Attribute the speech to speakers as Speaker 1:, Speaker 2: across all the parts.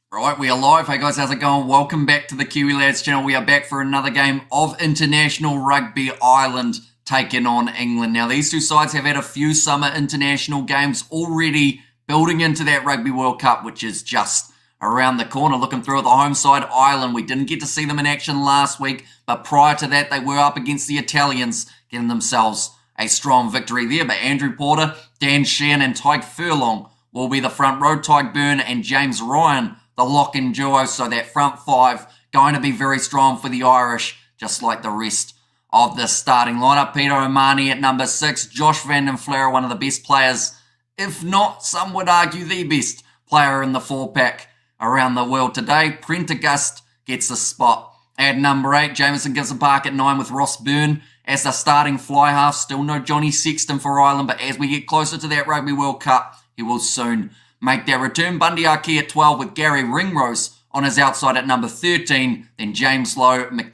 Speaker 1: Right, we are live. Hey guys, how's it going? Welcome back to the Kiwi Lads channel. We are back for another game of International Rugby. Ireland taking on England. Now, these two sides have had a few summer international games already building into that Rugby World Cup, which is just around the corner. Looking through at the home side, Ireland. We didn't get to see them in action last week, but prior to that, they were up against the Italians, getting themselves a strong victory there. But Andrew Porter, Dan Sheehan, and Tyke Furlong will be the front row. Tyke Byrne and James Ryan, the lock-in duo, so that front five going to be very strong for the Irish, just like the rest of the starting lineup. Peter O'Mahony at number 6, Josh Van den Fleer, one of the best players, if not, some would argue the best player in the four-pack around the world today. Prendergast gets the spot at number 8. Jamison Gibson Park at 9 with Ross Byrne as the starting fly half. Still no Johnny Sexton for Ireland, but as we get closer to that Rugby World Cup, he will soon make their return. Bundy Arki at 12 with Gary Ringrose on his outside at number 13. Then James Lowe, Matt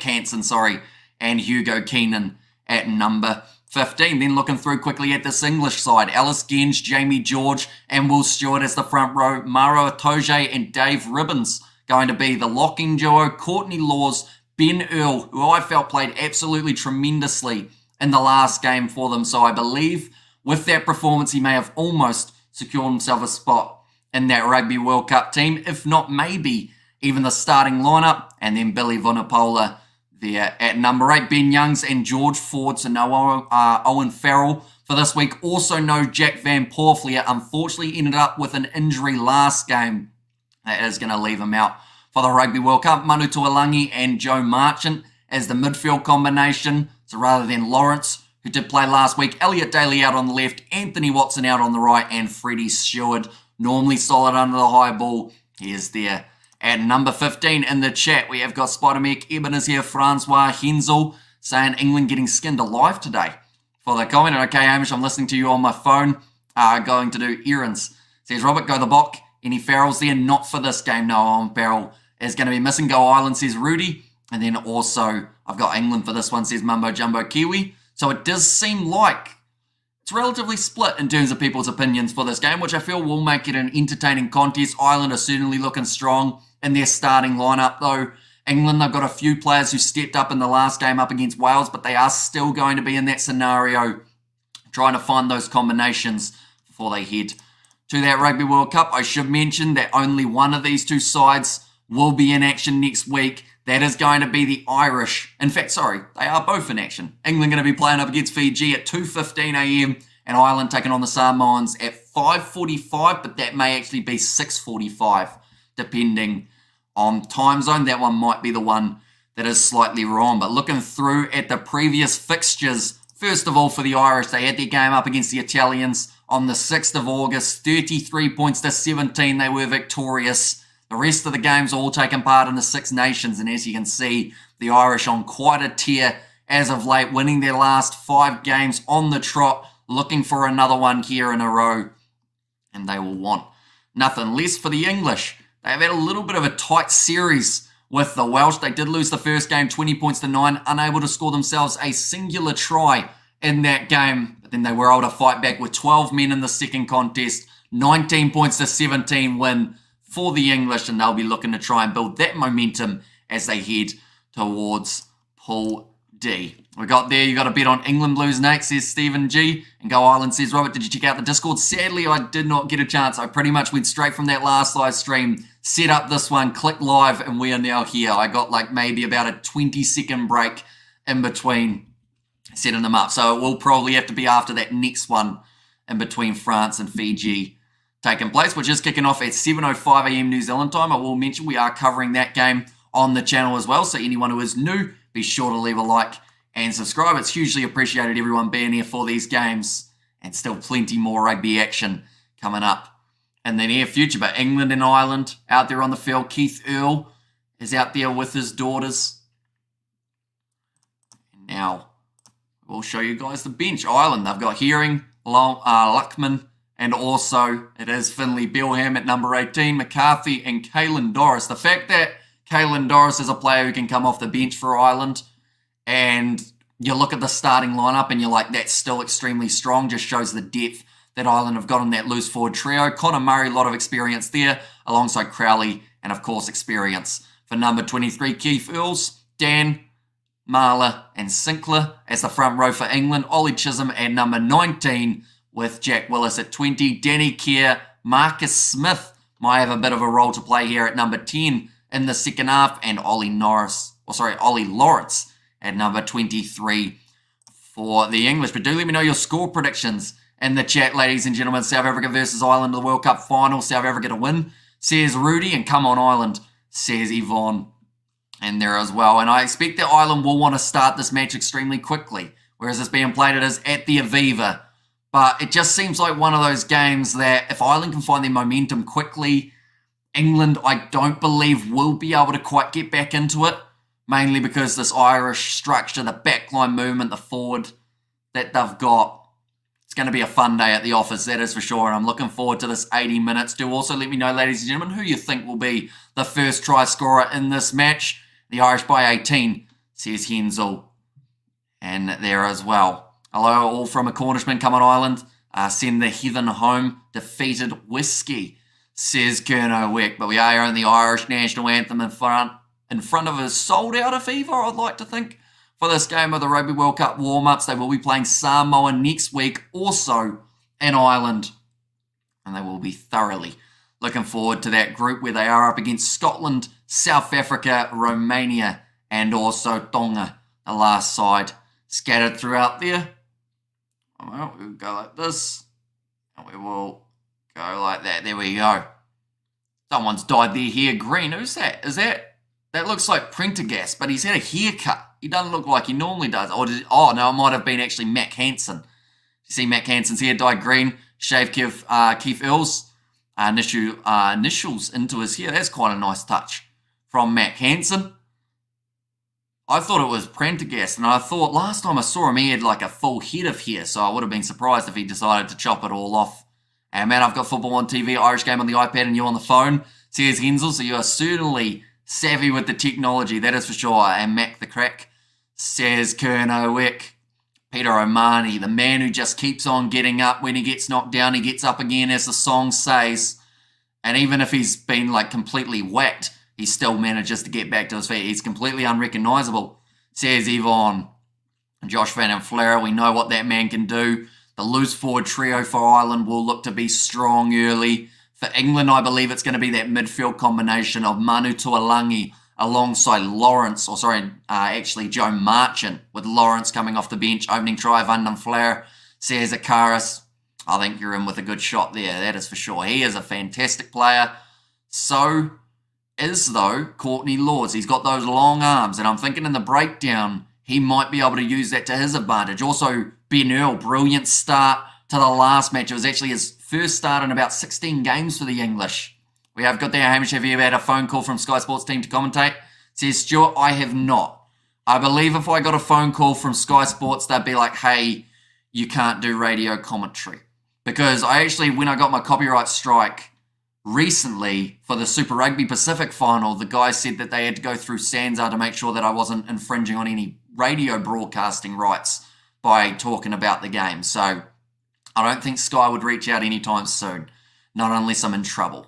Speaker 1: Hansen, and Hugo Keenan at number 15. Then looking through quickly at this English side, Alice Genge, Jamie George, and Will Stewart as the front row. Maro Itoje and Dave Ribbons going to be the locking duo. Courtney Laws, Ben Earl, who I felt played absolutely tremendously in the last game for them. So I believe with that performance, he may have almost secured himself a spot in that Rugby World Cup team, if not maybe even the starting lineup. And then Billy Vunipola there at number 8. Ben Youngs and George Ford, so no Owen Farrell for this week. Also no Jack Van Porfleer. Unfortunately ended up with an injury last game. That is going to leave him out for the Rugby World Cup. Manu Tuolangi and Joe Marchant as the midfield combination. So rather than Lawrence, who did play last week, Elliot Daly out on the left, Anthony Watson out on the right, and Freddie Stewart, normally solid under the high ball. He is there at number 15 in the chat. We have got Spider-Mek, Eben is here, Francois Hensel, saying England getting skinned alive today for the comment. Okay, Hamish, I'm listening to you on my phone. Going to do errands. Says Robert, go the Bok. Any Farrells there? Not for this game. No, Owen Farrell is going to be missing. Go Ireland, says Rudy. And then also, I've got England for this one, says Mumbo Jumbo Kiwi. So it does seem like it's relatively split in terms of people's opinions for this game, which I feel will make it an entertaining contest. Ireland are certainly looking strong in their starting lineup, though. England, they've got a few players who stepped up in the last game up against Wales, but they are still going to be in that scenario trying to find those combinations before they head to that Rugby World Cup. I should mention that only one of these two sides will be in action next week. That is going to be the Irish. In fact, they are both in action. England going to be playing up against Fiji at 2:15 a.m. and Ireland taking on the Samoans at 5:45, but that may actually be 6:45, depending on time zone. That one might be the one that is slightly wrong. But looking through at the previous fixtures, first of all, for the Irish, they had their game up against the Italians on the 6th of August, 33 points to 17. They were victorious. The rest of the games all taken part in the Six Nations, and as you can see, the Irish on quite a tear as of late, winning their last 5 games on the trot, looking for another one here in a row, and they will want nothing less. For the English, they've had a little bit of a tight series with the Welsh. They did lose the first game 20 points to 9, unable to score themselves a singular try in that game, but then they were able to fight back with 12 men in the second contest, 19 points to 17 win for the English, and they'll be looking to try and build that momentum as they head towards Pool D. You got a bet on England Blues, Nate, says Stephen G. And Go Ireland, says Robert, did you check out the Discord? Sadly, I did not get a chance. I pretty much went straight from that last live stream, set up this one, click live, and we are now here. I got like maybe about a 20-second break in between setting them up. So it will probably have to be after that next one in between France and Fiji taking place, which is kicking off at 7:05 a.m. New Zealand time. I will mention we are covering that game on the channel as well, so anyone who is new, be sure to leave a like and subscribe. It's hugely appreciated, everyone being here for these games, and still plenty more rugby action coming up in the near future. But England and Ireland out there on the field. Keith Earl is out there with his daughters. And now we'll show you guys the bench. Ireland, they've got Herring, Luckman, and also it is Finlay Bilham at number 18, McCarthy and Caelan Doris. The fact that Caelan Doris is a player who can come off the bench for Ireland, and you look at the starting lineup and you're like, that's still extremely strong, just shows the depth that that Ireland have got in that loose forward trio. Conor Murray, a lot of experience there, alongside Crowley, and of course experience for number 23, Keith Earls, Dan, Marler, and Sinclair as the front row for England. Ollie Chisholm at number 19 with Jack Willis at 20. Danny Kerr, Marcus Smith might have a bit of a role to play here at number 10 in the second half, and Ollie Lawrence at number 23 for the English. But do let me know your score predictions in the chat, ladies and gentlemen. South Africa versus Ireland in the World Cup final. South Africa to win, says Rudy, and come on Ireland, says Yvonne. And there as well. And I expect that Ireland will want to start this match extremely quickly, whereas it's being played it is at the Aviva. But it just seems like one of those games that if Ireland can find their momentum quickly, England, I don't believe, will be able to quite get back into it, mainly because this Irish structure, the backline movement, the forward that they've got. It's going to be a fun day at the office, that is for sure, and I'm looking forward to this 80 minutes. Do also let me know, ladies and gentlemen, who you think will be the first try scorer in this match. The Irish by 18, says Hensel. And there as well. Hello, all from a Cornishman, come on Ireland. Send the heathen home, defeated whiskey, says Kerno Wick. But we are hearing the Irish national anthem in front of a sold-out Aviva, I'd like to think, for this game of the Rugby World Cup warm-ups. They will be playing Samoa next week, also in Ireland. And they will be thoroughly looking forward to that group where they are up against Scotland, South Africa, Romania, and also Tonga, the last side scattered throughout there. Well, we'll go like this, and we will go like that. There we go. Someone's dyed their hair green. Who's that? That looks like Prendergast, but he's had a haircut. He doesn't look like he normally does. Oh, no, it might have been actually Mac Hansen. You see Mac Hansen's hair dyed green. Shave Keith Earls. Initials into his hair. That's quite a nice touch from Mac Hansen. I thought it was Prendergast, and I thought last time I saw him he had like a full head of hair, so I would have been surprised if he decided to chop it all off. And man, I've got football on TV, Irish game on the iPad, and you on the phone, says Hensel, so you are certainly savvy with the technology, that is for sure. And Mac the Crack, says Kerno Wick. Peter O'Mahony, the man who just keeps on getting up. When he gets knocked down, he gets up again, as the song says. And even if he's been like completely whacked, he still manages to get back to his feet. He's completely unrecognisable, says Yvonne. Josh Van Flair, we know what that man can do. The loose forward trio for Ireland will look to be strong early. For England, I believe it's going to be that midfield combination of Manu Tuolangi alongside Joe Marchant, with Lawrence coming off the bench. Opening try, Van Flair, says Akaris. I think you're in with a good shot there, that is for sure. He is a fantastic player. So is, though, Courtney Lords. He's got those long arms, and I'm thinking in the breakdown, he might be able to use that to his advantage. Also, Ben Earl, brilliant start to the last match. It was actually his first start in about 16 games for the English. We have got there, Hamish, have you ever had a phone call from Sky Sports team to commentate? Says Stuart, I have not. I believe if I got a phone call from Sky Sports, they'd be like, hey, you can't do radio commentary. Because when I got my copyright strike recently for the Super Rugby Pacific final, the guy said that they had to go through SANZAR to make sure that I wasn't infringing on any radio broadcasting rights by talking about the game. So I don't think Sky would reach out anytime soon, not unless I'm in trouble.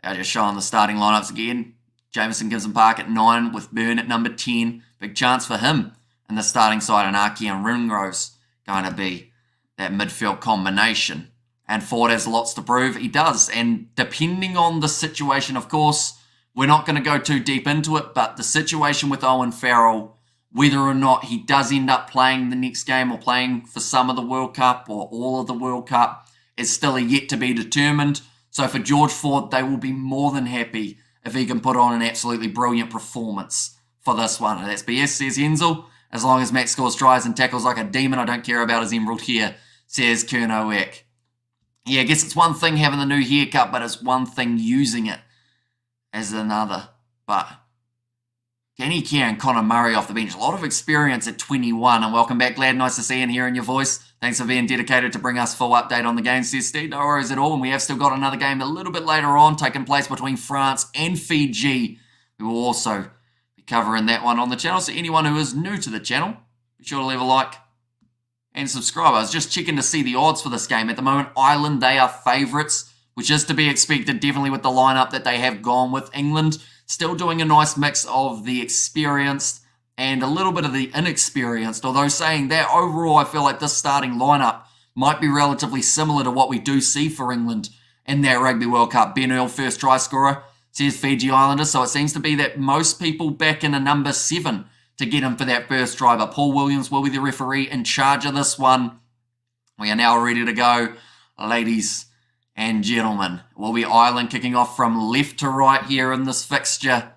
Speaker 1: I'll just show on the starting lineups again. Jameson Gibson Park at 9 with Byrne at number 10. Big chance for him in the starting side, and Aki and Ringrose going to be that midfield combination. And Ford has lots to prove. He does. And depending on the situation, of course, we're not going to go too deep into it, but the situation with Owen Farrell, whether or not he does end up playing the next game or playing for some of the World Cup or all of the World Cup, is still yet to be determined. So for George Ford, they will be more than happy if he can put on an absolutely brilliant performance for this one. And that's BS, says Hensel. As long as Max scores tries and tackles like a demon, I don't care about his emerald here, says Kerno Wick. Yeah, I guess it's one thing having the new haircut, but it's one thing using it as another. But Danny Kerr and Conor Murray off the bench. A lot of experience at 21. And welcome back, lad. Nice to see you and hearing your voice. Thanks for being dedicated to bring us full update on the game, says Steve. No worries at all. And we have still got another game a little bit later on taking place between France and Fiji. We will also be covering that one on the channel. So anyone who is new to the channel, be sure to leave a like and subscribe. I was just checking to see the odds for this game. At the moment, Ireland, they are favourites, which is to be expected definitely with the lineup that they have gone with. England still doing a nice mix of the experienced and a little bit of the inexperienced, although saying that overall I feel like this starting lineup might be relatively similar to what we do see for England in that Rugby World Cup. Ben Earl, first try scorer, says Fiji Islanders, so it seems to be that most people back in a number 7 to get him for that first try, but Paul Williams will be the referee in charge of this one. We are now ready to go, ladies and gentlemen. It will be Ireland kicking off from left to right here in this fixture,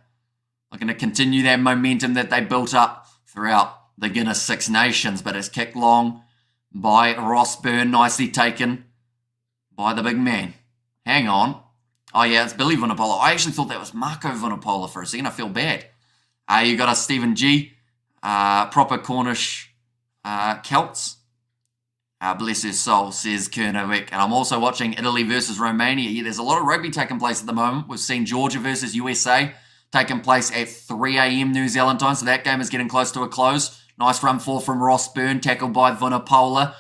Speaker 1: looking to continue that momentum that they built up throughout the Guinness Six Nations, but it's kicked long by Ross Byrne, nicely taken by the big man. Hang on. Oh yeah, it's Billy Vunipola. I actually thought that was Marco Vunipola for a second. I feel bad. You got a Stephen G, proper Cornish Celts. Bless his soul, says Kernowick. And I'm also watching Italy versus Romania. Yeah, there's a lot of rugby taking place at the moment. We've seen Georgia versus USA taking place at 3 a.m. New Zealand time, so that game is getting close to a close. Nice run forward from Ross Byrne, tackled by Vunipola.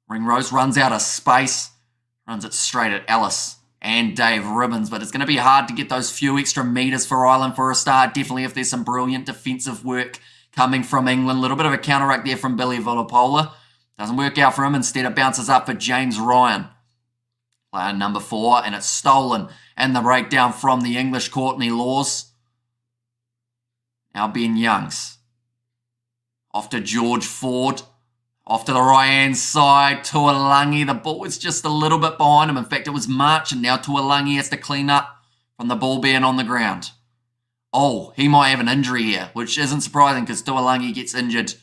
Speaker 1: Ringrose runs out of space, runs it straight at Ellis and Dave Ribbons, but it's going to be hard to get those few extra metres for Ireland for a start. Definitely if there's some brilliant defensive work coming from England. A little bit of a counteract there from Billy Vunipola. Doesn't work out for him. Instead, it bounces up for James Ryan, player number 4, and it's stolen. And the breakdown from the English Courtney Laws. Now Ben Youngs. Off to George Ford. Off to the right-hand side, Tuolangi. The ball was just a little bit behind him. In fact, it was March, and now Tuolangi has to clean up from the ball being on the ground. Oh, he might have an injury here, which isn't surprising because Tuolangi gets injured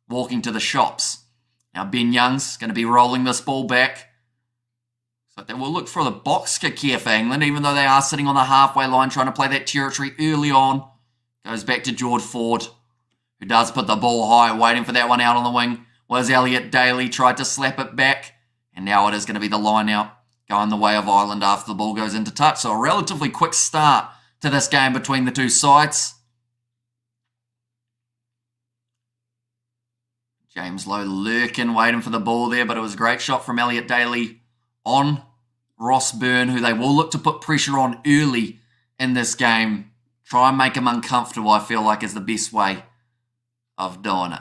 Speaker 1: walking to the shops. Now Ben Young's going to be rolling this ball back. So they will look for the box kick here for England, even though they are sitting on the halfway line trying to play that territory early on. Goes back to George Ford, who does put the ball high, waiting for that one out on the wing. Was Elliot Daly, tried to slap it back, and now it is going to be the line out going the way of Ireland after the ball goes into touch. So a relatively quick start to this game between the two sides. James Lowe lurking, waiting for the ball there, but it was a great shot from Elliot Daly on Ross Byrne, who they will look to put pressure on early in this game. Try and make him uncomfortable, I feel like, is the best way of doing it.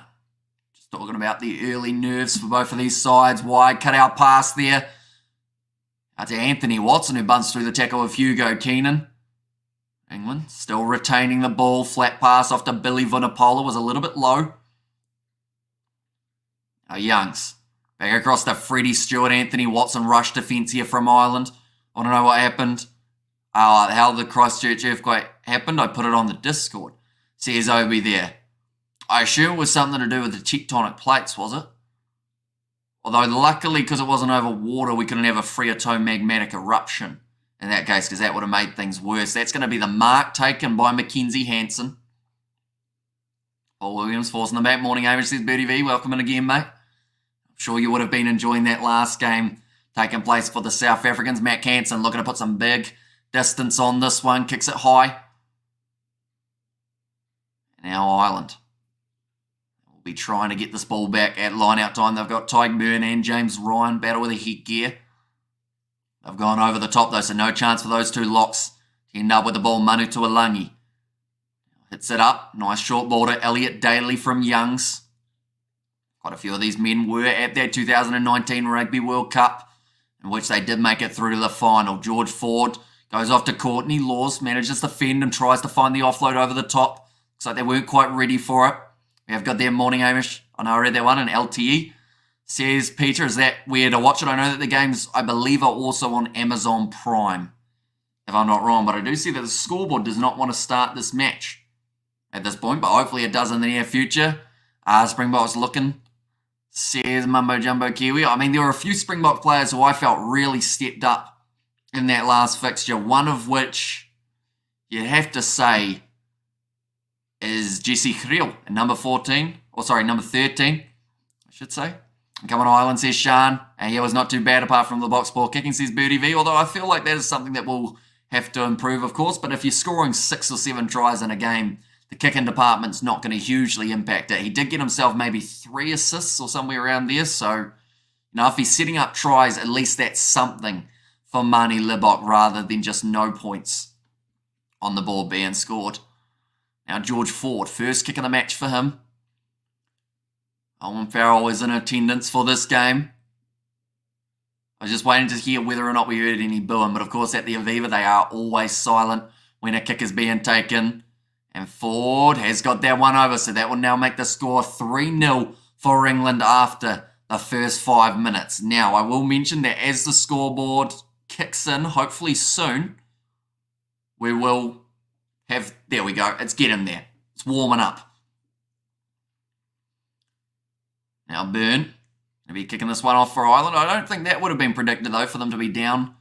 Speaker 1: Talking about the early nerves for both of these sides. Wide cut-out pass there. Out to Anthony Watson, who bunts through the tackle of Hugo Keenan. England still retaining the ball. Flat pass off to Billy Vunipola was a little bit low. Youngs. Back across to Freddie Stewart. Anthony Watson rush defence here from Ireland. I want to know what happened. How the Christchurch earthquake happened. I put it on the Discord. Says Obi there. I assume it was something to do with the tectonic plates, was it? Although luckily, because it wasn't over water, we couldn't have a phreatomagmatic eruption in that case, because that would have made things worse. That's going to be the mark taken by Mackenzie Hansen. Paul Williams forcing the back. Morning, Amish, says Birdie V. Welcome in again, mate. I'm sure you would have been enjoying that last game taking place for the South Africans. Matt Hansen looking to put some big distance on this one. Kicks it high. Now Ireland be trying to get this ball back at line-out time. They've got Tyke Byrne and James Ryan battle with a headgear. They've gone over the top though, so no chance for those two locks to end up with the ball. Manu Tuolangi hits it up. Nice short ball to Elliot Daly from Youngs. Quite a few of these men were at that 2019 Rugby World Cup, in which they did make it through to the final. George Ford goes off to Courtney Laws, manages to fend and tries to find the offload over the top. Looks like they weren't quite ready for it. We have got their Morning Amish. I know I read that one in LTE. Says Peter, is that weird to watch it? I know that the games, I believe, are also on Amazon Prime, if I'm not wrong. But I do see that the scoreboard does not want to start this match at this point, but hopefully it does in the near future. Springboks looking, says Mumbo Jumbo Kiwi. I mean, there were a few Springbok players who I felt really stepped up in that last fixture, one of which you have to say is Jesse Kriel at number 13, I should say. And coming to Ireland, says Sean. And he was not too bad apart from the box ball kicking, says Birdie V. Although I feel like that is something that will have to improve, of course. But if you're scoring 6 or 7 tries in a game, the kicking department's not going to hugely impact it. He did get himself maybe 3 assists or somewhere around there. So, if he's setting up tries, at least that's something for Mani Libbok rather than just no points on the board being scored. Now, George Ford, first kick of the match for him. Owen Farrell is in attendance for this game. I was just waiting to hear whether or not we heard any booing, but of course at the Aviva they are always silent when a kick is being taken. And Ford has got that one over, so that will now make the score 3-0 for England after the first 5 minutes. Now, I will mention that as the scoreboard kicks in, hopefully soon, we will have, there we go, it's getting there. It's warming up. Now, Byrne, going to be kicking this one off for Ireland. I don't think that would have been predicted, though, for them to be down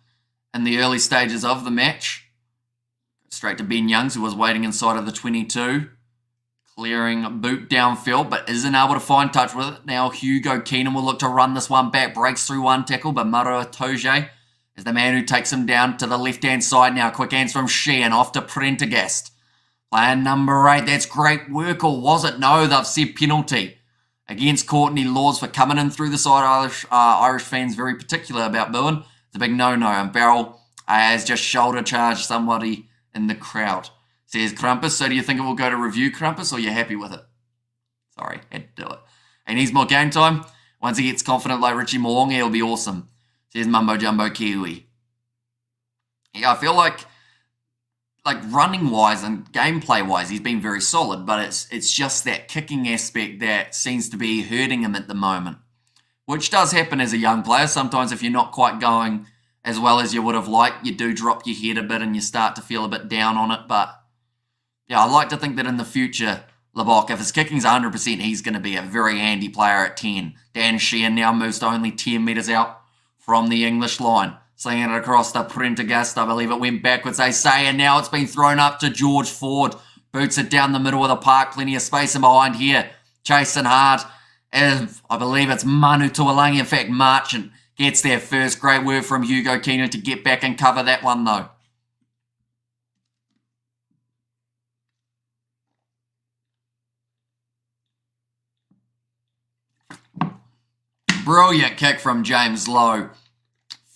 Speaker 1: in the early stages of the match. Straight to Ben Youngs, who was waiting inside of the 22. Clearing a boot downfield, but isn't able to find touch with it. Now Hugo Keenan will look to run this one back. Breaks through one tackle, but Maro Itoje is the man who takes him down to the left-hand side now. Quick hands from Sheehan, off to Prendergast. Player number 8, that's great work, or was it? No, they've said penalty against Courtney Laws for coming in through the side. Irish fans very particular about booing. It's a big no-no, and Barrel has just shoulder charged somebody in the crowd. Says Krampus, so do you think it will go to review, Krampus, or you're happy with it? Sorry, had to do it. And needs more game time. Once he gets confident like Richie Moonga, he'll be awesome. Says Mumbo Jumbo Kiwi. Yeah, I feel like running-wise and gameplay-wise, he's been very solid, but it's just that kicking aspect that seems to be hurting him at the moment, which does happen as a young player. Sometimes if you're not quite going as well as you would have liked, you do drop your head a bit and you start to feel a bit down on it, but yeah, I like to think that in the future, Libbok, if his kicking's 100%, he's going to be a very handy player at 10. Dan Sheehan now moves to only 10 metres out from the English line. Slinging it across to Prendergast. I believe it went backwards, they say, and now it's been thrown up to George Ford. Boots it down the middle of the park. Plenty of space in behind here. Chasing hard. And I believe it's Manu Tuolangi. In fact, Marchant gets there first. Great work from Hugo Keenan to get back and cover that one, though. Brilliant kick from James Lowe.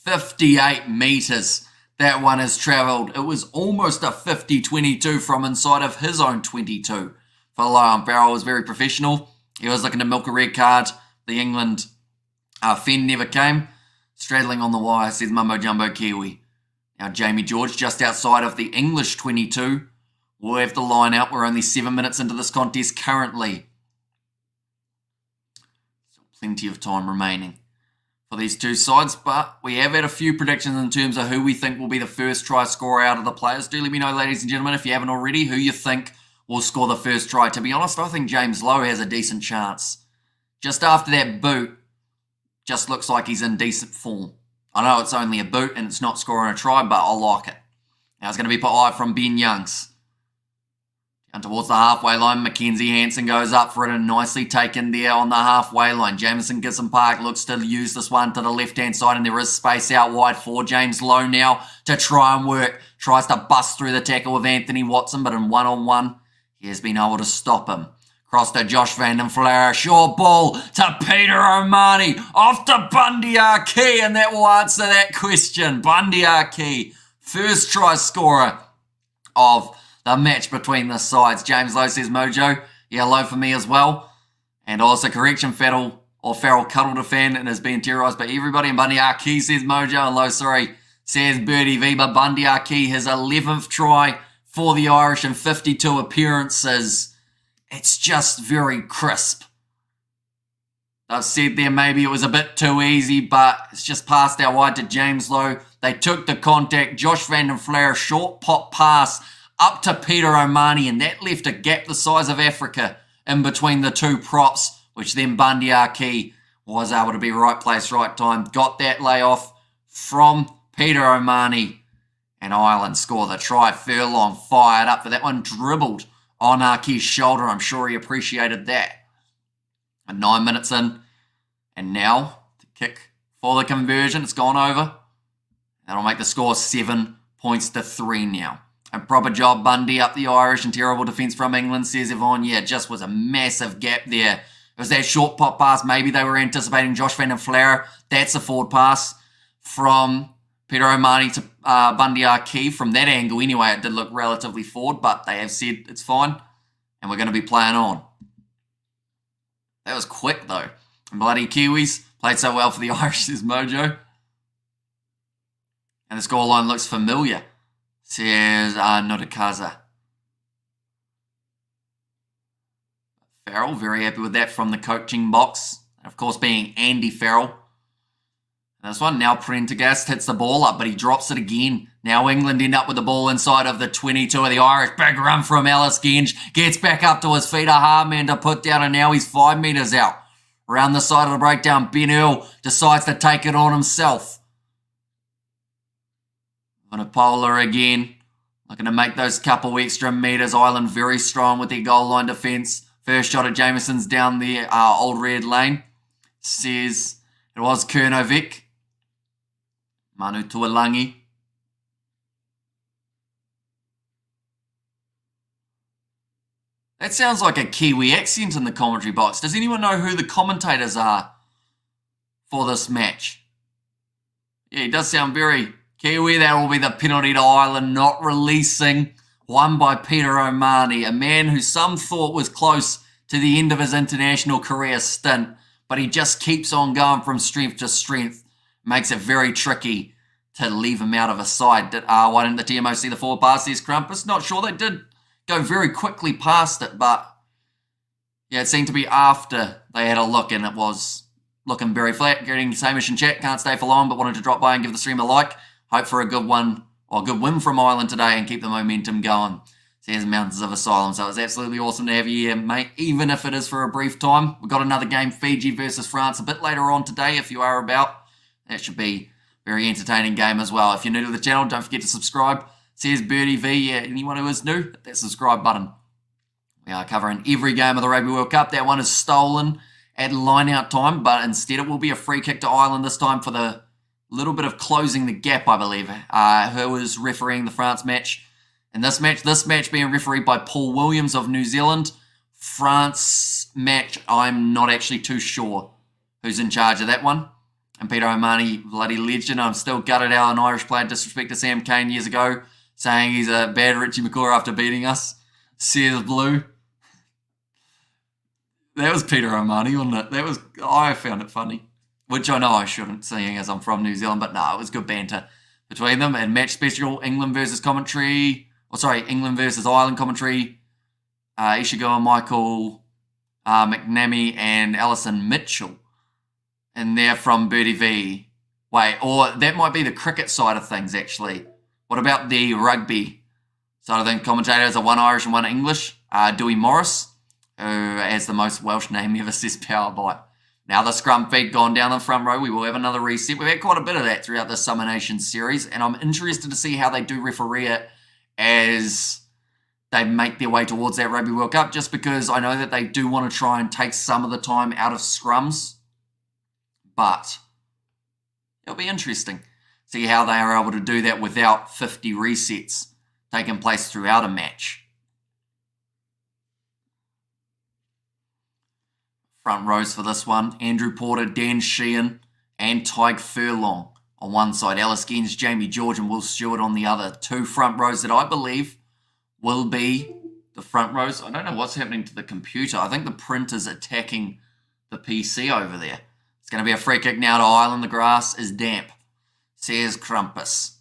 Speaker 1: 58 metres. That one has travelled. It was almost a 50-22 from inside of his own 22. For Lowe, Barrow was very professional. He was looking to milk a red card. The England Fenn never came. Straddling on the wire, says Mumbo Jumbo Kiwi. Now Jamie George just outside of the English 22. We'll have the line out. We're only 7 minutes into this contest currently. Plenty of time remaining for these two sides, but we have had a few predictions in terms of who we think will be the first try scorer out of the players. Do let me know, ladies and gentlemen, if you haven't already, who you think will score the first try. To be honest, I think James Lowe has a decent chance. Just after that boot, just looks like he's in decent form. I know it's only a boot and it's not scoring a try, but I like it. Now it's going to be put high from Ben Youngs. Down towards the halfway line, Mackenzie Hansen goes up for it and nicely taken there on the halfway line. Jamison Gibson Park looks to use this one to the left-hand side, and there is space out wide for James Lowe now to try and work. Tries to bust through the tackle with Anthony Watson, but in one-on-one, he has been able to stop him. Cross to Josh Van den Fleur, short ball to Peter O'Mahony, off to Bundy Arkey, and that will answer that question. Bundy Arkey, first try scorer of the match between the sides. James Lowe says Mojo, yeah, low for me as well. And also correction, Farrell cuddled a fan and has been terrorised by everybody. And Bundy Arkey says Mojo, and Lowe, sorry, says Birdie V, but Bundy Arkey, his 11th try for the Irish in 52 appearances. It's just very crisp. I've said there maybe it was a bit too easy, but it's just passed out wide to James Lowe. They took the contact. Josh Van den Fleur, short pop pass up to Peter O'Mahony, and that left a gap the size of Africa in between the two props, which then Bundy Arkey was able to be right place, right time. Got that layoff from Peter O'Mahony, and Ireland score the try. Furlong fired up for that one, dribbled on Arkey's shoulder. I'm sure he appreciated that. And 9 minutes in, and now the kick for the conversion. It's gone over. That'll make the score 7 points to 3 now. A proper job, Bundy, up the Irish, and terrible defence from England, says Yvonne. Yeah, it just was a massive gap there. It was that short pop pass. Maybe they were anticipating Josh Van den Flare. That's a forward pass from Peter O'Mahony to Bundy Archie. From that angle, anyway, it did look relatively forward, but they have said it's fine, and we're going to be playing on. That was quick, though. And bloody Kiwis played so well for the Irish, says Mojo. And the scoreline looks familiar, says Notakaza. Farrell, very happy with that from the coaching box. And of course, being Andy Farrell. And this one, now Prendergast hits the ball up, but he drops it again. Now England end up with the ball inside of the 22 of the Irish. Big run from Ellis Genge. Gets back up to his feet. A hard man to put down, and now he's 5 metres out. Around the side of the breakdown, Ben Earl decides to take it on himself. Vunipola again, looking to make those couple extra metres. Ireland very strong with their goal line defence. First shot at Jameson's down the old red lane. Says it was Kurnovic. Manu Tuolangi. That sounds like a Kiwi accent in the commentary box. Does anyone know who the commentators are for this match? Yeah, he does sound very Kiwi. That will be the penalty to Ireland, not releasing. Won by Peter O'Mahony, a man who some thought was close to the end of his international career stint, but he just keeps on going from strength to strength. Makes it very tricky to leave him out of a side. Why didn't the TMO see the forward pass? There's Crumpus. Not sure. They did go very quickly past it, but yeah, it seemed to be after they had a look, and it was looking very flat. Getting Samish in chat, can't stay for long, but wanted to drop by and give the stream a like. Hope for a good one, or a good win from Ireland today and keep the momentum going. Says Mountains of Asylum. So it's absolutely awesome to have you here, mate, even if it is for a brief time. We've got another game, Fiji versus France, a bit later on today if you are about. That should be a very entertaining game as well. If you're new to the channel, don't forget to subscribe. Says Birdie V. Yeah, anyone who is new, hit that subscribe button. We are covering every game of the Rugby World Cup. That one is stolen at line-out time, but instead it will be a free kick to Ireland this time for the little bit of closing the gap, I believe. Who was refereeing the France match. And this match being refereed by Paul Williams of New Zealand. France match, I'm not actually too sure who's in charge of that one. And Peter O'Mahony, bloody legend. I'm still gutted how an Irish player disrespected Sam Cane years ago, saying he's a bad Richie McCaw after beating us. Sears Blue. That was Peter O'Mahony, wasn't it? I found it funny. Which I know I shouldn't, seeing as I'm from New Zealand, but no, it was good banter between them. And match special, England versus Ireland commentary. Ishigo, Michael McNamee, and Alison Mitchell. And they're from Birdie V. Wait, or that might be the cricket side of things, actually. What about the rugby side of things? Commentators are one Irish and one English. Dewey Morris, who has the most Welsh name ever, says Powerbite. Now the scrum feed gone down the front row. We will have another reset. We've had quite a bit of that throughout the Summer Nations series, and I'm interested to see how they do referee it as they make their way towards that Rugby World Cup, just because I know that they do want to try and take some of the time out of scrums, but it'll be interesting. See how they are able to do that without 50 resets taking place throughout a match. Front rows for this one. Andrew Porter, Dan Sheehan, and Tyke Furlong on one side. Ellis Genge, Jamie George, and Will Stewart on the other. Two front rows that I believe will be the front rows. I don't know what's happening to the computer. I think the printer's attacking the PC over there. It's going to be a free kick now to Ireland. The grass is damp, says Crumpus.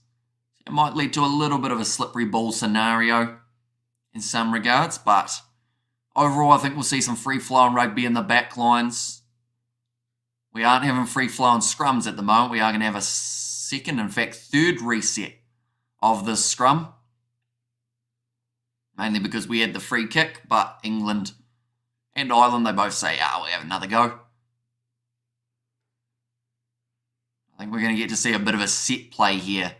Speaker 1: It might lead to a little bit of a slippery ball scenario in some regards, but overall, I think we'll see some free-flowing rugby in the back lines. We aren't having free-flowing scrums at the moment. We are going to have a second, in fact, third reset of this scrum. Mainly because we had the free kick, but England and Ireland, they both say, we'll have another go. I think we're going to get to see a bit of a set play here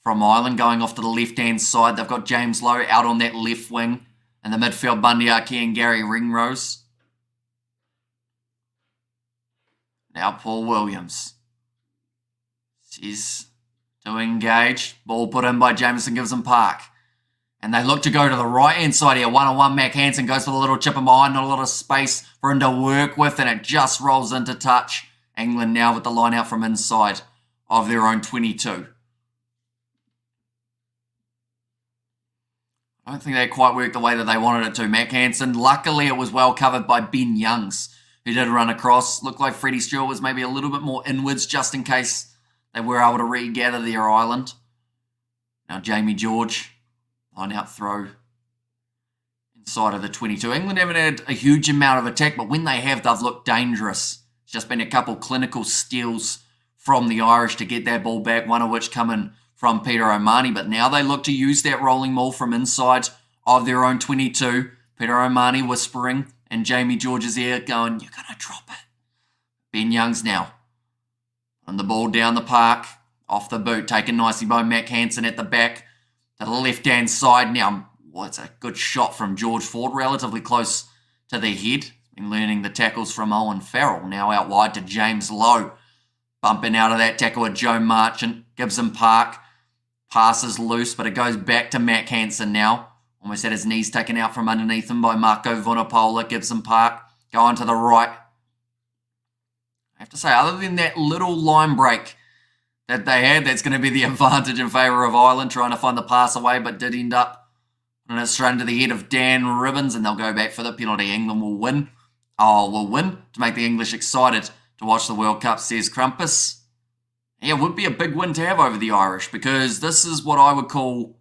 Speaker 1: from Ireland going off to the left-hand side. They've got James Lowe out on that left wing. And the midfield, Bundy Archie and Gary Ringrose. Now Paul Williams is to engage. Ball put in by Jameson Gibson Park. And they look to go to the right-hand side here. One-on-one, Mac Hansen goes for the little chip in behind, not a lot of space for him to work with, and it just rolls into touch. England now with the line out from inside of their own 22. I don't think they quite worked the way that they wanted it to. Mac Hansen, luckily it was well covered by Ben Youngs, who did run across. Looked like Freddie Stewart was maybe a little bit more inwards just in case they were able to regather their island. Now Jamie George, line out throw inside of the 22. England haven't had a huge amount of attack, but when they have, they've looked dangerous. It's just been a couple clinical steals from the Irish to get that ball back, one of which coming from Peter O'Mahony, but now they look to use that rolling maul from inside of their own 22. Peter O'Mahony whispering, and Jamie George's ear going, you're going to drop it. Ben Youngs now on the ball down the park, off the boot, taken nicely by Mac Hansen at the back to the left-hand side. Now, it's a good shot from George Ford, relatively close to the head. Been learning the tackles from Owen Farrell, now out wide to James Lowe. Bumping out of that tackle with Joe Marchant, Gibson Park. Passes loose, but it goes back to Mac Hansen now. Almost had his knees taken out from underneath him by Marco Vunipola. Gibson Park going to the right. I have to say, other than that little line break that they had, that's going to be the advantage in favour of Ireland, trying to find the pass away, but did end up putting it straight into the head of Dan Ribbons, and they'll go back for the penalty. England will win. Will win to make the English excited to watch the World Cup, says Crumpus. Yeah, it would be a big win to have over the Irish, because this is what I would call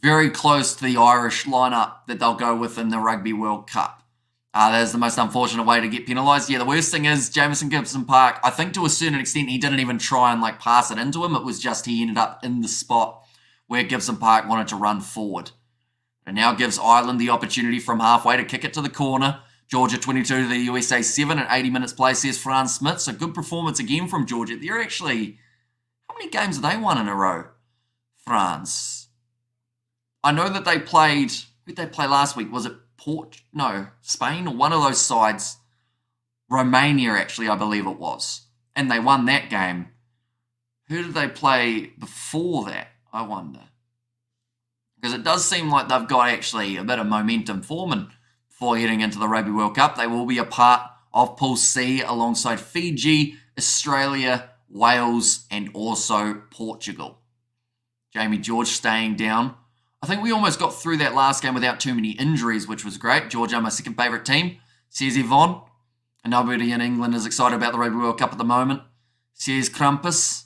Speaker 1: very close to the Irish lineup that they'll go with in the Rugby World Cup. That is the most unfortunate way to get penalised. Yeah, the worst thing is Jamison Gibson Park, I think to a certain extent he didn't even try and pass it into him. It was just he ended up in the spot where Gibson Park wanted to run forward. It now gives Ireland the opportunity from halfway to kick it to the corner. Georgia 22 to the USA 7 at 80 minutes play, says Fran Smith. So good performance again from Georgia. They're actually, how many games have they won in a row? France. I know that they played, who did they play last week? Was it Spain or one of those sides? Romania, actually, I believe it was. And they won that game. Who did they play before that, I wonder? Because it does seem like they've got actually a bit of momentum forming before heading into the Rugby World Cup. They will be a part of Pool C alongside Fiji, Australia, Wales, and also Portugal. Jamie George staying down. I think we almost got through that last game without too many injuries, which was great. Georgia, my second favourite team, says Yvonne. And nobody in England is excited about the Rugby World Cup at the moment, says Crumpus.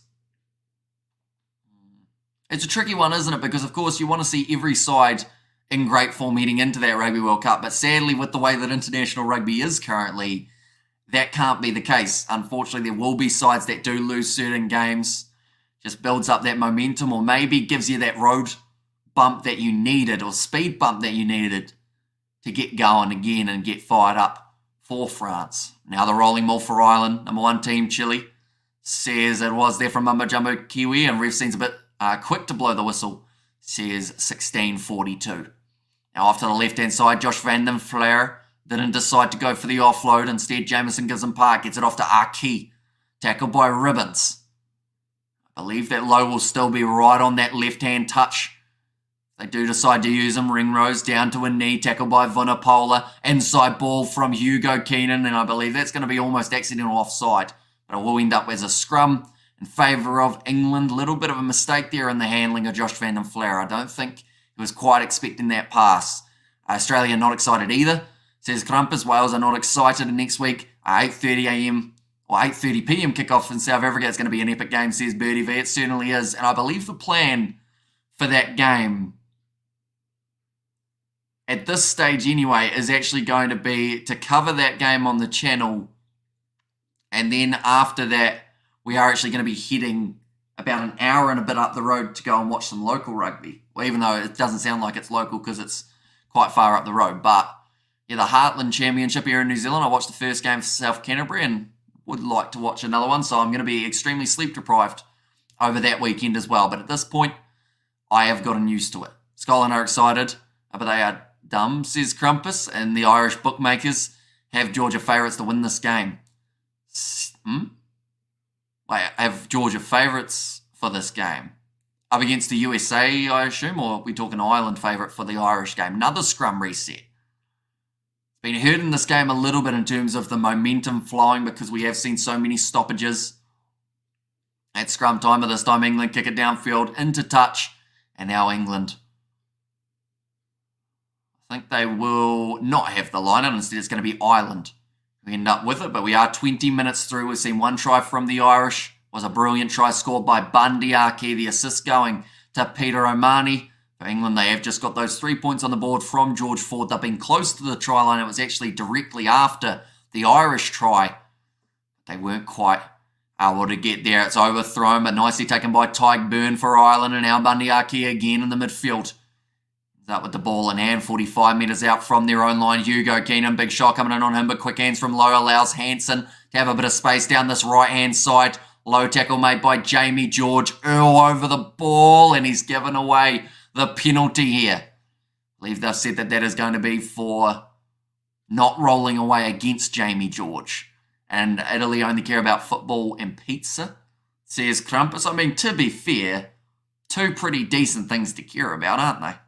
Speaker 1: It's a tricky one, isn't it? Because, of course, you want to see every side in great form heading into that Rugby World Cup. But sadly, with the way that international rugby is currently, that can't be the case. Unfortunately, there will be sides that do lose certain games. Just builds up that momentum, or maybe gives you that road bump that you needed, or speed bump that you needed to get going again and get fired up for France. Now the rolling maul for Ireland. Number one team, Chile, says it was there from Mumbo Jumbo Kiwi, and ref seems a bit quick to blow the whistle, says 16:42. Now off to the left-hand side, Josh Van Den Flair didn't decide to go for the offload. Instead, Jamison Gibson Park gets it off to Arkey, tackled by Ribbons. I believe that Lowe will still be right on that left-hand touch. They do decide to use him. Ringrose down to a knee, tackled by Vunipola. Inside ball from Hugo Keenan, and I believe that's going to be almost accidental offside. But it will end up as a scrum in favour of England. Little bit of a mistake there in the handling of Josh Van Den Flair. I don't think he was quite expecting that pass. Australia not excited either, says Crumpus. Wales are not excited. And next week, 8:30am or 8:30pm kickoff in South Africa. It's going to be an epic game, says Birdie V. It certainly is. And I believe the plan for that game, at this stage anyway, is actually going to be to cover that game on the channel. And then after that, we are actually going to be heading about an hour and a bit up the road to go and watch some local rugby. Well, even though it doesn't sound like it's local because it's quite far up the road. But yeah, the Heartland Championship here in New Zealand, I watched the first game for South Canterbury and would like to watch another one. So I'm going to be extremely sleep deprived over that weekend as well. But at this point, I have gotten used to it. Scotland are excited, but they are dumb, says Crumpus, and the Irish bookmakers have Georgia favourites to win this game. Wait, have Georgia favourites for this game? up against the USA, I assume, or are we talking Ireland favourite for the Irish game? Another scrum reset. Been hurt in this game a little bit in terms of the momentum flowing because we have seen so many stoppages at scrum time. But this time England kick it downfield into touch, and now England, I think they will not have the line out. Instead it's going to be Ireland who end up with it. But we are 20 minutes through. We've seen one try from the Irish. It was a brilliant try scored by Bundyaki. The assist going to Peter O'Mahony. For England, they have just got those 3 points on the board from George Ford. They've been close to the try line. It was actually directly after the Irish try. They weren't quite able to get there. It's overthrown, but nicely taken by Tyg Byrne for Ireland. And now Bundyaki again in the midfield. He's up with the ball in hand, 45 metres out from their own line. Hugo Keenan, big shot coming in on him, but quick hands from low allows Hansen to have a bit of space down this right-hand side. Low tackle made by Jamie George. Earl over the ball, and he's given away the penalty here. I believe they've said that that is going to be for not rolling away against Jamie George. And Italy only care about football and pizza, says Crumpus. I mean, to be fair, two pretty decent things to care about, aren't they?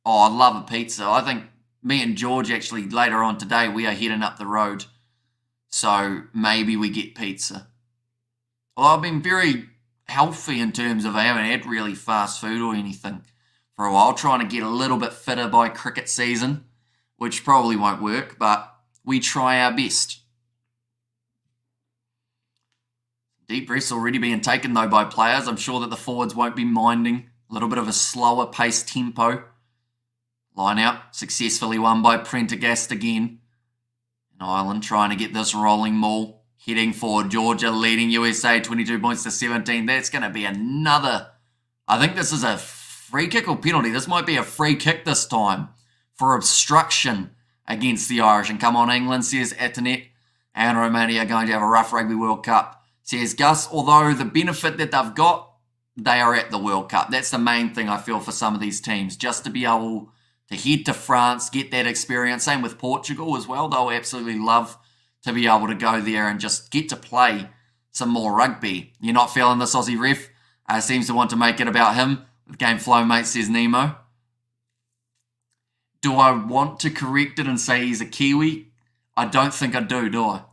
Speaker 1: Oh, I love a pizza. I think me and George actually later on today, we are heading up the road. So maybe we get pizza. Well, I've been very healthy in terms of I haven't had really fast food or anything for a while, trying to get a little bit fitter by cricket season, which probably won't work, but we try our best. Deep breaths already being taken though by players. I'm sure that the forwards won't be minding. A little bit of a slower paced tempo. Line out, successfully won by Prendergast again. And Ireland trying to get this rolling maul. Heading forward, Georgia leading USA 22 points to 17. That's going to be another, I think this is a free kick or penalty. This might be a free kick this time for obstruction against the Irish. And come on, England, says Atanet. And Romania are going to have a rough Rugby World Cup, says Gus. Although the benefit that they've got, they are at the World Cup. That's the main thing I feel for some of these teams. Just to be able to head to France, get that experience. Same with Portugal as well. They'll absolutely love to be able to go there and just get to play some more rugby. You're not feeling this Aussie ref. Seems to want to make it about him. With game flow, mate, says Nemo. Do I want to correct it and say he's a Kiwi? I don't think I do I?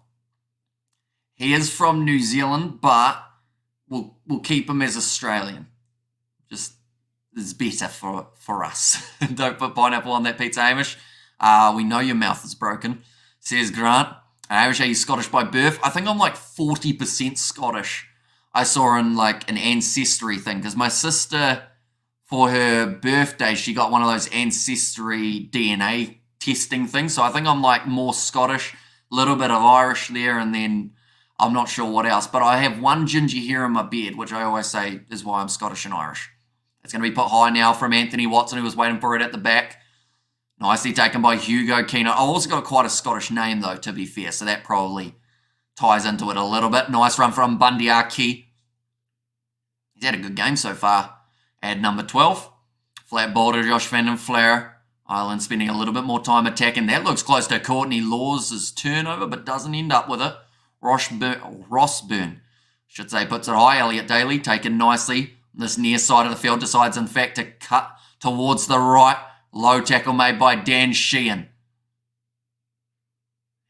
Speaker 1: He is from New Zealand, but we'll keep him as Australian. Just is better for us. Don't put pineapple on that pizza, Hamish. We know your mouth is broken, says Grant. Hamish, are you Scottish by birth? I think I'm like 40% Scottish. I saw in like an ancestry thing because my sister, for her birthday, she got one of those ancestry DNA testing things. So I think I'm like more Scottish, a little bit of Irish there, and then I'm not sure what else. But I have one ginger hair in my beard, which I always say is why I'm Scottish and Irish. It's going to be put high now from Anthony Watson, who was waiting for it at the back. Nicely taken by Hugo Keenan. I also got quite a Scottish name, though, to be fair, so that probably ties into it a little bit. Nice run from Bundyaki. He's had a good game so far. At number 12, flat ball to Josh Van den Flair. Ireland spending a little bit more time attacking. That looks close to Courtney Laws' turnover, but doesn't end up with it. Ross Byrne, should say, puts it high. Elliot Daly taken nicely. This near side of the field decides, in fact, to cut towards the right. Low tackle made by Dan Sheehan.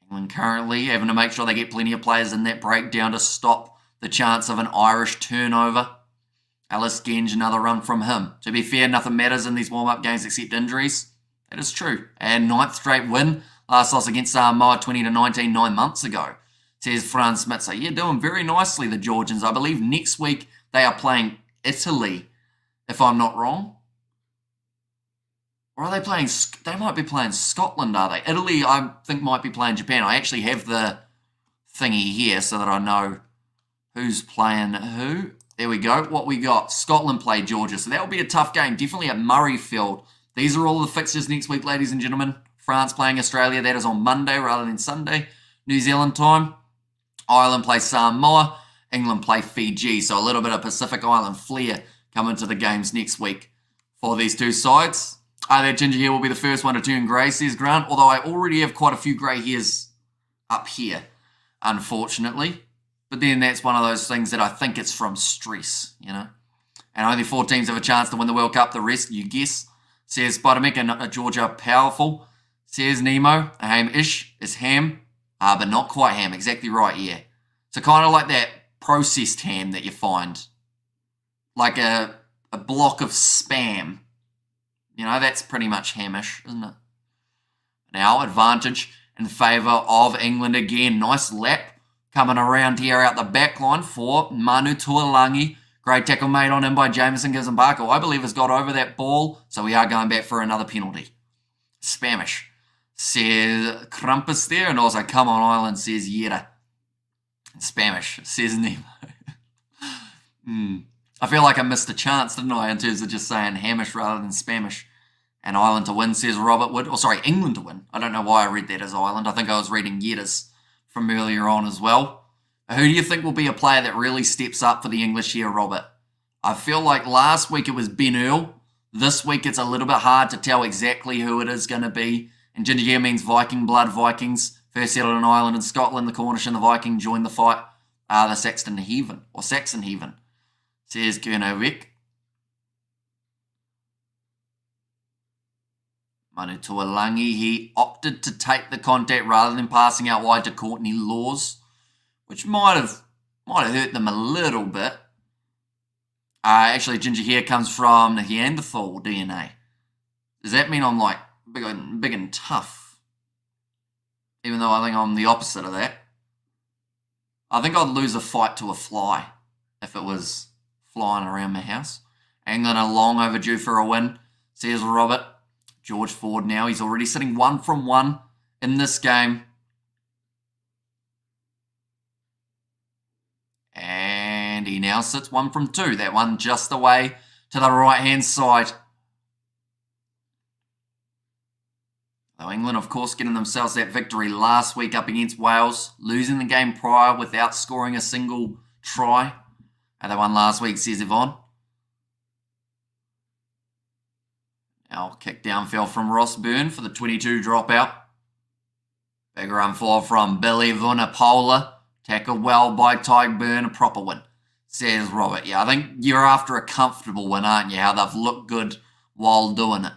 Speaker 1: England currently having to make sure they get plenty of players in that breakdown to stop the chance of an Irish turnover. Alice Genge, another run from him. To be fair, nothing matters in these warm-up games except injuries. That is true. And 9th straight win. Last loss against Samoa 20-19 9 months ago. Says Franz Smitzer. Yeah, doing very nicely, the Georgians. I believe next week they are playing Italy, if I'm not wrong. Or are they playing, they might be playing Scotland, are they? Italy, I think, might be playing Japan. I actually have the thingy here so that I know who's playing who. There we go. What we got, Scotland play Georgia. So that will be a tough game, definitely at Murrayfield. These are all the fixtures next week, ladies and gentlemen. France playing Australia, that is on Monday rather than Sunday. New Zealand time. Ireland play Samoa. England play Fiji. So a little bit of Pacific Island flair coming to the games next week for these two sides. That ginger hair will be the first one to turn grey, says Grant, although I already have quite a few grey hairs up here, unfortunately. But then that's one of those things that I think it's from stress, you know. and only 4 teams have a chance to win the World Cup. The rest, you guess. Says Spider-Mick and Georgia powerful. Says Nemo, a ham-ish is ham, but not quite ham. Exactly right, yeah. So kind of like that processed ham that you find. Like a block of Spam. You know, that's pretty much hamish, isn't it? Now, advantage in favour of England again. Nice lap coming around here out the back line for Manu Tuolangi. Great tackle made on him by Jameson Gizambako. I believe has got over that ball, so we are going back for another penalty. Spamish, says Krampus there, and also Come on Island, says Yeta. Spamish, says Nemo. I feel like I missed a chance, didn't I, in terms of just saying Hamish rather than Spamish. And Ireland to win, says Robert Wood. Oh, sorry, England to win. I don't know why I read that as Ireland. I think I was reading Yetas from earlier on as well. Who do you think will be a player that really steps up for the English here, Robert? I feel like last week it was Ben Earl. This week it's a little bit hard to tell exactly who it is going to be. And ginger here means Viking blood, Vikings. First settled in Ireland and Scotland. The Cornish and the Viking joined the fight. The Saxon Heathen. Says Kernovik. Manu Tuolangi, he opted to take the contact rather than passing out wide to Courtney Laws, which might have hurt them a little bit. Actually, ginger hair comes from Neanderthal DNA. Does that mean I'm like big and tough? Even though I think I'm the opposite of that. I think I'd lose a fight to a fly if it was flying around my house. England are long overdue for a win, says Robert. George Ford now, he's already sitting 1 from 1 in this game. And he now sits 1 from 2. That one just away to the right-hand side. Though England, of course, getting themselves that victory last week up against Wales, losing the game prior without scoring a single try. And they won last week, says Yvonne. Now, kick downfield from Ross Byrne for the 22 dropout. Big run forward from Billy Vunipola. Tackled well by Tyke Byrne. A proper win, says Robert. Yeah, I think you're after a comfortable win, aren't you? How they've looked good while doing it.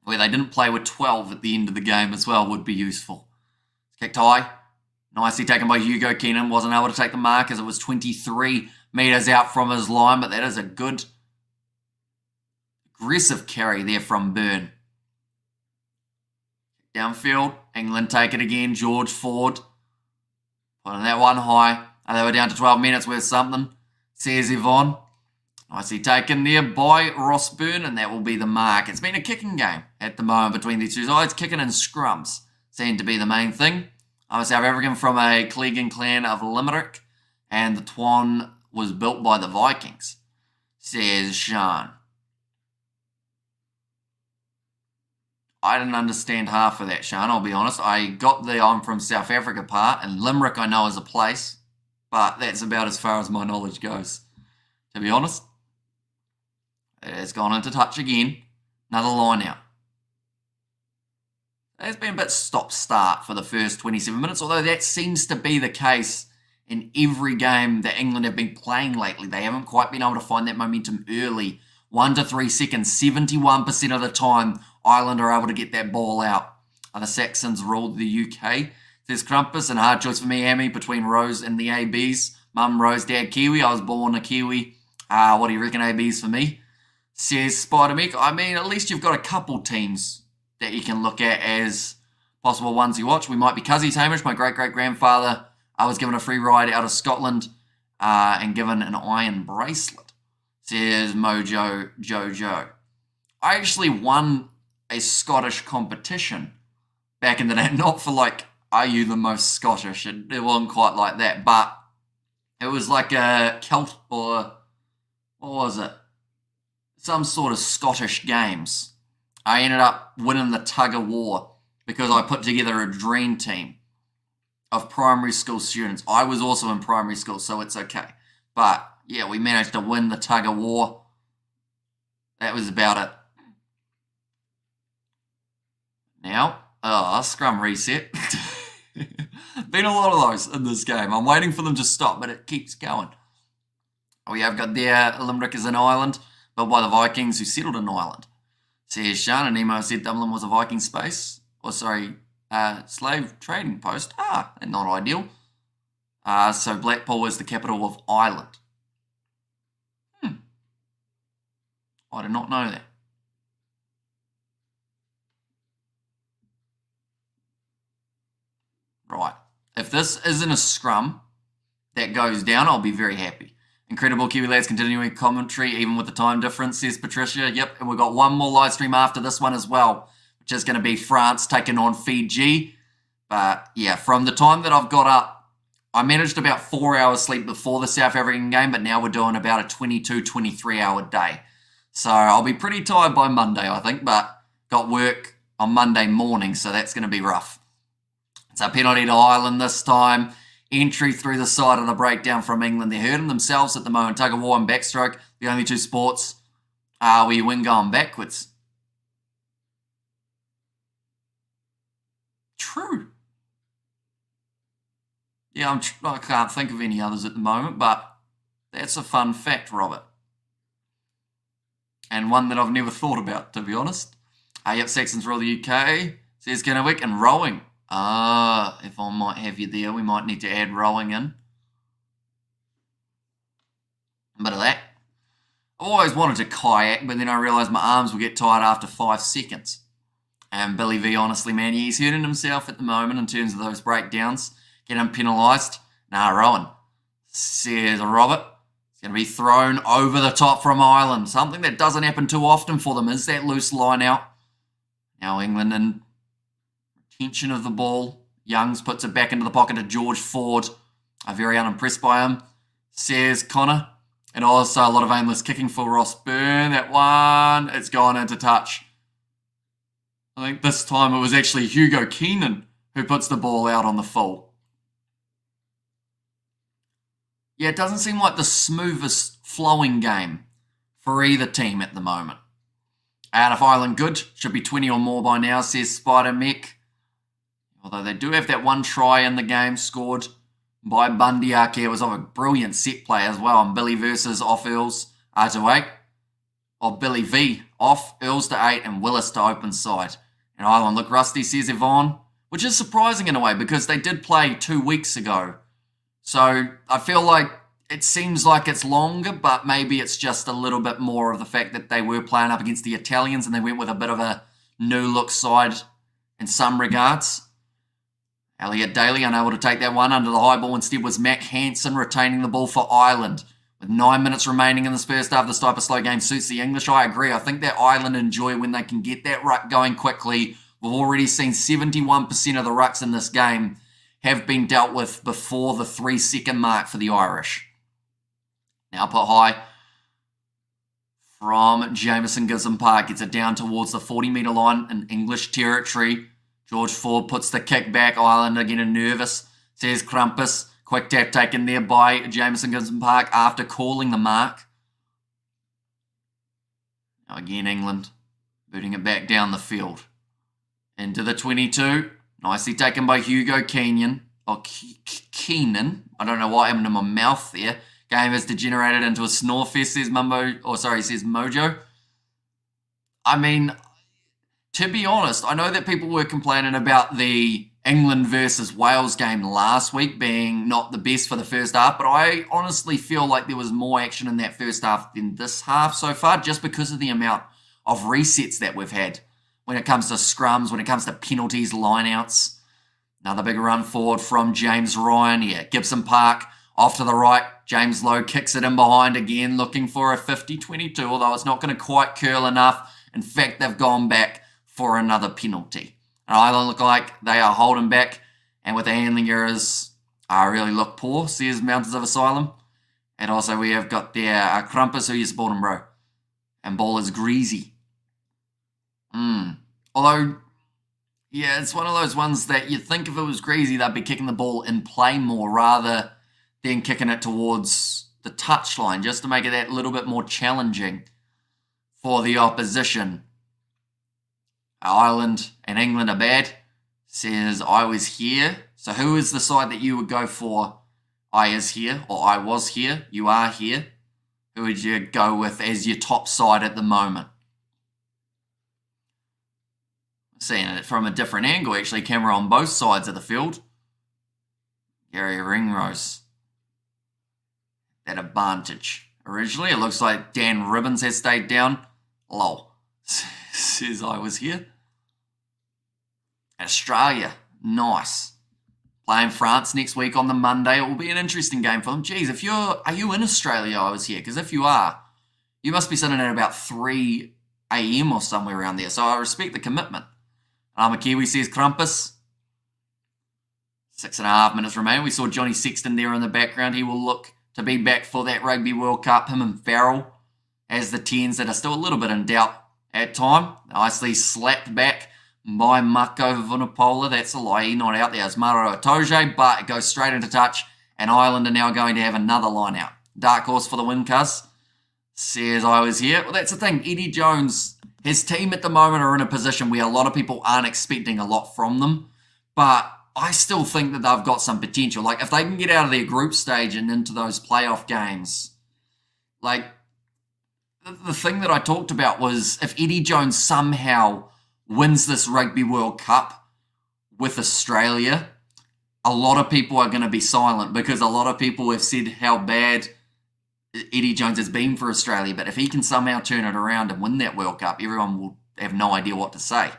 Speaker 1: Where they didn't play with 12 at the end of the game as well would be useful. Kicked high. Nicely taken by Hugo Keenan. Wasn't able to take the mark as it was 23 metres out from his line, but that is a good aggressive carry there from Byrne. Downfield, England take it again. George Ford putting that one high. And they were down to 12 minutes worth something, says Yvonne. Nicely taken there by Ross Byrne, and that will be the mark. It's been a kicking game at the moment between these two sides. Kicking and scrums seem to be the main thing. I'm a South African from a Clegan clan of Limerick, and the Twan was built by the Vikings, says Sean. I didn't understand half of that, Sean, I'll be honest. I got the I'm from South Africa part, and Limerick I know is a place, but that's about as far as my knowledge goes, to be honest. It has gone into touch again. Another line out. It's been a bit stop-start for the first 27 minutes, although that seems to be the case in every game that England have been playing lately. They haven't quite been able to find that momentum early. 1 to 3 seconds, 71% of the time, Ireland are able to get that ball out. The Saxons ruled the UK. There's Crumpus, and hard choice for me, Hammy, between Rose and the ABs. Mum, Rose, Dad, Kiwi. I was born a Kiwi. What do you reckon ABs for me? Says Spider-Mick. I mean, at least you've got a couple teams that you can look at as possible ones you watch. We might be Cuzzies, Hamish. My great-great-grandfather was given a free ride out of Scotland and given an iron bracelet, says Mojo Jojo. I actually won a Scottish competition back in the day. Not for like, are you the most Scottish? It wasn't quite like that, but it was like a Celt or what was it? Some sort of Scottish games. I ended up winning the tug of war because I put together a dream team of primary school students. I was also in primary school, so it's okay. But yeah, we managed to win the tug of war. That was about it. Now, scrum reset. Been a lot of those in this game. I'm waiting for them to stop, but it keeps going. We have got there Limerick is an island, built by the Vikings who settled in Ireland. Says Sean, and Nemo said Dublin was a Viking space. Slave trading post. Not ideal. So Blackpool is the capital of Ireland. I did not know that. Right. If this isn't a scrum that goes down, I'll be very happy. Incredible Kiwi lads continuing commentary, even with the time difference, says Patricia. Yep, and we've got one more live stream after this one as well, which is going to be France taking on Fiji. But yeah, from the time that I've got up, I managed about 4 hours sleep before the South African game, but now we're doing about a 22, 23 hour day. So I'll be pretty tired by Monday, I think, but got work on Monday morning, so that's going to be rough. It's a penalty to Ireland this time. Entry through the side of the breakdown from England. They're hurting themselves at the moment. Tug of war and backstroke, the only two sports where you win going backwards. True. Yeah, I can't think of any others at the moment, but that's a fun fact, Robert. And one that I've never thought about, to be honest. Yep, Saxons rule the UK, says Kennewick, and rowing. If I might have you there, we might need to add rowing in. A bit of that. I always wanted to kayak, but then I realised my arms would get tired after 5 seconds. And Billy V, honestly, man, he's hurting himself at the moment in terms of those breakdowns. Get him penalised. Nah, rowing. Says Robert. It's going to be thrown over the top from Ireland. Something that doesn't happen too often for them is that loose line out. Now England in retention of the ball. Youngs puts it back into the pocket of George Ford. I'm very unimpressed by him. Says Connor. And also a lot of aimless kicking for Ross Byrne. That one, it's gone into touch. I think this time it was actually Hugo Keenan who puts the ball out on the full. Yeah, it doesn't seem like the smoothest flowing game for either team at the moment. Out of Ireland good, should be 20 or more by now, says Spider Mech. Although they do have that one try in the game scored by Bundyark here. It was a brilliant set play as well. And Billy versus off Earls to 8. Or Billy V off Earls to 8 and Willis to open side. And Ireland look rusty, says Yvonne. Which is surprising in a way because they did play 2 weeks ago. So I feel like it seems like it's longer, but maybe it's just a little bit more of the fact that they were playing up against the Italians and they went with a bit of a new look side in some regards. Elliot Daly unable to take that one under the high ball. Instead was Mac Hansen retaining the ball for Ireland. With 9 minutes remaining in this first half, this type of slow game suits the English. I agree. I think that Ireland enjoy when they can get that ruck going quickly. We've already seen 71% of the rucks in this game have been dealt with before the 3-second mark for the Irish. Now put high from Jameson gives them park. Gets it down towards the 40-metre line in English territory. George Ford puts the kick back. Ireland are getting nervous. Says Krampus. Quick tap taken there by Jameson gives them park after calling the mark. Now again England booting it back down the field. Into the 22. Nicely taken by Hugo Keenan. Keenan. I don't know what happened to my mouth there. Game has degenerated into a snore fest, says says Mojo. I mean, to be honest, I know that people were complaining about the England versus Wales game last week being not the best for the first half, but I honestly feel like there was more action in that first half than this half so far, just because of the amount of resets that we've had. When it comes to scrums, when it comes to penalties, lineouts. Another big run forward from James Ryan here. Gibson Park off to the right. James Lowe kicks it in behind again, looking for a 50-22, although it's not going to quite curl enough. In fact, they've gone back for another penalty. And Ireland look like they are holding back, and with the handling errors, really look poor, says Mountains of Asylum. And also we have got there Krampus, who you supporting, bro. And ball is greasy. Although, yeah, it's one of those ones that you'd think if it was greasy, they'd be kicking the ball in play more rather than kicking it towards the touchline, just to make it that little bit more challenging for the opposition. Ireland and England are bad, says I was here. So who is the side that you would go for? I is here, or I was here, you are here. Who would you go with as your top side at the moment? Seeing it from a different angle, actually. Camera on both sides of the field. Gary Ringrose. That advantage. Originally, it looks like Dan Ribbons has stayed down. Lol. Says I was here. Australia. Nice. Playing France next week on the Monday. It will be an interesting game for them. Geez, are you in Australia? I was here. Because if you are, you must be sitting at about 3 a.m. or somewhere around there. So I respect the commitment. I'm a Kiwi, says Crumpus. 6.5 minutes remain. We saw Johnny Sexton there in the background. He will look to be back for that Rugby World Cup. Him and Farrell as the 10s that are still a little bit in doubt at time. Nicely slapped back by Mako Vunipola. That's a lie. He's not out there. It's Maro Itoje, but it goes straight into touch. And Ireland are now going to have another line out. Dark horse for the win, cuz. Says I was here. Well, that's the thing. Eddie Jones, his team at the moment are in a position where a lot of people aren't expecting a lot from them. But I still think that they've got some potential. Like, if they can get out of their group stage and into those playoff games, like, the thing that I talked about was if Eddie Jones somehow wins this Rugby World Cup with Australia, a lot of people are going to be silent because a lot of people have said how bad Eddie Jones has been for Australia. But if he can somehow turn it around and win that World Cup, everyone will have no idea what to say.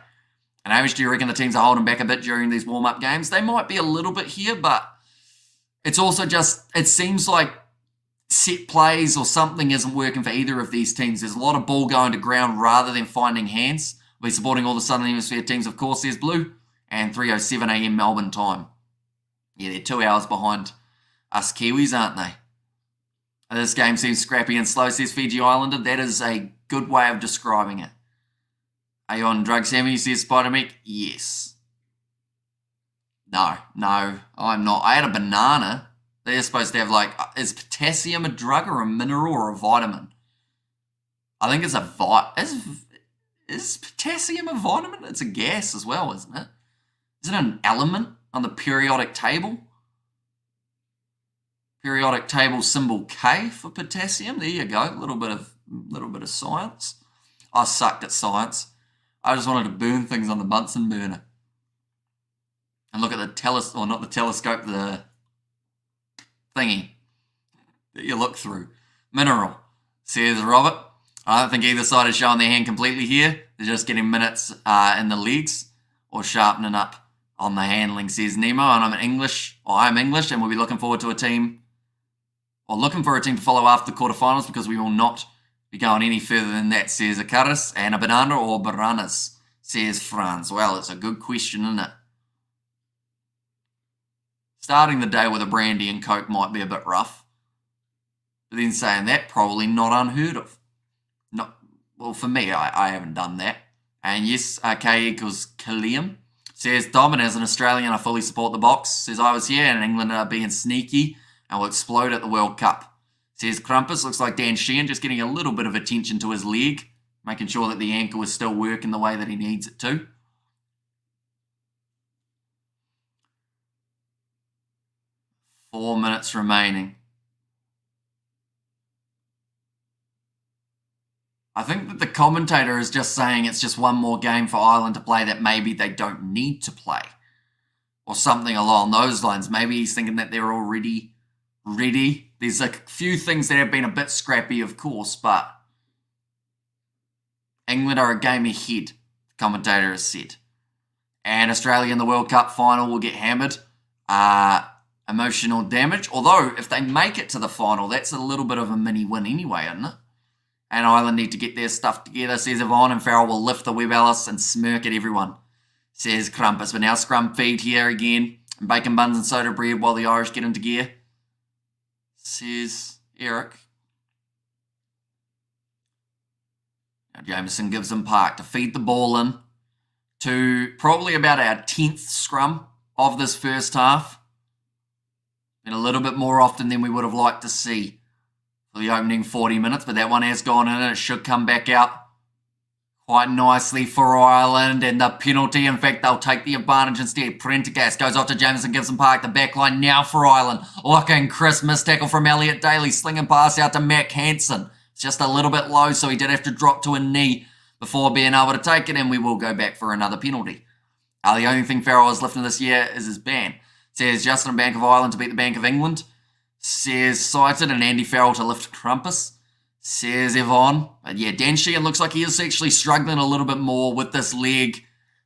Speaker 1: And Hamish, do you reckon the teams are holding back a bit during these warm-up games? They might be a little bit here, but it's also just, it seems like set plays or something isn't working for either of these teams. There's a lot of ball going to ground rather than finding hands. We'll be supporting all the Southern Hemisphere teams, of course, there's Blue, and 3:07 a.m. Melbourne time. Yeah, they're 2 hours behind us Kiwis, aren't they? This game seems scrappy and slow, says Fiji Islander. That is a good way of describing it. Are you on drugs, Sammy? Says Spider Meek. Yes. No, I'm not. I had a banana. They're supposed to have, like, is potassium a drug or a mineral or a vitamin? I think it's a is potassium a vitamin? It's a gas as well, isn't it? Is it an element on the periodic table? Periodic table symbol K for potassium. There you go. A little bit of science. I sucked at science. I just wanted to burn things on the Bunsen burner. And look at the telescope, the thingy that you look through. Mineral, says Robert. I don't think either side is showing their hand completely here. They're just getting minutes in the legs or sharpening up on the handling, says Nemo. And I'm English, and we'll be looking forward to looking for a team to follow after the quarterfinals because we will not be going any further than that, says Akaris. And a banana or bananas, says Franz. Well, it's a good question, isn't it? Starting the day with a brandy and coke might be a bit rough. But then saying that, probably not unheard of. Well, for me, I haven't done that. And yes, K equals Kilium. Says Dom, and as an Australian, I fully support the Box. Says I was here and England are being sneaky and will explode at the World Cup. Says Crumpus, looks like Dan Sheehan just getting a little bit of attention to his leg, making sure that the ankle is still working the way that he needs it to. Four minutes remaining. I think that the commentator is just saying it's just one more game for Ireland to play that maybe they don't need to play. Or something along those lines. Maybe he's thinking that they're already ready. There's a few things that have been a bit scrappy, of course, but England are a game ahead, the commentator has said. And Australia in the World Cup final will get hammered. Emotional damage. Although, if they make it to the final, that's a little bit of a mini win anyway, isn't it? And Ireland need to get their stuff together, says Yvonne, and Farrell will lift the Webb Ellis and smirk at everyone, says Crumpus. But now scrum feed here again, and bacon buns and soda bread while the Irish get into gear, says Eric. Now Jameson gives them park to feed the ball in to probably about our 10th scrum of this first half. And a little bit more often than we would have liked to see for the opening 40 minutes, but that one has gone in and it should come back out quite nicely for Ireland, and the penalty, in fact, they'll take the advantage instead. Prendergast goes off to Jamison Gibson Park, the back line now for Ireland. Looking Chris, missed tackle from Elliot Daly, slinging pass out to Mac Hansen. It's just a little bit low, so he did have to drop to a knee before being able to take it, and we will go back for another penalty. The only thing Farrell has lifted this year is his ban. Says Justin Bank of Ireland to beat the Bank of England. Says Cited and Andy Farrell to lift Crumpus. Says Yvonne. But yeah, Dan Sheehan looks like he is actually struggling a little bit more with this leg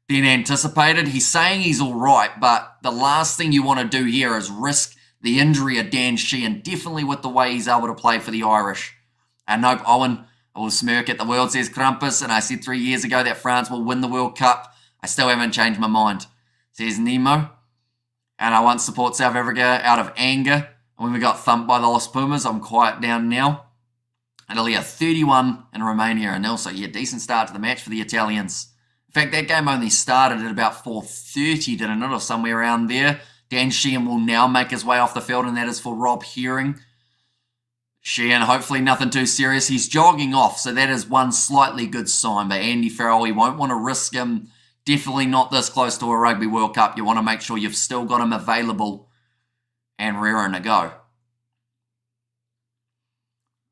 Speaker 1: than anticipated. He's saying he's all right, but the last thing you want to do here is risk the injury of Dan Sheehan, definitely with the way he's able to play for the Irish. Nope, Owen will smirk at the world, says Crumpus, and I said 3 years ago that France will win the World Cup. I still haven't changed my mind, says Nemo. And I once support South Africa out of anger. And when we got thumped by the Los Pumas, I'm quiet down now. Italy are 31 in Romania, and also, yeah, decent start to the match for the Italians. In fact, that game only started at about 4:30, didn't it, or somewhere around there. Dan Sheehan will now make his way off the field, and that is for Rob Herring. Sheehan, hopefully nothing too serious. He's jogging off, so that is one slightly good sign. But Andy Farrell, you won't want to risk him. Definitely not this close to a Rugby World Cup. You want to make sure you've still got him available and raring to go.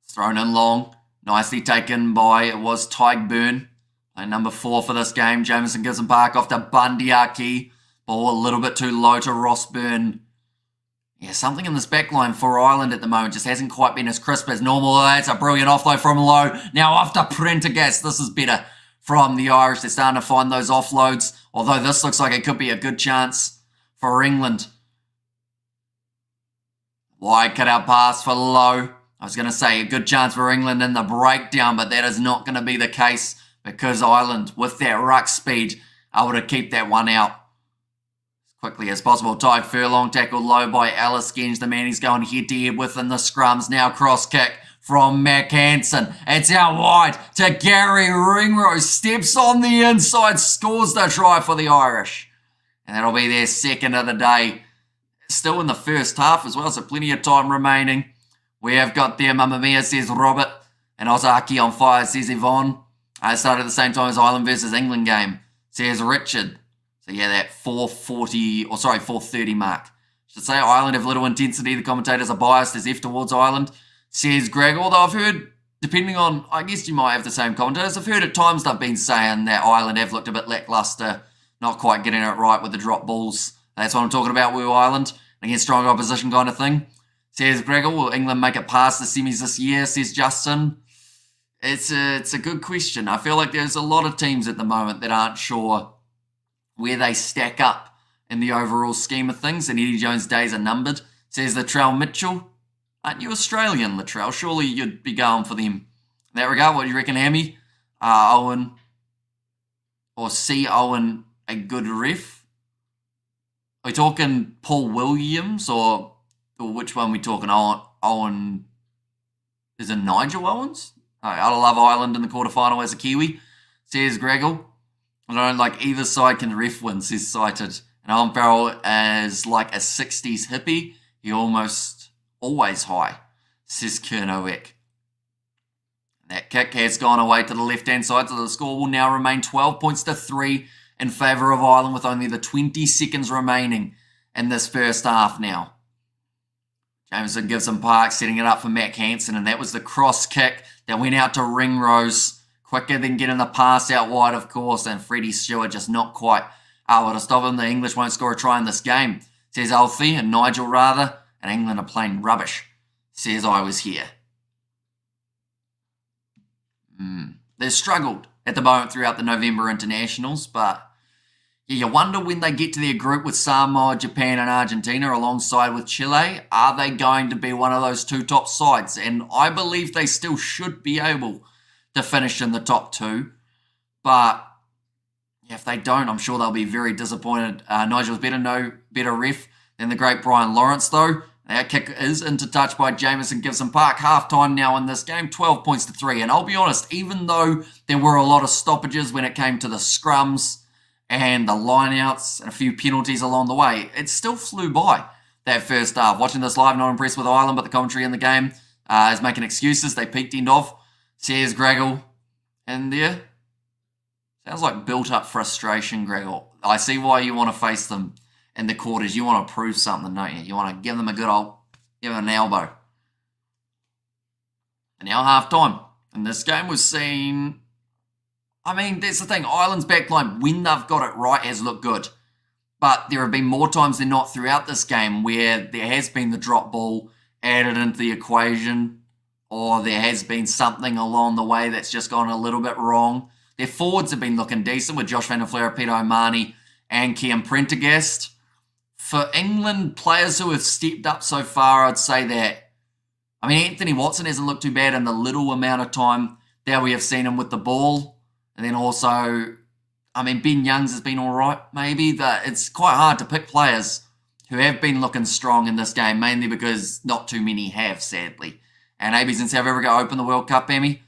Speaker 1: Thrown in long. Nicely taken by, it was Tyke Byrne. Number 4 for this game. Jamison Gibson Park off to Bundyaki. Ball a little bit too low to Ross Byrne. Yeah, something in this back line for Ireland at the moment just hasn't quite been as crisp as normal. That's a brilliant offload from low. Now off to Prendergast. This is better from the Irish. They're starting to find those offloads. Although this looks like it could be a good chance for England. Wide cut-out pass for Low. I was going to say a good chance for England in the breakdown, but that is not going to be the case because Ireland, with that ruck speed, able to keep that one out as quickly as possible. Ty Furlong tackled low by Alice Genge. The man he's going head-to-head with in the scrums. Now cross kick from Mac Hansen. It's out wide to Gary Ringrose. Steps on the inside, scores the try for the Irish. And that'll be their second of the day. Still in the first half as well, so plenty of time remaining. We have got there, Mamma Mia, says Robert. And Ozaki on fire, says Yvonne. I started at the same time as Ireland versus England game, says Richard. So yeah, that 4:30 mark. Should say Ireland have little intensity. The commentators are biased as if towards Ireland, says Greg. Although I've heard, depending on, I guess you might have the same commentators, I've heard at times they've been saying that Ireland have looked a bit lacklustre, not quite getting it right with the drop balls. That's what I'm talking about with Ireland, against strong opposition kind of thing. Says Gregor, will England make it past the semis this year, says Justin. It's a good question. I feel like there's a lot of teams at the moment that aren't sure where they stack up in the overall scheme of things, and Eddie Jones' days are numbered, says Latrell Mitchell. Aren't you Australian, Latrell? Surely you'd be going for them. In that regard, what do you reckon, Hammy? Owen, or C. Owen, a good ref? Are we talking Paul Williams, or which one are we talking? Owen, is it Nigel Owens? I love Ireland in the quarterfinal as a Kiwi, says Gregor. I don't like either side can ref win, says Cited. And Owen Farrell is like a 60s hippie. He almost always high, says Kernowick. That kick has gone away to the left-hand side, so the score will now remain 12 points to 3 in favour of Ireland with only the 20 seconds remaining in this first half now. Jameson Gibson Park setting it up for Mac Hansen, and that was the cross kick that went out to Ringrose. Quicker than getting the pass out wide, of course, and Freddie Stewart just not quite able to stop him. The English won't score a try in this game, says Alfie, and Nigel rather, and England are playing rubbish, says I was here. They've struggled at the moment throughout the November internationals, but yeah, you wonder when they get to their group with Samoa, Japan and Argentina alongside with Chile, are they going to be one of those two top sides? And I believe they still should be able to finish in the top 2. But yeah, if they don't, I'm sure they'll be very disappointed. Nigel's better ref than the great Brian Lawrence, though. That kick is into touch by Jamison Gibson Park. Half-time now in this game, 12 points to 3. And I'll be honest, even though there were a lot of stoppages when it came to the scrums and the lineouts and a few penalties along the way, it still flew by that first half. Watching this live, not impressed with Ireland, but the commentary in the game is making excuses. They peaked end off, says Gregor in there. Sounds like built-up frustration, Gregor. I see why you want to face them in the quarters. You want to prove something, don't you? You want to give them a good old, give them an elbow. And now half-time. And this game was seen... I mean, that's the thing. Ireland's backline, when they've got it right, has looked good. But there have been more times than not throughout this game where there has been the drop ball added into the equation, or there has been something along the way that's just gone a little bit wrong. Their forwards have been looking decent with Josh van der Fleer, Peter O'Mahony and Kian Prendergast. For England players who have stepped up so far, I'd say that, I mean, Anthony Watson hasn't looked too bad in the little amount of time that we have seen him with the ball. And then also, I mean, Ben Youngs has been all right, maybe. It's quite hard to pick players who have been looking strong in this game, mainly because not too many have, sadly. And AB's in South Africa open the World Cup, Amy,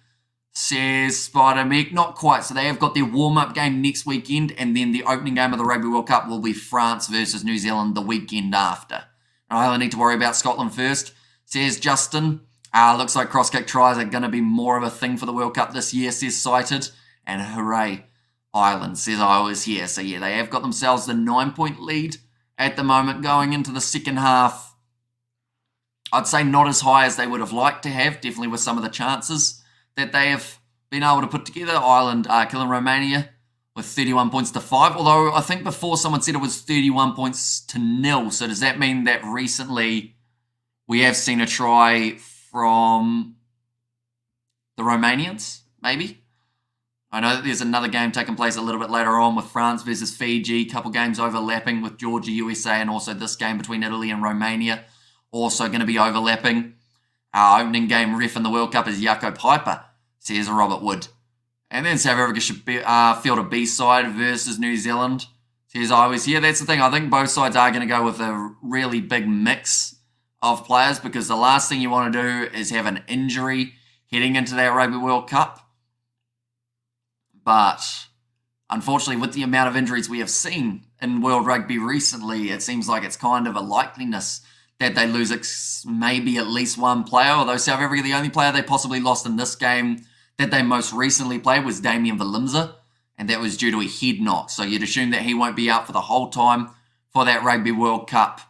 Speaker 1: says Spider-Meg. Not quite. So they have got their warm-up game next weekend, and then the opening game of the Rugby World Cup will be France versus New Zealand the weekend after. I need to worry about Scotland first, says Justin. Looks like cross-kick tries are going to be more of a thing for the World Cup this year, says Cited. And hooray, Ireland, says I was here. So yeah, they have got themselves the 9-point lead at the moment going into the second half. I'd say not as high as they would have liked to have, definitely with some of the chances that they have been able to put together. Ireland killing Romania with 31 points to 5, although I think before someone said it was 31 points to 0. So does that mean that recently we have seen a try from the Romanians, maybe? I know that there's another game taking place a little bit later on with France versus Fiji, a couple games overlapping with Georgia, USA, and also this game between Italy and Romania also going to be overlapping. Our opening game ref in the World Cup is Jaco Piper, says Robert Wood. And then South Africa should field a B-side versus New Zealand, says I was here. That's the thing. I think both sides are going to go with a really big mix of players because the last thing you want to do is have an injury heading into that Rugby World Cup. But unfortunately, with the amount of injuries we have seen in World Rugby recently, it seems like it's kind of a likeliness that they lose maybe at least one player. Although South Africa, the only player they possibly lost in this game that they most recently played was Damian Valimza, and that was due to a head knock. So you'd assume that he won't be out for the whole time for that Rugby World Cup.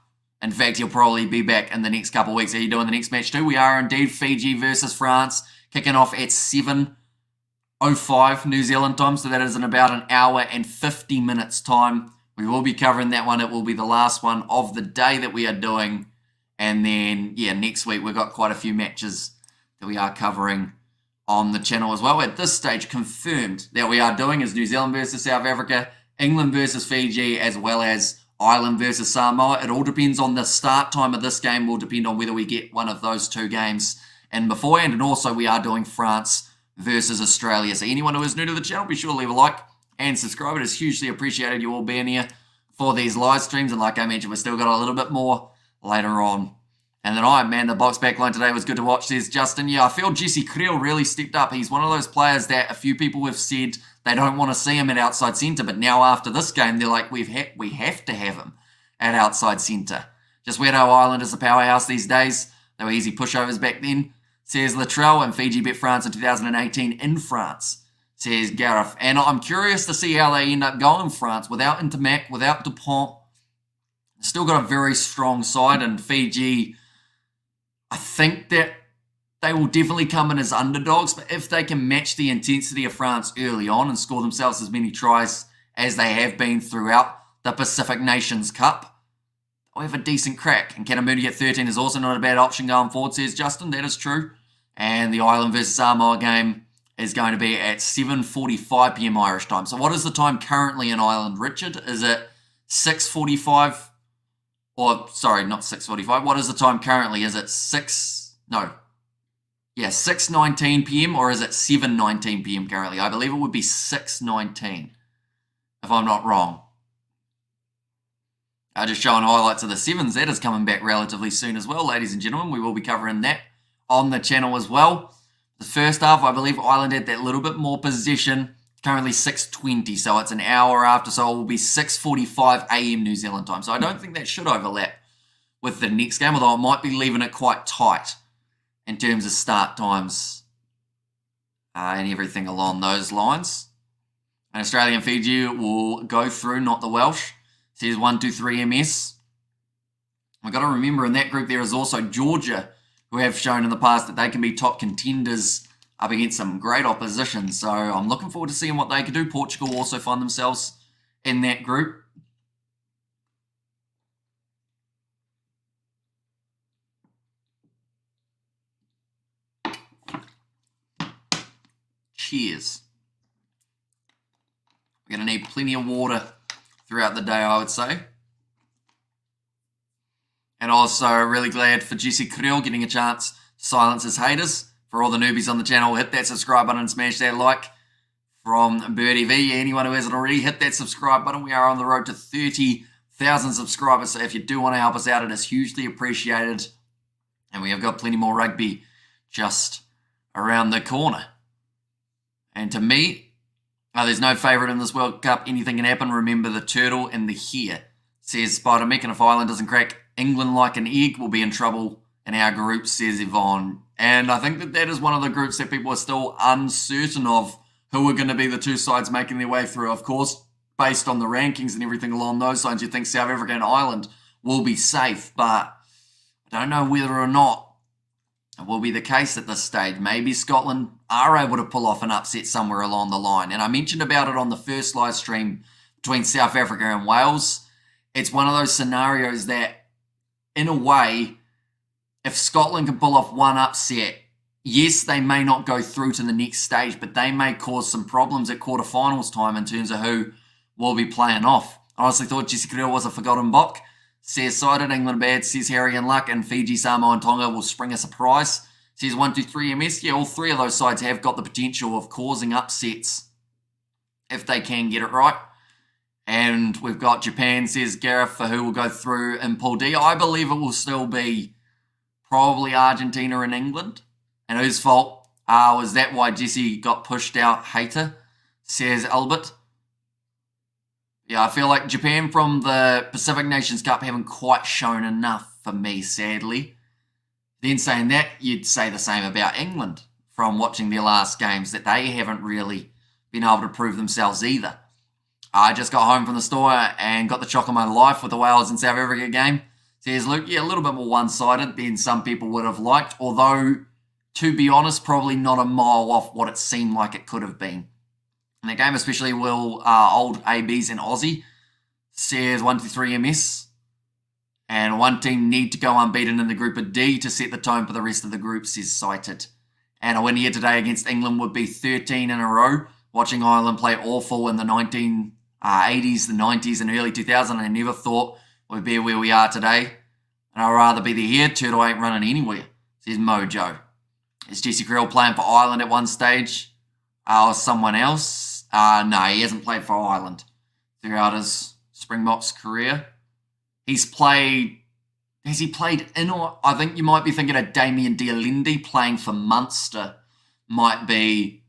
Speaker 1: In fact, he'll probably be back in the next couple of weeks. Are you doing the next match too? We are indeed. Fiji versus France, kicking off at 7:05 New Zealand time, so that is in about an hour and 50 minutes time. We will be covering that one. It will be the last one of the day that we are doing. And then, yeah, next week we've got quite a few matches that we are covering on the channel as well. At this stage, confirmed that we are doing is New Zealand versus South Africa, England versus Fiji, as well as Ireland versus Samoa. It all depends on the start time of this game. Will depend on whether we get one of those two games in beforehand. And also we are doing France versus Australia. So anyone who is new to the channel, be sure to leave a like and subscribe. It is hugely appreciated you all being here for these live streams. And like I mentioned, we've still got a little bit more later on. And then the box backline today was good to watch, says Justin. Yeah, I feel Jesse Creel really stepped up. He's one of those players that a few people have said they don't want to see him at outside centre, but now after this game, they're like, we have to have him at outside centre. Just weird how Ireland is a powerhouse these days. They were easy pushovers back then, says Latrell, and Fiji beat France in 2018 in France, says Gareth. And I'm curious to see how they end up going France without Intermac, without Dupont. Still got a very strong side, and Fiji, I think that they will definitely come in as underdogs, but if they can match the intensity of France early on and score themselves as many tries as they have been throughout the Pacific Nations Cup, they'll have a decent crack. And Kanamuni at 13 is also not a bad option going forward, says Justin. That is true. And the Ireland versus Samoa game is going to be at 7:45 p.m. Irish time. So what is the time currently in Ireland, Richard? Is it 6:45? Or, sorry, not 6:45. What is the time currently? Is it 6:19 p.m. or is it 7:19 p.m. currently? I believe it would be 6:19, if I'm not wrong. Just showing highlights of the sevens. That is coming back relatively soon as well, ladies and gentlemen. We will be covering that on the channel as well. The first half, I believe Ireland had that little bit more possession. Currently 6:20, so it's an hour after, so it will be 6:45 a.m. New Zealand time. So I don't think that should overlap with the next game, although it might be leaving it quite tight in terms of start times and everything along those lines. And Australia and Fiji will go through, not the Welsh. Says 1, 2, 3 MS. We've got to remember in that group there is also Georgia, who have shown in the past that they can be top contenders up against some great opposition. So I'm looking forward to seeing what they can do. Portugal also find themselves in that group. Cheers. We're going to need plenty of water throughout the day, I would say. And also really glad for Jesse Krill getting a chance to silence his haters. For all the newbies on the channel, hit that subscribe button and smash that like. From Birdie V, anyone who hasn't already, hit that subscribe button. We are on the road to 30,000 subscribers. So if you do want to help us out, it is hugely appreciated. And we have got plenty more rugby just around the corner. And to me, there's no favourite in this World Cup. Anything can happen. Remember the turtle and the hare. Says Spider Mick, and if Ireland doesn't crack England like an egg, we'll be in trouble in our group, says Yvonne. And I think that is one of the groups that people are still uncertain of who are going to be the two sides making their way through. Of course, based on the rankings and everything along those lines, you think South Africa and Ireland will be safe. But I don't know whether or not it will be the case at this stage. Maybe Scotland are able to pull off an upset somewhere along the line. And I mentioned about it on the first live stream between South Africa and Wales. It's one of those scenarios that, in a way, if Scotland can pull off one upset, yes, they may not go through to the next stage, but they may cause some problems at quarterfinals time in terms of who will be playing off. I honestly thought Jesse Krill was a forgotten buck. Says sided England bad, says Harry and Luck, and Fiji, Samoa and Tonga will spring a surprise. Says 1, 2, 3 MS. Yeah, all three of those sides have got the potential of causing upsets if they can get it right. And we've got Japan, says Gareth, for who will go through in Pool D. I believe it will still be probably Argentina and England. And whose fault was that why Jesse got pushed out? Hater, says Albert. Yeah, I feel like Japan from the Pacific Nations Cup haven't quite shown enough for me, sadly. Then saying that, you'd say the same about England from watching their last games, that they haven't really been able to prove themselves either. I just got home from the store and got the shock of my life with the Wales and South Africa game. Says Luke, yeah, a little bit more one-sided than some people would have liked, although, to be honest, probably not a mile off what it seemed like it could have been. In that game, especially will old ABs and Aussie, says 1, 2, 3 MS. And one team need to go unbeaten in the group of D to set the tone for the rest of the group, says Cited. And a win here today against England would be 13 in a row. Watching Ireland play awful in the 1980s, the 90s, and early 2000s, I never thought we'd be where we are today. And I'd rather be the here. Turtle ain't running anywhere, says Mojo. Is Jesse Krill playing for Ireland at one stage? Or someone else? No, he hasn't played for Ireland throughout his Springboks career. Has he played in, or I think you might be thinking of Damien Dialendi playing for Munster might be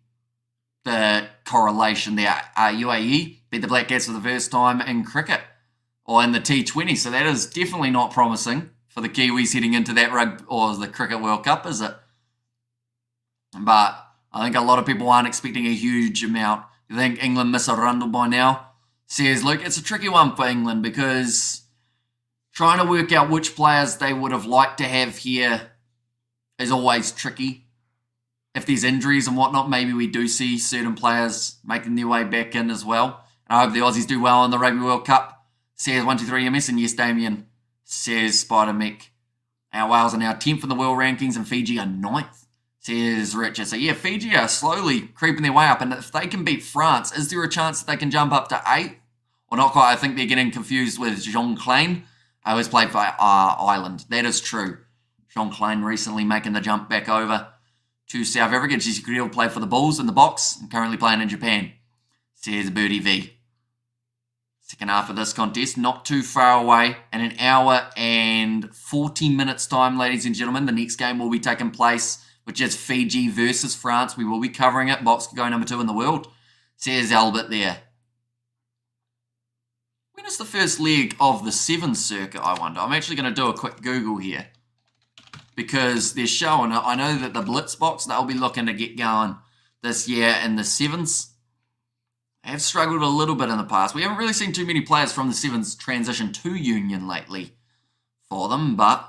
Speaker 1: the correlation there. UAE beat the Black Cats for the first time in cricket or in the T20, so that is definitely not promising for the Kiwis heading into that rugby or the Cricket World Cup, is it? But I think a lot of people aren't expecting a huge amount. You think England miss a rundle by now? Says Luke, it's a tricky one for England because trying to work out which players they would have liked to have here is always tricky. If there's injuries and whatnot, maybe we do see certain players making their way back in as well. And I hope the Aussies do well in the Rugby World Cup. Says 1, 2, 3 MS, and yes, Damien, says Spider Mick. Our Wales are now 10th in the world rankings and Fiji are 9th, says Richard. So yeah, Fiji are slowly creeping their way up, and if they can beat France, is there a chance that they can jump up to 8? Or not quite. I think they're getting confused with Jean Klein, who has played for Ireland. That is true. Jean Klein recently making the jump back over to South Africa. Jesse Krill played for the Bulls in the box and currently playing in Japan, says Birdie V. Second half of this contest, not too far away. In an hour and 40 minutes time, ladies and gentlemen, the next game will be taking place, which is Fiji versus France. We will be covering it. Box could go number 2 in the world, says Albert there. When is the first leg of the Sevens circuit, I wonder? I'm actually going to do a quick Google here because they're showing it. I know that the Blitz box, they'll be looking to get going this year in the Sevens. have struggled a little bit in the past. We haven't really seen too many players from the Sevens transition to Union lately for them, but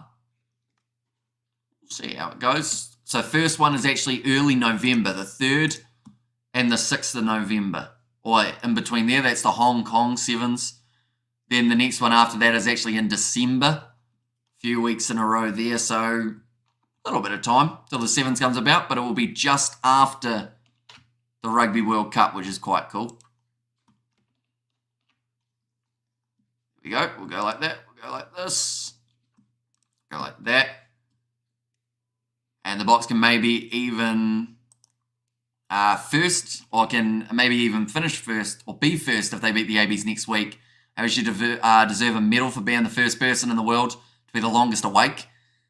Speaker 1: we'll see how it goes. So first one is actually early November, the 3rd and the 6th of November. Or in between there, that's the Hong Kong Sevens. Then the next one after that is actually in December. A few weeks in a row there, so a little bit of time till the Sevens comes about, but it will be just after the Rugby World Cup, which is quite cool. Here we go. We'll go like that. We'll go like this. Go like that. And the box can maybe even first, or can maybe even finish first, or be first if they beat the ABs next week. They should deserve a medal for being the first person in the world to be the longest awake.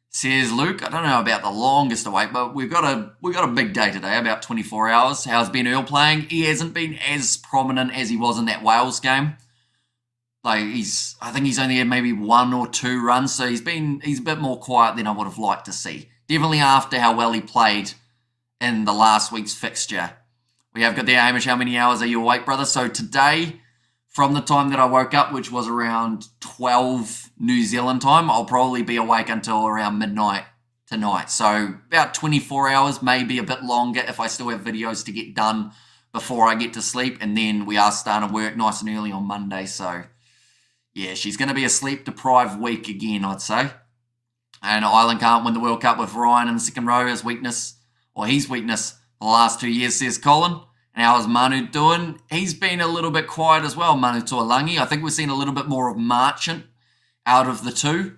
Speaker 1: Says Luke, I don't know about the longest awake, but we've got a big day today, about 24 hours. How's Ben Earl playing? He hasn't been as prominent as he was in that Wales game. Like I think he's only had maybe 1 or 2 runs, so he's a bit more quiet than I would have liked to see. Definitely after how well he played in the last week's fixture. We have got there, Hamish, how many hours are you awake, brother? So today, from the time that I woke up, which was around 12 New Zealand time, I'll probably be awake until around midnight tonight. So about 24 hours, maybe a bit longer if I still have videos to get done before I get to sleep. And then we are starting to work nice and early on Monday. So yeah, she's going to be a sleep-deprived week again, I'd say. And Ireland can't win the World Cup with Ryan in the second row. His weakness the last 2 years, says Colin. And how is Manu doing? He's been a little bit quiet as well, Manu Tuolangi. I think we've seen a little bit more of Marchant out of the two.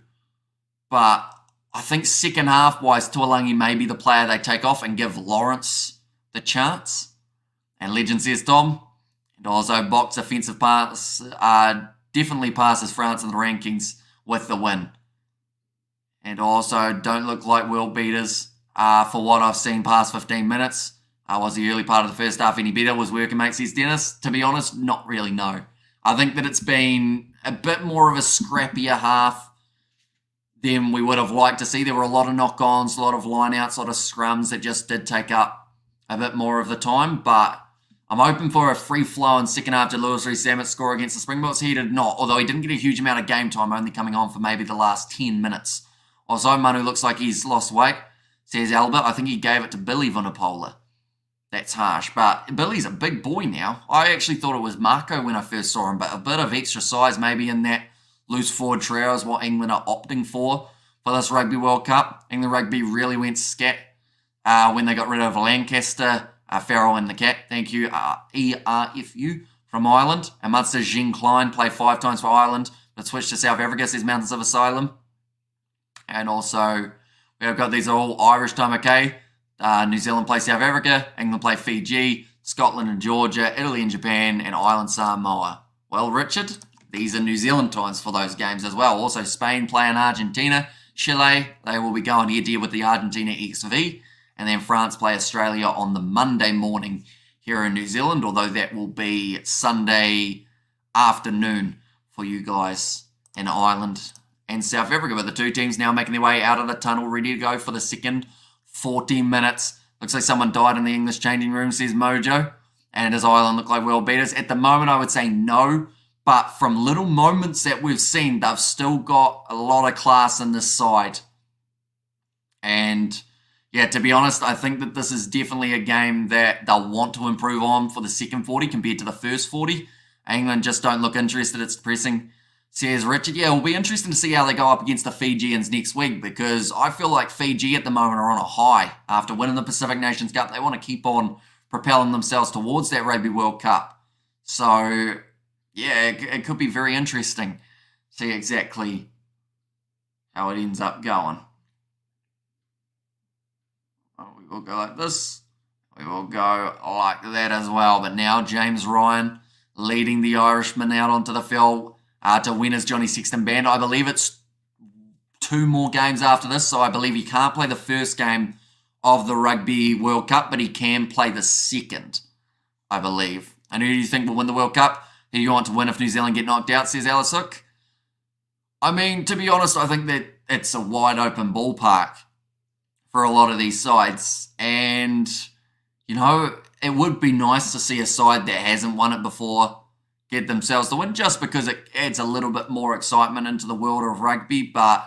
Speaker 1: But I think second half-wise, Tuolangi may be the player they take off and give Lawrence the chance. And Legend says Tom. And also Box offensive pass definitely passes France in the rankings with the win. And also don't look like world beaters for what I've seen past 15 minutes. Was the early part of the first half any better? Was working mate, says Dennis. To be honest, not really, no. I think that it's been a bit more of a scrappier half than we would have liked to see. There were a lot of knock-ons, a lot of line-outs, a lot of scrums that just did take up a bit more of the time. But I'm hoping for a free-flowing second half to Lewis Rees-Sammet's score against the Springboks. He did not, although he didn't get a huge amount of game time, only coming on for maybe the last 10 minutes. Also, Manu looks like he's lost weight, says Albert. I think he gave it to Billy Vunipola. That's harsh, but Billy's a big boy now. I actually thought it was Marco when I first saw him, but a bit of extra size maybe in that loose forward trio is what England are opting for this Rugby World Cup. England Rugby really went scat when they got rid of Lancaster, Farrell and the Cat. Thank you, ERFU from Ireland. And Munster Jean Klein played 5 times for Ireland, but switched to South Africa, says Mountains of Asylum. And also, we've got these are all Irish time, okay? New Zealand play South Africa, England play Fiji, Scotland and Georgia, Italy and Japan, and Ireland Samoa. Well, Richard, these are New Zealand times for those games as well. Also, Spain playing Argentina, Chile, they will be going head-to-head with the Argentina XV, and then France play Australia on the Monday morning here in New Zealand, although that will be Sunday afternoon for you guys in Ireland and South Africa. But the two teams now making their way out of the tunnel, ready to go for the second 14 minutes. Looks like someone died in the English changing room, says Mojo. And does Ireland look like world beaters? At the moment, I would say no. But from little moments that we've seen, they've still got a lot of class in this side. And yeah, to be honest, I think that this is definitely a game that they'll want to improve on for the second 40 compared to the first 40. England just don't look interested. It's depressing. Says Richard, yeah, it'll be interesting to see how they go up against the Fijians next week, because I feel like Fiji at the moment are on a high after winning the Pacific Nations Cup. They want to keep on propelling themselves towards that Rugby World Cup. So, yeah, it could be very interesting. See exactly how it ends up going. We will go like this. We will go like that as well. But now James Ryan leading the Irishman out onto the field to win as Johnny Sexton banned. I believe it's 2 more games after this, so I believe he can't play the first game of the Rugby World Cup, but he can play the second, I believe. And who do you think will win the World Cup? Who do you want to win if New Zealand get knocked out, says Alice Hook? I mean, to be honest, I think that it's a wide open ballpark for a lot of these sides. And, you know, it would be nice to see a side that hasn't won it before get themselves the win, just because it adds a little bit more excitement into the world of rugby. But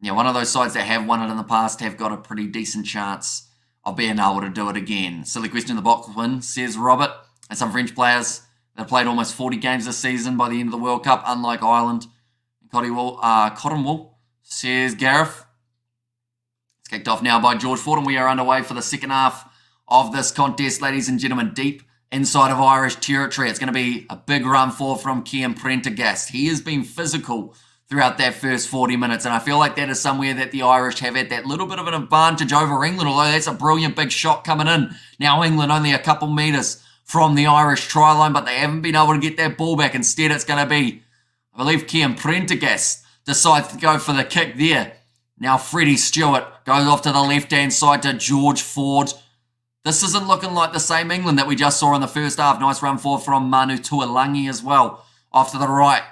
Speaker 1: yeah, one of those sides that have won it in the past have got a pretty decent chance of being able to do it again. Silly question in the box win, says Robert. And some French players that played almost 40 games this season by the end of the World Cup, unlike Ireland and Cotton Wool, says Gareth. It's kicked off now by George Ford, and we are underway for the second half of this contest, ladies and gentlemen, deep inside of Irish territory. It's going to be a big run forward from Cian Prendergast. He has been physical throughout that first 40 minutes, and I feel like that is somewhere that the Irish have had that little bit of an advantage over England, although that's a brilliant big shot coming in. Now England only a couple metres from the Irish try line, but they haven't been able to get that ball back. Instead, it's going to be, I believe, Cian Prendergast decides to go for the kick there. Now Freddie Stewart goes off to the left-hand side to George Ford. This isn't looking like the same England that we just saw in the first half. Nice run forward from Manu Tuolangi as well. Off to the right,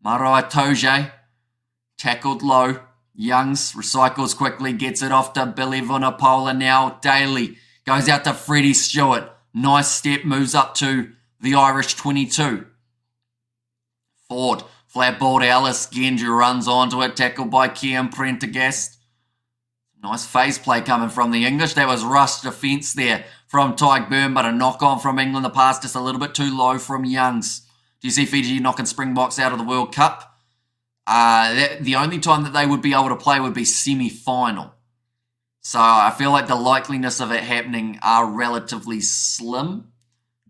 Speaker 1: Maro Itoje, tackled low. Youngs recycles quickly, gets it off to Billy Vunipola now. Daly goes out to Freddie Stewart. Nice step, moves up to the Irish 22. Ford, flat ball to Ellis. Genji runs onto it, tackled by Cian Prendergast. Nice phase play coming from the English. That was rush defence there from Tyke Byrne, but a knock on from England. The pass just a little bit too low from Youngs. Do you see Fiji knocking Springboks out of the World Cup? The only time that they would be able to play would be semi-final. So I feel like the likeliness of it happening are relatively slim,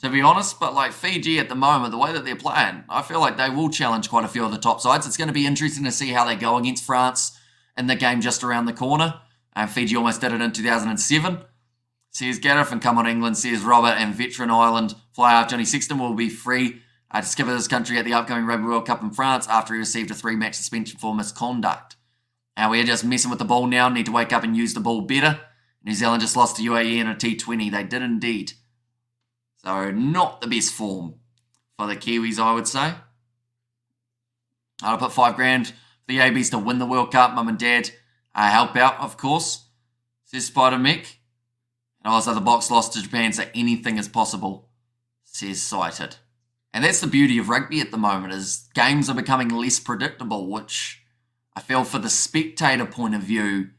Speaker 1: to be honest. But like Fiji at the moment, the way that they're playing, I feel like they will challenge quite a few of the top sides. It's going to be interesting to see how they go against France in the game just around the corner. Fiji almost did it in 2007. Says Gareth, and come on England, says Robert, and veteran Ireland flyer Johnny Sexton will be free to skip this country at the upcoming Rugby World Cup in France after he received a 3-match suspension for misconduct. We're just messing with the ball now, need to wake up and use the ball better. New Zealand just lost to UAE in a T20, they did indeed. So not the best form for the Kiwis, I would say. I'll put $5,000 for the ABs to win the World Cup. Mum and Dad help out, of course, says Spider Mick. And also the box lost to Japan, so anything is possible, says Cited. And that's the beauty of rugby at the moment, is games are becoming less predictable, which I feel for the spectator point of view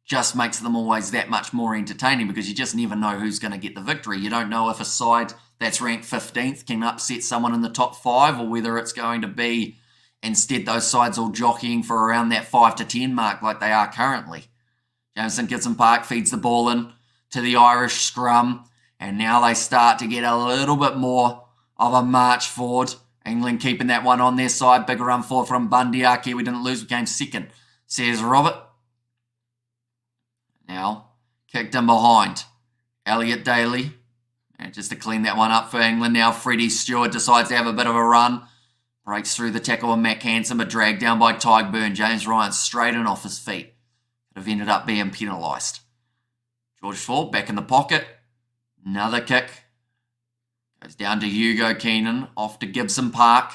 Speaker 1: just makes them always that much more entertaining, because you just never know who's going to get the victory. You don't know if a side that's ranked 15th can upset someone in the top 5, or whether it's going to be instead those sides all jockeying for around that 5 to 10 mark like they are currently. Jameson Gibson Park feeds the ball in to the Irish scrum, and now they start to get a little bit more of a march forward. England keeping that one on their side. Big run forward from Bundyaki. We didn't lose, we came second, says Robert. Now, kicked in behind. Elliot Daly. And just to clean that one up for England. Now, Freddie Stewart decides to have a bit of a run. Breaks through the tackle of Mac Hansen, but dragged down by Tyke Byrne. James Ryan straight in off his feet. Could have ended up being penalised. George Ford back in the pocket. Another kick. Goes down to Hugo Keenan. Off to Gibson Park.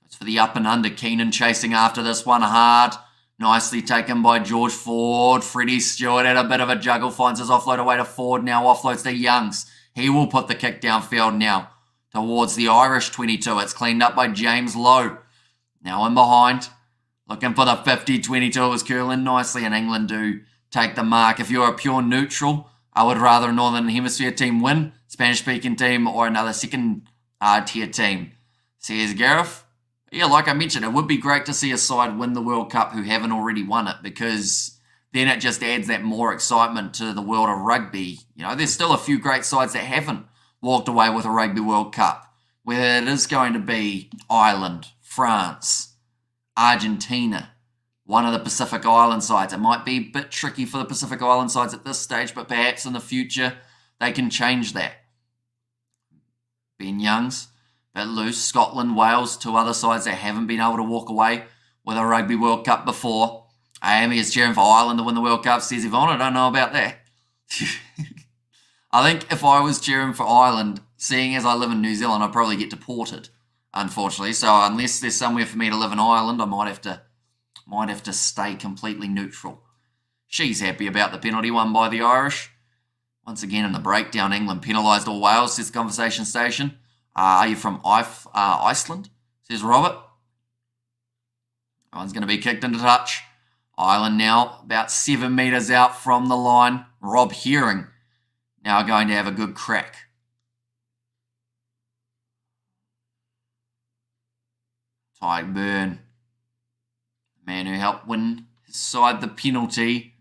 Speaker 1: Goes for the up and under. Keenan chasing after this one hard. Nicely taken by George Ford. Freddie Stewart had a bit of a juggle. Finds his offload away to Ford. Now offloads to Youngs. He will put the kick downfield now towards the Irish 22. It's cleaned up by James Lowe. Now in behind. Looking for the 50-22. It was curling nicely, and England do take the mark. If you're a pure neutral, I would rather a Northern Hemisphere team win, Spanish-speaking team, or another second-tier team, says Gareth. Yeah, like I mentioned, it would be great to see a side win the World Cup who haven't already won it, because then it just adds that more excitement to the world of rugby. You know, there's still a few great sides that haven't walked away with a Rugby World Cup, whether it is going to be Ireland, France, Argentina, one of the Pacific Island sides. It might be a bit tricky for the Pacific Island sides at this stage, but perhaps in the future they can change that. Ben Youngs, bit loose. Scotland, Wales, two other sides that haven't been able to walk away with a Rugby World Cup before. Amy is cheering for Ireland to win the World Cup, says Yvonne. I don't know about that. I think if I was cheering for Ireland, seeing as I live in New Zealand, I'd probably get deported, unfortunately. So unless there's somewhere for me to live in Ireland, I might have to stay completely neutral. She's happy about the penalty won by the Irish. Once again in the breakdown, England penalised all Wales, says Conversation Station. Are you from Iceland? Says Robert. That one's going to be kicked into touch. Ireland now about 7 metres out from the line. Rob Herring now going to have a good crack. Tyke Byrne, the man who helped win his side the penalty.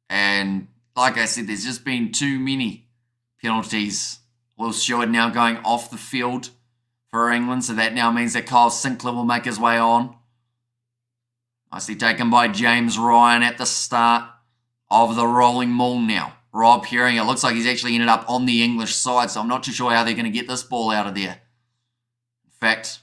Speaker 1: And like I said, there's just been too many penalties. Will Stewart now going off the field for England, so that now means that Kyle Sinclair will make his way on. Nicely taken by James Ryan at the start of the rolling maul now. Rob Herring, it looks like he's actually ended up on the English side, so I'm not too sure how they're going to get this ball out of there. In fact,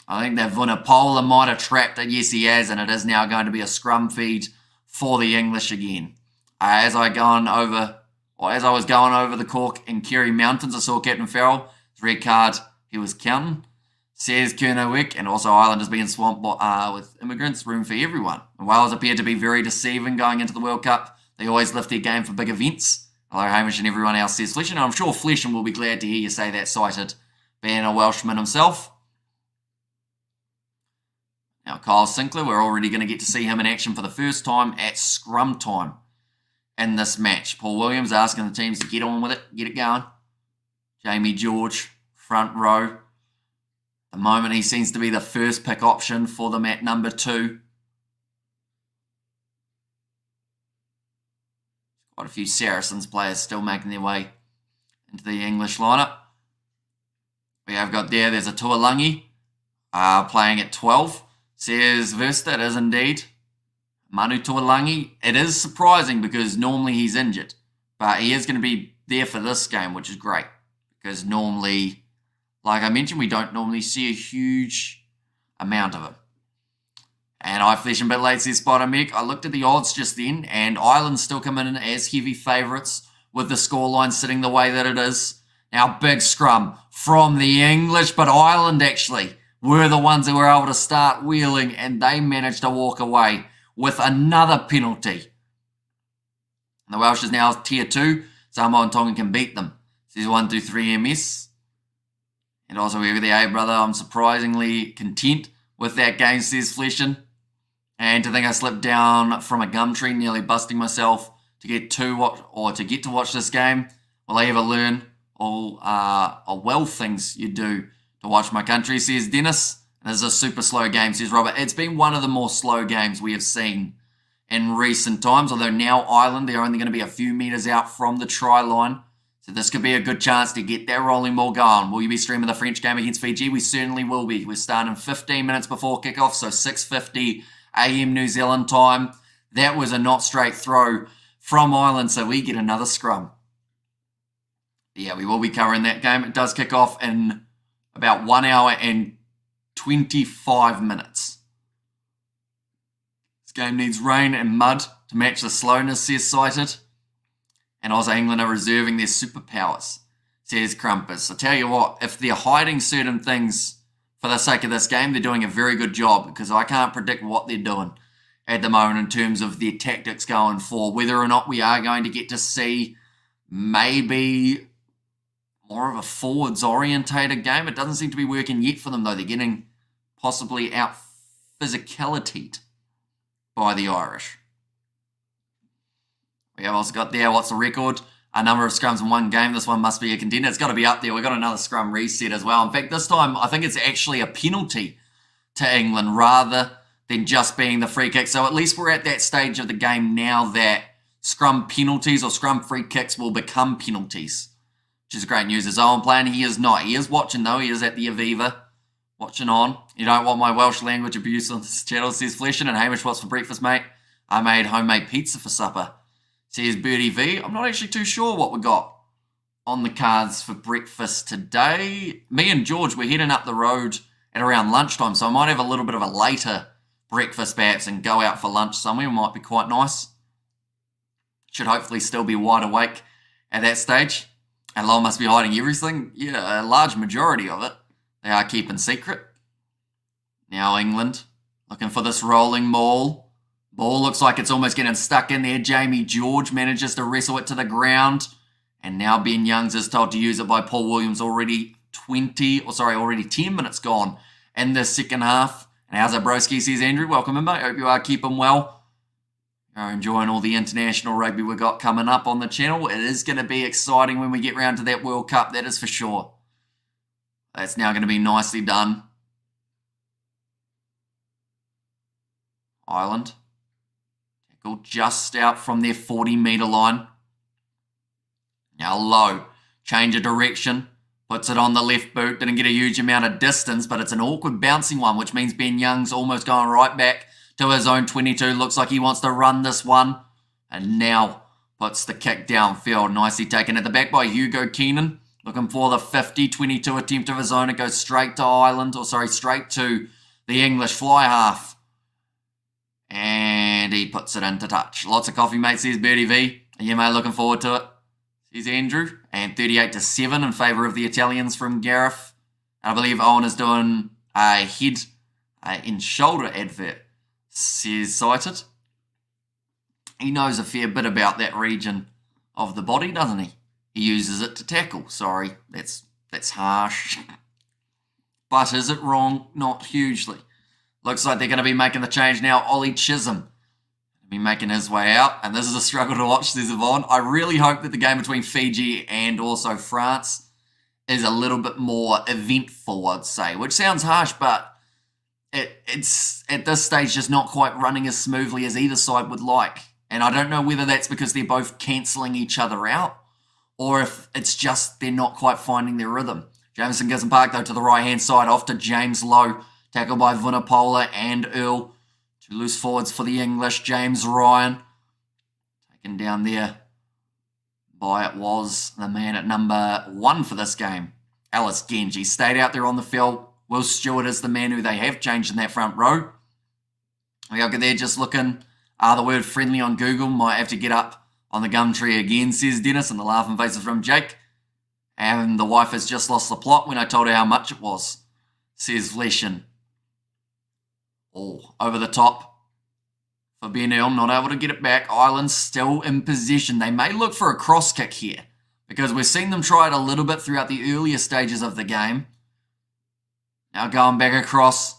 Speaker 1: I think that Vunipola might have trapped it. Yes, he has, and it is now going to be a scrum feed for the English again. As I was going over the Cork and Kerry Mountains, I saw Captain Farrell. His red card, he was counting. Says Kernowick, and also Ireland is being swamped with immigrants, room for everyone. And Wales appear to be very deceiving going into the World Cup. They always lift their game for big events. Although Hamish and everyone else says Flesham, and I'm sure Flesham will be glad to hear you say that, cited being a Welshman himself. Now Kyle Sinclair, we're already going to get to see him in action for the first time at scrum time in this match. Paul Williams asking the teams to get on with it, get it going. Jamie George, front row. At the moment, he seems to be the first pick option for them at number 2. Quite a few Saracens players still making their way into the English lineup. We have got there's a Tuolangi playing at 12. Says Versta, it is indeed Manu Tuolangi. It is surprising because normally he's injured, but he is going to be there for this game, which is great because normally, like I mentioned, we don't normally see a huge amount of him. And I flesh a bit late, says Spider Meg. I looked at the odds just then, and Ireland still come in as heavy favourites with the scoreline sitting the way that it is. Now, big scrum from the English, but Ireland actually were the ones that were able to start wheeling, and they managed to walk away with another penalty. And the Welsh is now tier 2. Samoa and Tonga can beat them. Says 1, 2, 3 MS. And also here with the A brother, I'm surprisingly content with that game, says Fleshin. And to think I slipped down from a gum tree, nearly busting myself to get to watch this game. Will I ever learn all well things you do to watch my country, says Dennis. And this is a super slow game, says Robert. It's been one of the more slow games we have seen in recent times, although now Ireland, they're only going to be a few metres out from the try line. So this could be a good chance to get that rolling ball going. Will you be streaming the French game against Fiji? We certainly will be. We're starting 15 minutes before kickoff, so 6:50 AM New Zealand time. That was a not straight throw from Ireland, so we get another scrum. Yeah, we will be covering that game. It does kick off in about 1 hour and 25 minutes. This game needs rain and mud to match the slowness, says Cited. And also England are reserving their superpowers, says Crumpus. I tell you what, if they're hiding certain things for the sake of this game, they're doing a very good job because I can't predict what they're doing at the moment in terms of their tactics going forward. Whether or not we are going to get to see maybe more of a forwards-orientated game. It doesn't seem to be working yet for them, though. They're getting possibly out physicalityed by the Irish. We have also got there, what's the record? A number of scrums in one game. This one must be a contender. It's got to be up there. We've got another scrum reset as well. In fact, this time, I think it's actually a penalty to England rather than just being the free kick. So at least we're at that stage of the game now that scrum penalties or scrum free kicks will become penalties, which is great news. As Owen playing, he is not. He is watching, though. He is at the Aviva, watching on. You don't want my Welsh language abuse on this channel, says Fleshin. And Hamish, what's for breakfast, mate? I made homemade pizza for supper, says Birdie V. I'm not actually too sure what we got on the cards for breakfast today. Me and George, we're heading up the road at around lunchtime, so I might have a little bit of a later breakfast perhaps and go out for lunch somewhere. It might be quite nice. Should hopefully still be wide awake at that stage. And Lowell must be hiding everything. Yeah, a large majority of it they are keeping secret. Now England looking for this rolling maul. Ball looks like it's almost getting stuck in there. Jamie George manages to wrestle it to the ground. And now Ben Youngs is told to use it by Paul Williams. Already 10 minutes gone in the second half. And how's it, broski, says Andrew. Welcome in, mate. Hope you are keeping well. You're enjoying all the international rugby we got coming up on the channel. It is going to be exciting when we get round to that World Cup, that is for sure. That's now going to be nicely done. Ireland. Tackle just out from their 40-metre line. Now low. Change of direction. Puts it on the left boot. Didn't get a huge amount of distance, but it's an awkward bouncing one, which means Ben Young's almost going right back to his own 22. Looks like he wants to run this one. And now puts the kick downfield. Nicely taken at the back by Hugo Keenan. Looking for the 50-22 attempt of his own. It goes straight to Ireland, straight to the English fly half. And he puts it into touch. Lots of coffee, mate, says Birdie V. Are you, mate, looking forward to it? Says Andrew. And 38-7 in favour of the Italians from Gareth. I believe Owen is doing a head and shoulder advert, says Cited. He knows a fair bit about that region of the body, doesn't he? He uses it to tackle. Sorry, that's harsh. But is it wrong? Not hugely. Looks like they're going to be making the change now. Ollie Chisholm be making his way out. And this is a struggle to watch, says Yvonne. I really hope that the game between Fiji and also France is a little bit more eventful, I'd say. Which sounds harsh, but it's at this stage just not quite running as smoothly as either side would like. And I don't know whether that's because they're both cancelling each other out or if it's just they're not quite finding their rhythm. Jameson gives him park, though, to the right-hand side, off to James Lowe. Tackled by Vunipola and Earl. Two loose forwards for the English. James Ryan. Taken down there by it was the man at number 1 for this game. Alice Genji stayed out there on the field. Will Stewart is the man who they have changed in that front row. We are there just looking. The word friendly on Google. Might have to get up on the gum tree again, says Dennis. And the laughing faces from Jake. And the wife has just lost the plot when I told her how much it was, says Fleshin. Oh, over the top for Ben Earl, not able to get it back. Ireland still in possession. They may look for a cross kick here because we've seen them try it a little bit throughout the earlier stages of the game. Now going back across.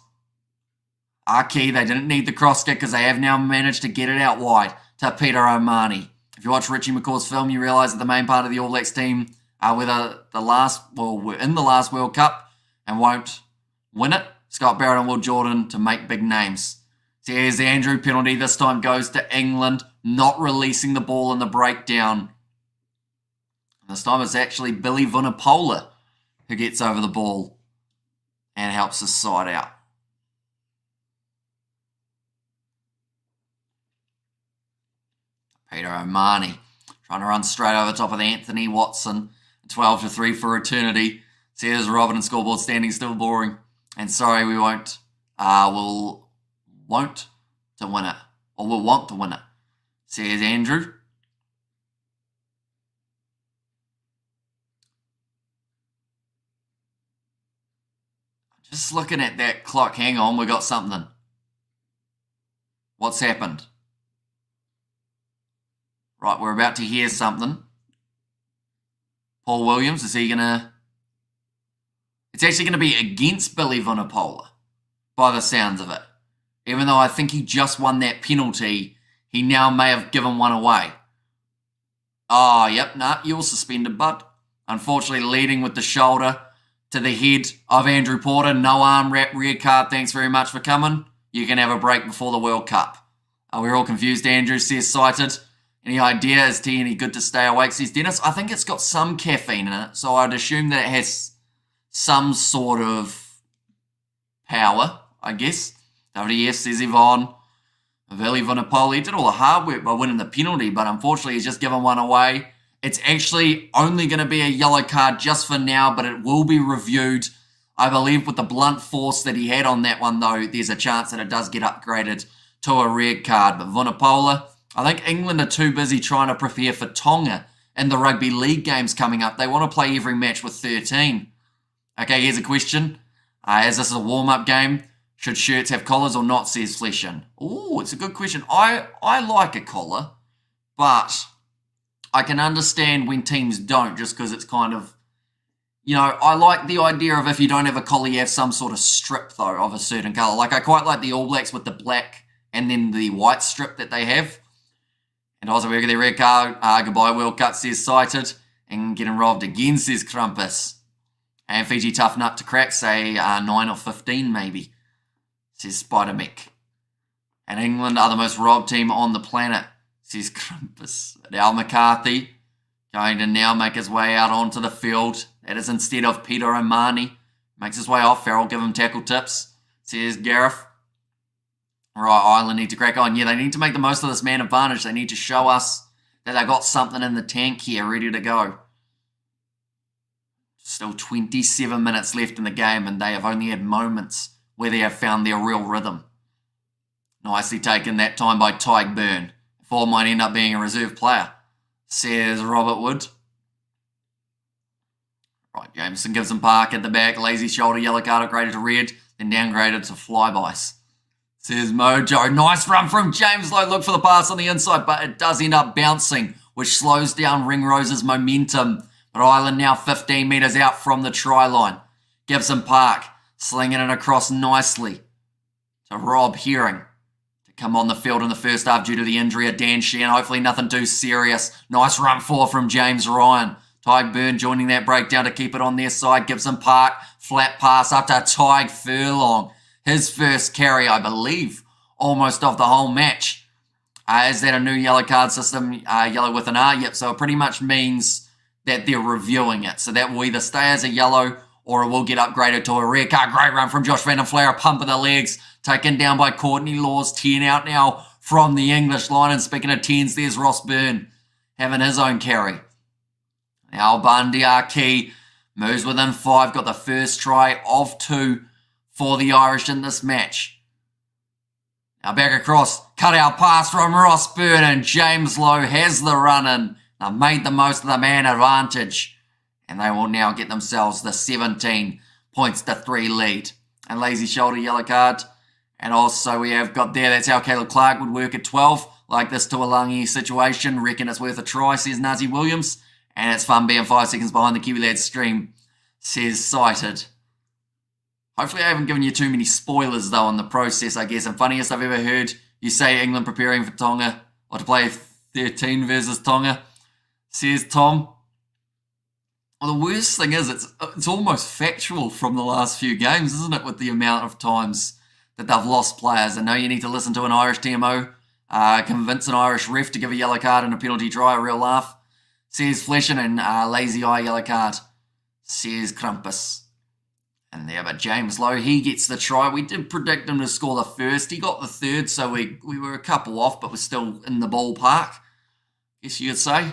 Speaker 1: Aki, they didn't need the cross kick because they have now managed to get it out wide to Peter O'Mahony. If you watch Richie McCaw's film, you realise that the main part of the All Blacks team are were in the last World Cup and won't win it. Scott Barrett and Will Jordan to make big names. So here's the Andrew penalty. This time goes to England, not releasing the ball in the breakdown. This time it's actually Billy Vunipola who gets over the ball and helps his side out. Peter O'Mahony trying to run straight over top of Anthony Watson. 12-3 for eternity. So here's Robin and scoreboard standing still boring. And sorry, we won't. We'll want to win it. Or we'll want to win it. Says Andrew. Just looking at that clock. Hang on, we got something. What's happened? Right, we're about to hear something. Paul Williams, is he going to... It's actually going to be against Billy Vunipola, by the sounds of it. Even though I think he just won that penalty, he now may have given one away. Oh, yep, you're suspended, bud. Unfortunately, leading with the shoulder to the head of Andrew Porter. No arm wrap, red card, thanks very much for coming. You can have a break before the World Cup. We're all confused, Andrew, says Cited. Any idea, is tea any good to stay awake, says Dennis? I think it's got some caffeine in it, so I'd assume that it has some sort of power, I guess. WDF says Yvonne. Billy Vunipola did all the hard work by winning the penalty, but unfortunately he's just given one away. It's actually only going to be a yellow card just for now, but it will be reviewed. I believe with the blunt force that he had on that one, though, there's a chance that it does get upgraded to a red card. But Vunipola, I think England are too busy trying to prepare for Tonga in the rugby league games coming up. They want to play every match with 13. Okay, here's a question. As this is a warm-up game, should shirts have collars or not, says Fleshin. Oh, it's a good question. I like a collar, but I can understand when teams don't, just because it's kind of, I like the idea of if you don't have a collar, you have some sort of strip, though, of a certain colour. Like, I quite like the All Blacks with the black and then the white strip that they have. And also, we get the red card. Goodbye, World Cup, says Cited. And getting robbed again, says Crumpus. And Fiji tough nut to crack, say 9 or 15 maybe, says Spider-Mick. And England are the most robbed team on the planet, says Crumpus. Now McCarthy going to now make his way out onto the field. That is instead of Peter O'Mahony. Makes his way off. Farrell give him tackle tips, says Gareth. Right, Ireland need to crack on. Yeah, they need to make the most of this man advantage. They need to show us that they got something in the tank here ready to go. Still 27 minutes left in the game, and they have only had moments where they have found their real rhythm. Nicely taken that time by Tyg Byrne. Ford might end up being a reserve player, says Robert Wood. Right, Jameson gives him Park at the back. Lazy shoulder, yellow card upgraded to red, then downgraded to flybys. Says Mojo. Nice run from James Lowe. Look for the pass on the inside, but it does end up bouncing, which slows down Ringrose's momentum. But Ireland now 15 metres out from the try line. Gibson Park slinging it across nicely to Rob Herring to come on the field in the first half due to the injury of Dan Sheehan. Hopefully nothing too serious. Nice run forward from James Ryan. Tyg Byrne joining that breakdown to keep it on their side. Gibson Park, flat pass up to Tyg Furlong. His first carry, I believe, almost of the whole match. Is that a new yellow card system? Yellow with an R? Yep, so it pretty much means that they're reviewing it. So that will either stay as a yellow or it will get upgraded to a red card. Great run from Josh Van der Flair, a pump of the legs, taken down by Courtney Laws. 10 out now from the English line. And speaking of 10s, there's Ross Byrne having his own carry. Now Bundy, our key, moves within 5, got the first try of 2 for the Irish in this match. Now back across, cut out pass from Ross Byrne, and James Lowe has the run in. They've made the most of the man advantage, and they will now get themselves the 17 points to 3 lead. And lazy shoulder yellow card. And also we have got there, that's how Caleb Clark would work at 12. Like this Tuolangi situation, reckon it's worth a try, says Nazi Williams. And it's fun being 5 seconds behind the Kiwi Lads stream, says Cited. Hopefully I haven't given you too many spoilers, though, in the process, I guess. And funniest I've ever heard, you say England preparing for Tonga, or to play 13 versus Tonga, says Tom. Well, the worst thing is, it's almost factual from the last few games, isn't it, with the amount of times that they've lost players. I know you need to listen to an Irish TMO, convince an Irish ref to give a yellow card and a penalty try, a real laugh, says Fleshin, and lazy eye yellow card, says Crumpus. And there, but James Lowe, he gets the try. We did predict him to score the first. He got the third, so we were a couple off, but we're still in the ballpark, guess you could say.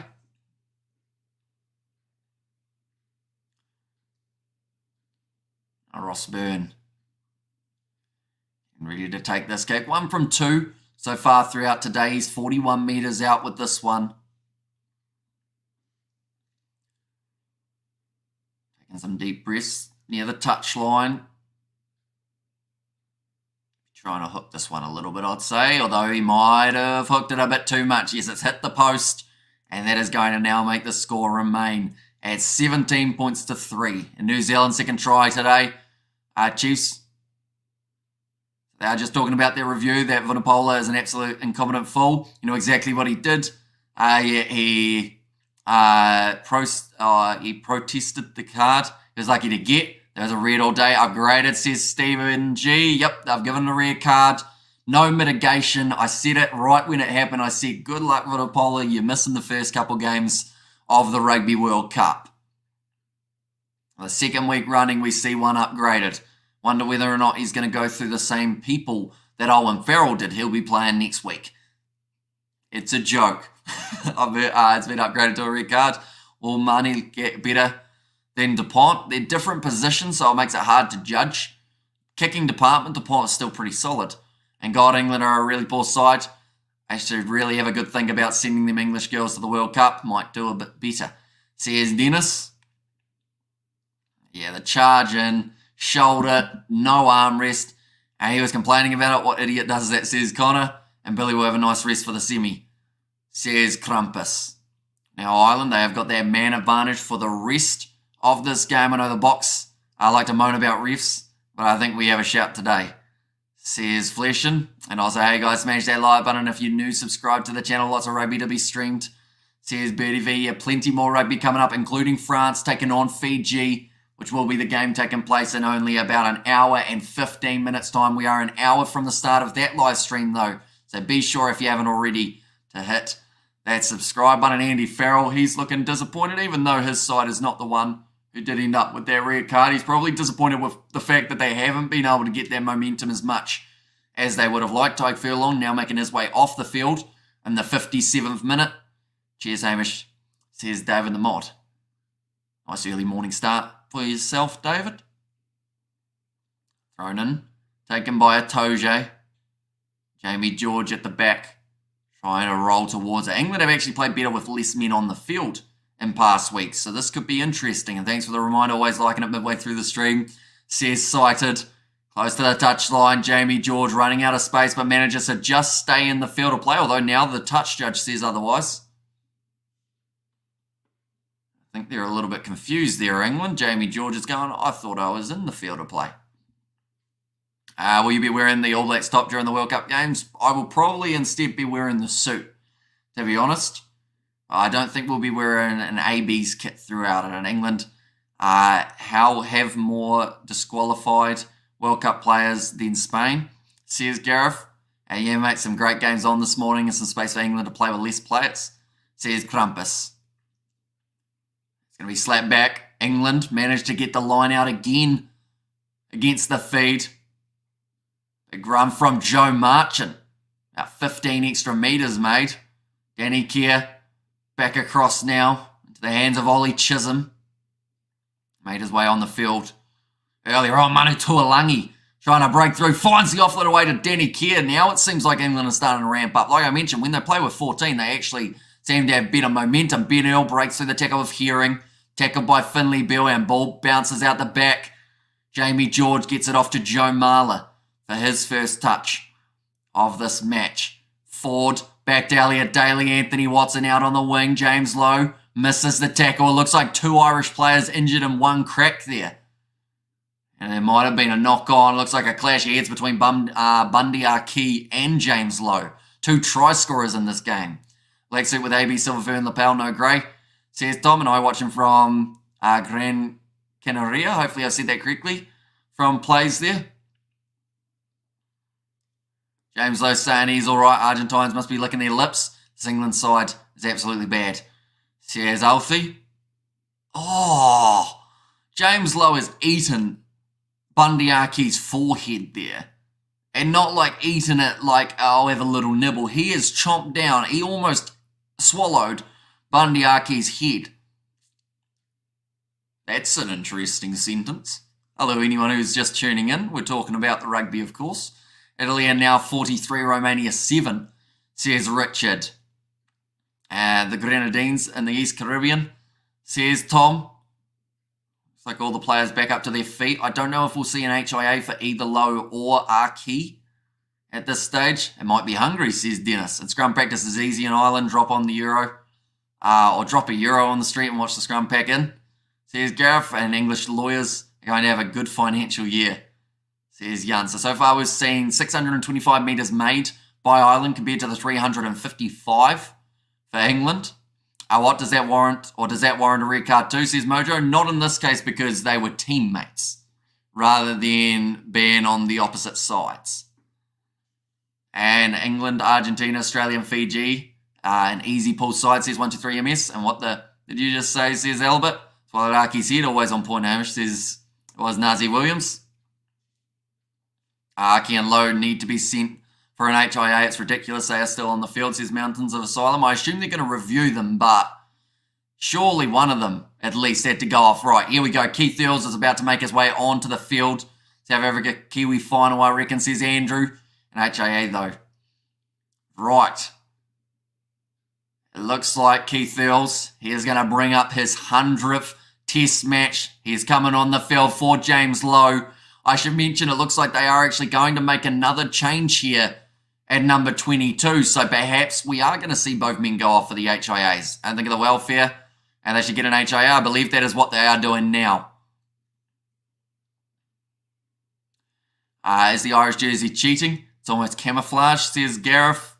Speaker 1: Ross Byrne. Ready to take this kick. 1 from 2 so far throughout today. He's 41 metres out with this one. Taking some deep breaths near the touchline. Trying to hook this one a little bit, I'd say, although he might have hooked it a bit too much. Yes, it's hit the post, and that is going to now make the score remain at 17 points to 3. And New Zealand's second try today. Chiefs, they are just talking about their review that Vunipola is an absolute incompetent fool. You know exactly what he did. He protested the card. He was lucky to get. There was a red all day. Upgraded, says Stephen G. Yep, they've given a red card. No mitigation. I said it right when it happened. I said, good luck, Vunipola. You're missing the first couple games of the Rugby World Cup. The second week running, we see one upgraded. Wonder whether or not he's going to go through the same people that Owen Farrell did. He'll be playing next week. It's a joke. It's been upgraded to a red card. Will Money get better than DuPont? They're different positions, so it makes it hard to judge. Kicking department, DuPont is still pretty solid. And God, England are a really poor side. They should really have a good think about sending them English girls to the World Cup. Might do a bit better. Says Dennis. Yeah, the charge in, shoulder, no armrest. And he was complaining about it. What idiot does that, says Connor. And Billy will have a nice rest for the semi, says Crumpus. Now Ireland, they have got their man advantage for the rest of this game. I know the box, I like to moan about refs, but I think we have a shout today. Says Fleshin. And also, hey guys, smash that like button if you're new. Subscribe to the channel. Lots of rugby to be streamed. Says Birdie V. Yeah, plenty more rugby coming up, including France taking on Fiji, which will be the game taking place in only about an hour and 15 minutes time. We are an hour from the start of that live stream though. So be sure if you haven't already to hit that subscribe button. Andy Farrell, he's looking disappointed, even though his side is not the one who did end up with that red card. He's probably disappointed with the fact that they haven't been able to get that momentum as much as they would have liked. Tyke Furlong now making his way off the field in the 57th minute. Cheers, Hamish, says David the Mod. Nice early morning start for yourself, David. Thrown in, taken by a Toje. Jamie George at the back, trying to roll towards it. England have actually played better with less men on the field in past weeks, so this could be interesting. And thanks for the reminder, always liking it midway through the stream. Says Sighted, close to the touchline. Jamie George running out of space, but manages to just stay in the field of play, although now the touch judge says otherwise. I think they're a little bit confused there, England. Jamie George is going, I thought I was in the field of play. Will you be wearing the All Blacks top during the World Cup games? I will probably instead be wearing the suit, to be honest. I don't think we'll be wearing an AB's kit throughout it in England. Have more disqualified World Cup players than Spain, says Gareth. Yeah, mate, some great games on this morning and some space for England to play with less players, says Krampus. It's going to be slapped back. England managed to get the line out again against the feed. Big run from Joe Marchant. About 15 extra metres made. Danny Kerr back across now into the hands of Ollie Chisholm. Made his way on the field. Earlier on, Manu Tuolangi trying to break through. Finds the offload away to Danny Kerr. Now it seems like England are starting to ramp up. Like I mentioned, when they play with 14, they actually seem to have better momentum. Ben Earl breaks through the tackle of Herring. Tackled by Finley Bill and ball bounces out the back. Jamie George gets it off to Joe Marler for his first touch of this match. Ford back to Elliot Daly. Anthony Watson out on the wing. James Lowe misses the tackle. It looks like two Irish players injured in one crack there. And there might have been a knock on. Looks like a clash of heads between Bundy Arkey and James Lowe. Two try scorers in this game. Lexit with AB Silverfern, Lapel, no grey. Says Tom, and I watching from Gran Canaria. Hopefully I said that correctly. From plays there. James Lowe saying he's all right. Argentines must be licking their lips. This England side is absolutely bad. Says Alfie. Oh, James Lowe has eaten Bundy Arkey's forehead there. And not like eaten it like, oh, I'll have a little nibble. He has chomped down. He almost swallowed Bundy Arkey's head. That's an interesting sentence. Hello, anyone who's just tuning in. We're talking about the rugby, of course. Italy are now 43, Romania 7, says Richard. The Grenadines in the East Caribbean, says Tom. Looks like all the players back up to their feet. I don't know if we'll see an HIA for either Lowe or Arkey at this stage. It might be Hungary, says Dennis. And scrum practice is easy in Ireland. Drop on the Euro. Or drop a Euro on the street and watch the scrum pack in, says Gareth. And English lawyers are going to have a good financial year, says Jan. So far we've seen 625 metres made by Ireland compared to the 355 for England. What does that warrant, or does that warrant a red card too, says Mojo? Not in this case because they were teammates rather than being on the opposite sides. And England, Argentina, Australia and Fiji, an easy pull side, says 123 MS. And what did you just say, says Albert? Swallowed Arkey's head, always on point, Hamish, says it was Nazi Williams. Arkey and Lowe need to be sent for an HIA. It's ridiculous. They are still on the field, says Mountains of Asylum. I assume they're going to review them, but surely one of them at least had to go off. Right, here we go. Keith Earls is about to make his way onto the field. South Africa Kiwi final, I reckon, says Andrew. An HIA, though. Right. It looks like Keith Earls, he is going to bring up his 100th test match. He's coming on the field for James Lowe. I should mention it looks like they are actually going to make another change here at number 22. So perhaps we are going to see both men go off for the HIAs. And think of the welfare, and they should get an HIA. I believe that is what they are doing now. Is the Irish jersey cheating? It's almost camouflage, says Gareth.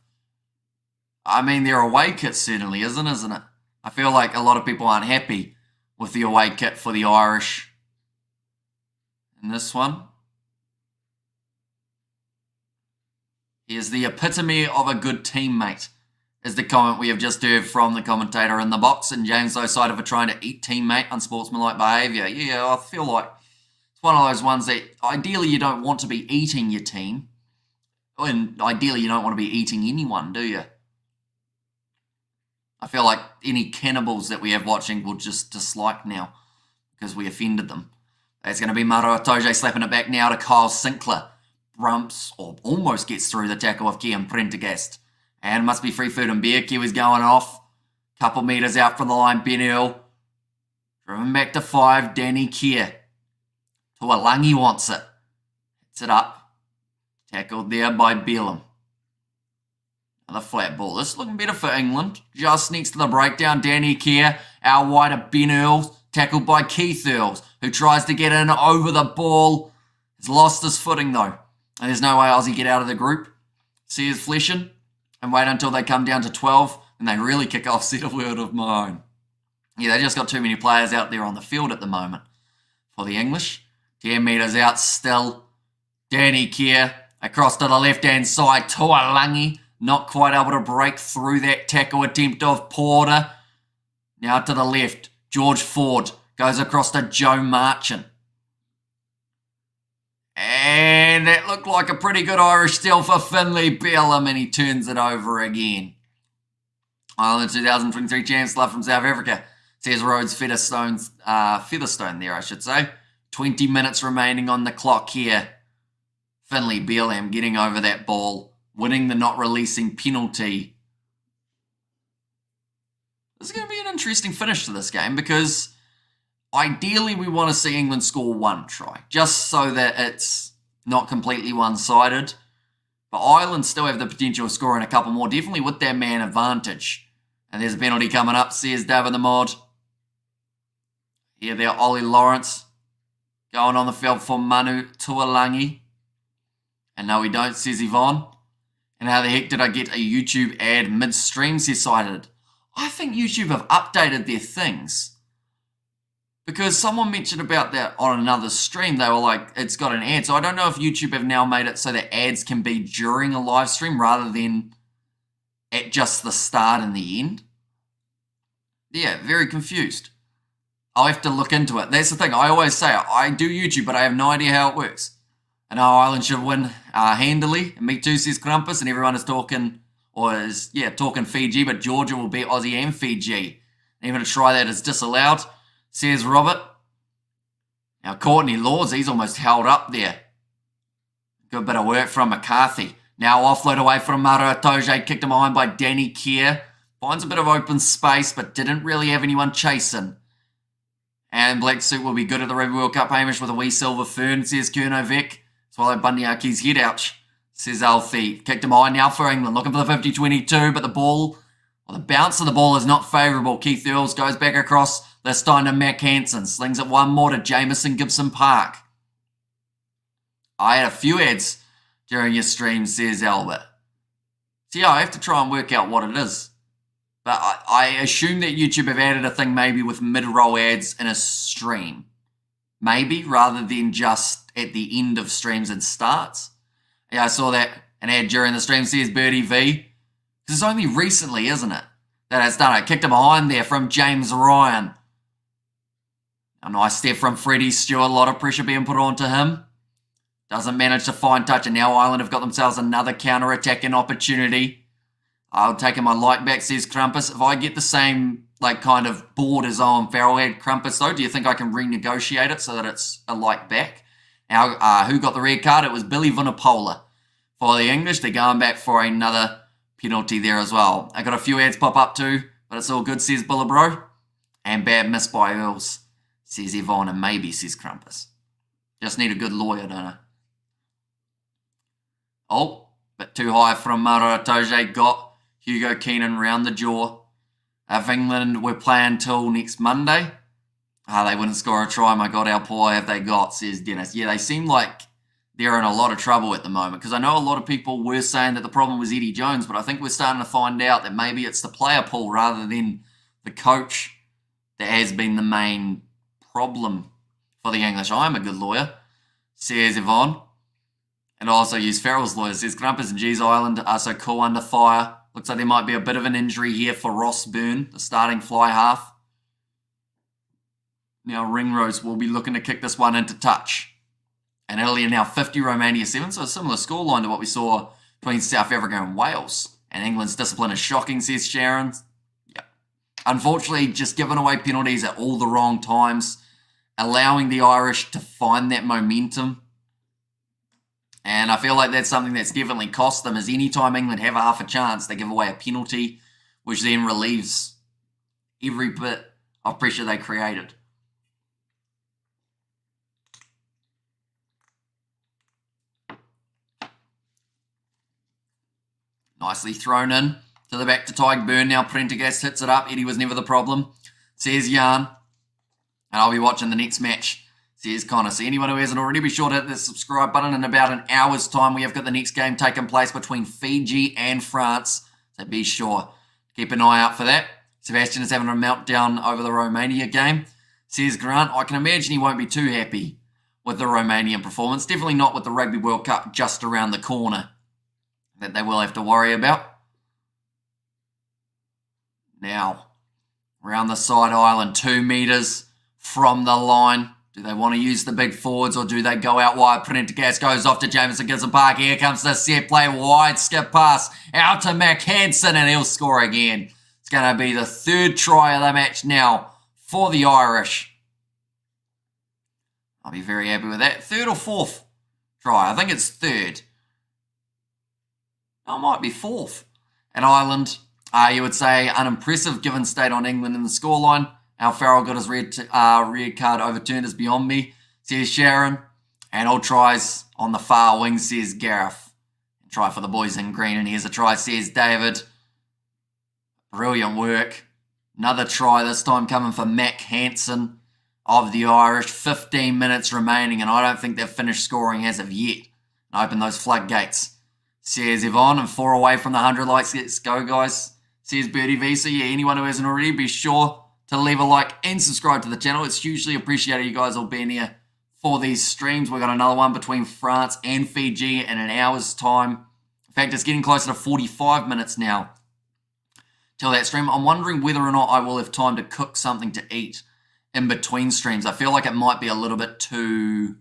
Speaker 1: I mean, their away kit certainly isn't it? I feel like a lot of people aren't happy with the away kit for the Irish in this one. He is the epitome of a good teammate, is the comment we have just heard from the commentator in the box. And James O'Sider for trying to eat teammate, unsportsmanlike behaviour. Yeah, I feel like it's one of those ones that ideally you don't want to be eating your team. And ideally you don't want to be eating anyone, do you? I feel like any cannibals that we have watching will just dislike now because we offended them. It's going to be Maro Itoje slapping it back now to Kyle Sinclair. Brumps, or almost gets through the tackle of Kian Prendergast. And must be free food and beer. Kiwi's going off. Couple metres out from the line, Ben Earl. Driven back to 5, Danny Keir. Tuolangi wants it. Hits it up. Tackled there by Bellum. Another flat ball. This is looking better for England. Just next to the breakdown, Danny Keir. Out wide of Ben Earl. Tackled by Keith Earls, who tries to get in over the ball. Has lost his footing though. And there's no way Aussie get out of the group. See his fleshing. And wait until they come down to 12. And they really kick off, said a word of mine. Yeah, they just got too many players out there on the field at the moment for the English. 10 metres out still. Danny Keir across to the left-hand side. Tuolangi not quite able to break through that tackle attempt of Porter. Now to the left. George Ford goes across to Joe Marchant. And that looked like a pretty good Irish steal for Finlay Bellum, and he turns it over again. Ireland 2023 Chancellor from South Africa, says Rhodes Featherstone there, I should say. 20 minutes remaining on the clock here. Finlay Bellum getting over that ball, winning the not releasing penalty. This is going to be an interesting finish to this game because ideally we want to see England score one try, just so that it's not completely one-sided. But Ireland still have the potential of scoring a couple more, definitely with their man advantage. And there's a penalty coming up, says David the Mod. Here there, Ollie Lawrence going on the field for Manu Tuolangi. And no, we don't, says Yvonne. And how the heck did I get a YouTube ad mid-stream, says Cited? I think YouTube have updated their things. Because someone mentioned about that on another stream. They were like, it's got an ad. So I don't know if YouTube have now made it so that ads can be during a live stream rather than at just the start and the end. Yeah, very confused. I'll have to look into it. That's the thing. I always say I do YouTube, but I have no idea how it works. I know Ireland should win handily. And me too, says Krampus. And everyone is talking, talking Fiji, but Georgia will beat Aussie and Fiji. And even to try that is disallowed, says Robert. Now, Courtney Laws, he's almost held up there. Good bit of work from McCarthy. Now offload away from Maro Itoje, kicked him behind by Danny Keir. Finds a bit of open space, but didn't really have anyone chasing. And Black Suit will be good at the Rugby World Cup, Hamish, with a wee silver fern, says Kurnovik. Swallow Bundyarki's head, ouch, says Alfie. Kicked him behind now for England, looking for the 50-22, but the bounce of the ball is not favourable. Keith Earls goes back across, this time to Mac Hansen. Slings it one more to Jamison Gibson Park. I had a few ads during your stream, says Albert. So yeah, I have to try and work out what it is. But I assume that YouTube have added a thing maybe with mid-roll ads in a stream. Maybe, rather than just at the end of streams and starts. Yeah, I saw that an ad during the stream, says Birdie V. Because it's only recently, isn't it, that it's done it. Kicked it behind there from James Ryan. A nice step from Freddie Stewart. A lot of pressure being put onto him. Doesn't manage to find touch. And now Ireland have got themselves another counter-attacking opportunity. I'll take my light back, says Krampus. If I get the same kind of board as Owen Farrell had, Krampus, though, do you think I can renegotiate it so that it's a light back? Now, who got the red card? It was Billy Vunipola. For the English, they're going back for another penalty there as well. I got a few ads pop up too, but it's all good, says Bullabro. And bad miss by Earls, says Yvonne, and maybe, says Krampus. Just need a good lawyer, don't I? Oh, Bit too high from Maro Itoje, got Hugo Keenan round the jaw. If England were playing till next Monday, they wouldn't score a try. My God, how poor have they got, says Dennis. Yeah, they seem like they're in a lot of trouble at the moment, because I know a lot of people were saying that the problem was Eddie Jones, but I think we're starting to find out that maybe it's the player pool rather than the coach that has been the main problem for the English. I'm a good lawyer, says Yvonne. And I also use Farrell's lawyer, says Grumpers and G's Island are so cool under fire. Looks like there might be a bit of an injury here for Ross Byrne, the starting fly half. Now Ringrose will be looking to kick this one into touch. And Italy are now 50, Romania 7, so a similar scoreline to what we saw between South Africa and Wales. And England's discipline is shocking, says Sharon. Yeah. Unfortunately, just giving away penalties at all the wrong times, allowing the Irish to find that momentum. And I feel like that's something that's definitely cost them, is any time England have half a chance, they give away a penalty, which then relieves every bit of pressure they created. Nicely thrown in to the back to Tyg Byrne. Now Prendergast hits it up. Eddie was never the problem, says Jan. And I'll be watching the next match, says Connor. So anyone who hasn't already, be sure to hit the subscribe button. In about an hour's time, we have got the next game taking place between Fiji and France. So be sure to keep an eye out for that. Sebastian is having a meltdown over the Romania game, says Grant. I can imagine he won't be too happy with the Romanian performance. Definitely not with the Rugby World Cup just around the corner that they will have to worry about. Now, around the side island, 2 metres from the line. Do they want to use the big forwards, or do they go out wide? Prendergast goes off to Jameson Gibson Park. Here comes the set play, wide skip pass out to Mac Hansen, and he'll score again. It's going to be the 3rd try of the match now for the Irish. I'll be very happy with that. 3rd or 4th try? I think it's 3rd. Oh, it might be 4th. And Ireland, you would say unimpressive given state on England in the scoreline. How Farrell got his red card overturned is beyond me, says Sharon. And all tries on the far wing, says Gareth. Try for the boys in green, and here's a try, says David. Brilliant work. Another try, this time coming for Mac Hansen of the Irish. 15 minutes remaining, and I don't think they've finished scoring as of yet. And open those floodgates, says Yvonne. And 4 away from the 100 likes. Let's go, guys, says Birdie V. So yeah, anyone who hasn't already, be sure to leave a like and subscribe to the channel. It's hugely appreciated, you guys all being here for these streams. We've got another one between France and Fiji in an hour's time. In fact, it's getting closer to 45 minutes now till that stream. I'm wondering whether or not I will have time to cook something to eat in between streams. I feel like it might be a little bit too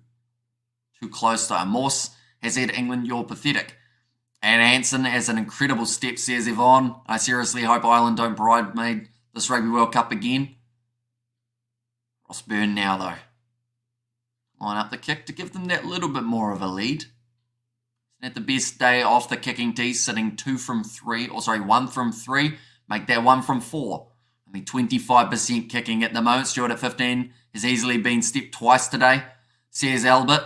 Speaker 1: close to Morse has said, England, you're pathetic. And Hansen has an incredible step, says Yvonne. I seriously hope Ireland don't bridesmaid this Rugby World Cup again. Ross Byrne now, though. Line up the kick to give them that little bit more of a lead. Isn't that the best day off the kicking tee? Sitting 1 from 3. Make that 1 from 4. I mean, 25% kicking at the moment. Stewart at 15 has easily been stepped twice today, says Albert.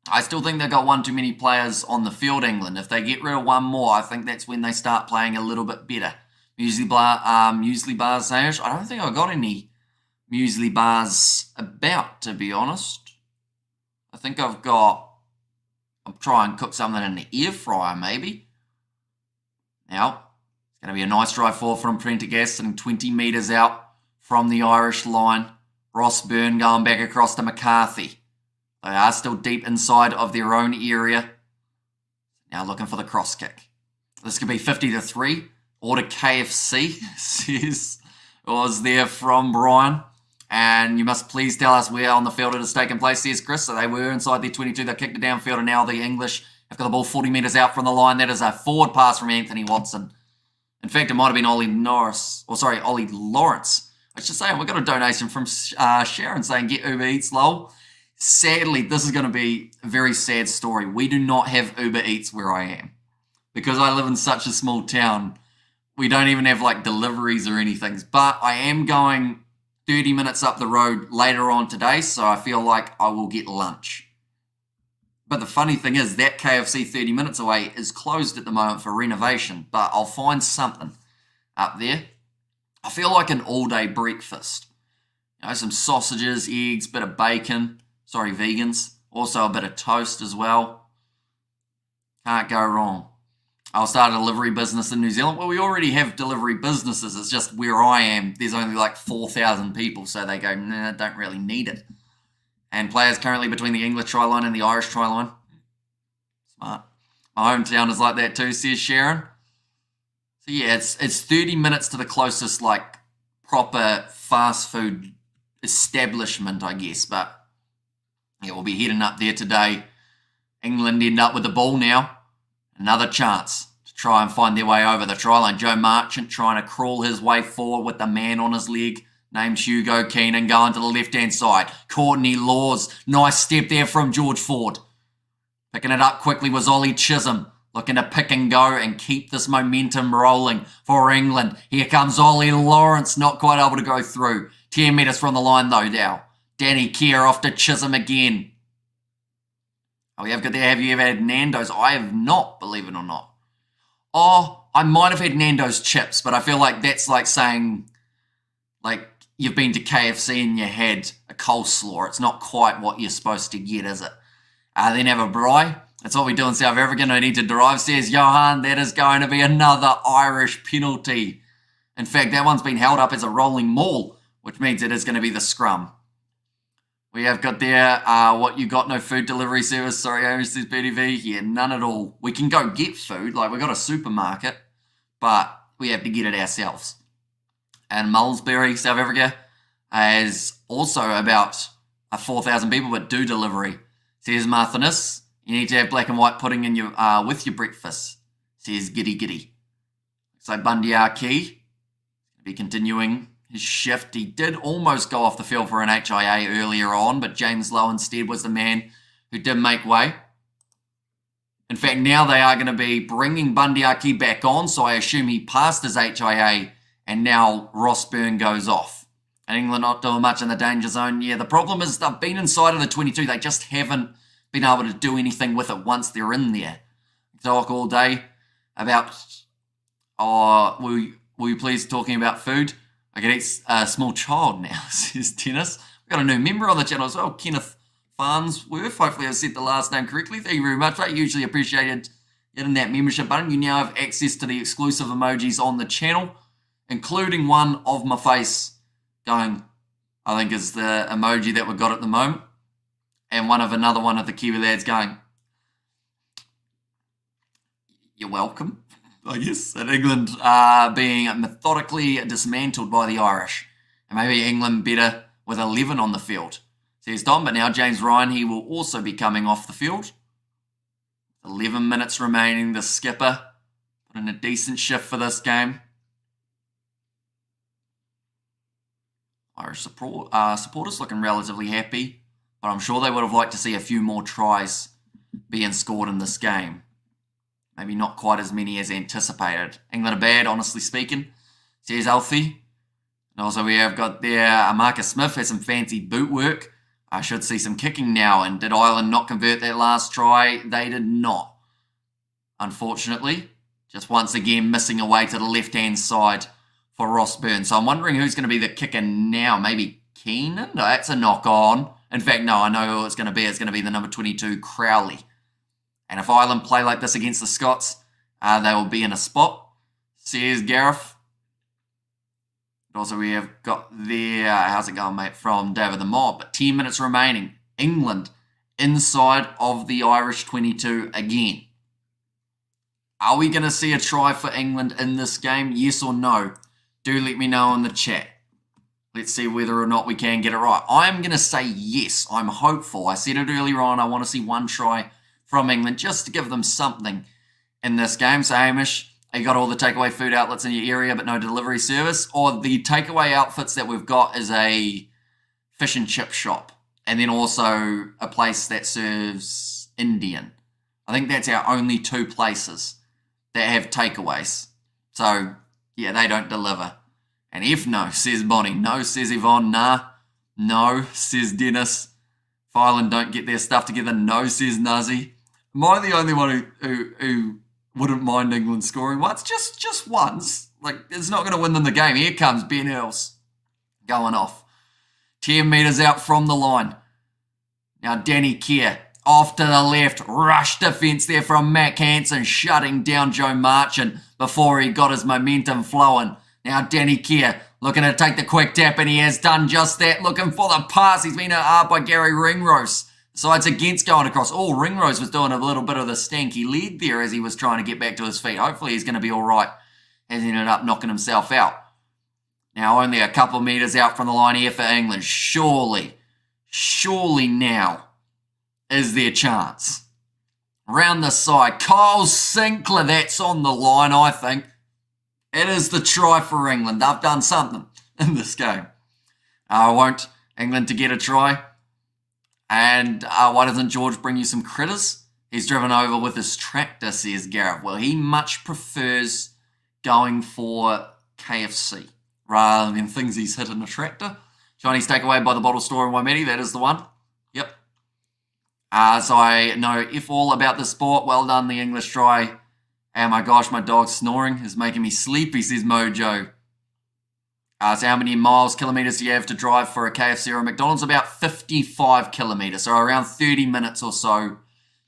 Speaker 1: I still think they've got one too many players on the field, England. If they get rid of one more, I think that's when they start playing a little bit better. Muesli bars, Sayers. I don't think I've got any muesli bars about, to be honest. I think I'll try and cook something in the air fryer, maybe. Now, it's going to be a nice drive forward from Prendergast, sitting 20 metres out from the Irish line. Ross Byrne going back across to McCarthy. They are still deep inside of their own area. Now looking for the cross kick. This could be 50-3. Order KFC, says, was there from Brian. And you must please tell us where on the field it has taken place, says Chris. So they were inside their 22. They kicked it downfield, and now the English have got the ball 40 metres out from the line. That is a forward pass from Anthony Watson. In fact, it might have been Ollie Lawrence. I should say, and we got a donation from Sharon saying, get Uber Eats, lol. Sadly, this is going to be a very sad story. We do not have Uber Eats where I am. Because I live in such a small town, we don't even have like deliveries or anything. But I am going 30 minutes up the road later on today, so I feel like I will get lunch. But the funny thing is that KFC 30 minutes away is closed at the moment for renovation, but I'll find something up there. I feel like an all-day breakfast. Some sausages, eggs, bit of bacon. Sorry, vegans. Also a bit of toast as well. Can't go wrong. I'll start a delivery business in New Zealand. Well, we already have delivery businesses. It's just where I am, there's only like 4,000 people, so they go, nah, don't really need it. And players currently between the English try line and the Irish try line. Smart. My hometown is like that too, says Sharon. So yeah, it's 30 minutes to the closest like proper fast food establishment, I guess. But yeah, we'll be heading up there today. England end up with the ball now. Another chance to try and find their way over the try line. Joe Marchant trying to crawl his way forward with the man on his leg named Hugo Keenan going to the left-hand side. Courtney Laws. Nice step there from George Ford. Picking it up quickly was Ollie Chisholm. Looking to pick and go and keep this momentum rolling for England. Here comes Ollie Lawrence. Not quite able to go through. 10 metres from the line though now. Danny Kerr off to Chisholm again. Oh, we have got there. Have you ever had Nando's? I have not, believe it or not. Oh, I might have had Nando's chips, but I feel like that's like saying, like, you've been to KFC and you had a coleslaw. It's not quite what you're supposed to get, is it? Then have a braai. That's what we do in South Africa. No need to drive, says Johan. That is going to be another Irish penalty. In fact, that one's been held up as a rolling maul, which means it is going to be the scrum. We have got there, what you got, no food delivery service. Sorry, Amy, says BDV. Yeah, none at all. We can go get food, like we got a supermarket, but we have to get it ourselves. And Mulsbury, South Africa, has also about 4,000 people, but do delivery. Says Marthinus, you need to have black and white pudding in your with your breakfast. Says Giddy Giddy. So Bundyaki will be continuing his shift. He did almost go off the field for an HIA earlier on, but James Lowe instead was the man who did make way. In fact, now they are going to be bringing Bundyaki back on, so I assume he passed his HIA, and now Ross Byrne goes off. And England not doing much in the danger zone. Yeah, the problem is they've been inside of the 22. They just haven't been able to do anything with it once they're in there. Talk all day about, will you please talking about food? I can eat a small child now, says Dennis. We've got a new member on the channel as well, Kenneth Farnsworth. Hopefully I've said the last name correctly. Thank you very much, mate. Usually appreciated hitting that membership button. You now have access to the exclusive emojis on the channel, including one of my face going, I think is the emoji that we've got at the moment, and another one of the Kiwi lads going, you're welcome. I guess, and England being methodically dismantled by the Irish. And maybe England better with 11 on the field, says Dom. But now James Ryan, he will also be coming off the field. 11 minutes remaining. The skipper put in a decent shift for this game. Irish supporters looking relatively happy, but I'm sure they would have liked to see a few more tries being scored in this game. Maybe not quite as many as anticipated. England are bad, honestly speaking, says Alfie. And also we have got there Marcus Smith has some fancy boot work. I should see some kicking now. And did Ireland not convert that last try? They did not, unfortunately. Just once again missing away to the left-hand side for Ross Byrne. So I'm wondering who's going to be the kicker now. Maybe Keenan? No, that's a knock-on. In fact, no, I know who it's going to be. It's going to be the number 22, Crowley. And if Ireland play like this against the Scots, they will be in a spot, says Gareth. Also, we have got there, how's it going, mate, from David the Mob. But 10 minutes remaining. England inside of the Irish 22 again. Are we going to see a try for England in this game? Yes or no? Do let me know in the chat. Let's see whether or not we can get it right. I'm going to say yes. I'm hopeful. I said it earlier on. I want to see one try from England just to give them something in this game. So Hamish, you got all the takeaway food outlets in your area but no delivery service, or the takeaway outfits that we've got is a fish and chip shop and then also a place that serves Indian. I think that's our only two places that have takeaways. So yeah, they don't deliver. And if no, says Bonnie. No, says Yvonne. Nah. No, says Dennis. If Ireland don't get their stuff together, no, says Nuzzy. Am I the only one who wouldn't mind England scoring once? Just once. Like, it's not going to win them the game. Here comes Ben Earls going off. 10 metres out from the line. Now Danny Kerr off to the left. Rush defence there from Mac Hansen, shutting down Joe Marchant before he got his momentum flowing. Now Danny Kerr looking to take the quick tap, and he has done just that. Looking for the pass. He's been out by Gary Ringrose. So it's against going across. Oh, Ringrose was doing a little bit of the stanky leg there as he was trying to get back to his feet. Hopefully he's going to be all right. Has ended up knocking himself out. Now only a couple of metres out from the line here for England. Surely now is their chance. Round the side, Kyle Sinclair, that's on the line, I think. It is the try for England. They've done something in this game. I want England to get a try. And why doesn't George bring you some critters? He's driven over with his tractor, says Gareth. Well, he much prefers going for KFC rather than things he's hit in a tractor. Chinese takeaway by the bottle store in Waimea, that is the one. Yep. So I know if all about the sport. Well done, the English try. And my gosh, my dog's snoring is making me sleepy, says Mojo. So how many kilometres do you have to drive for a KFC or a McDonald's? About 55 kilometres, so around 30 minutes or so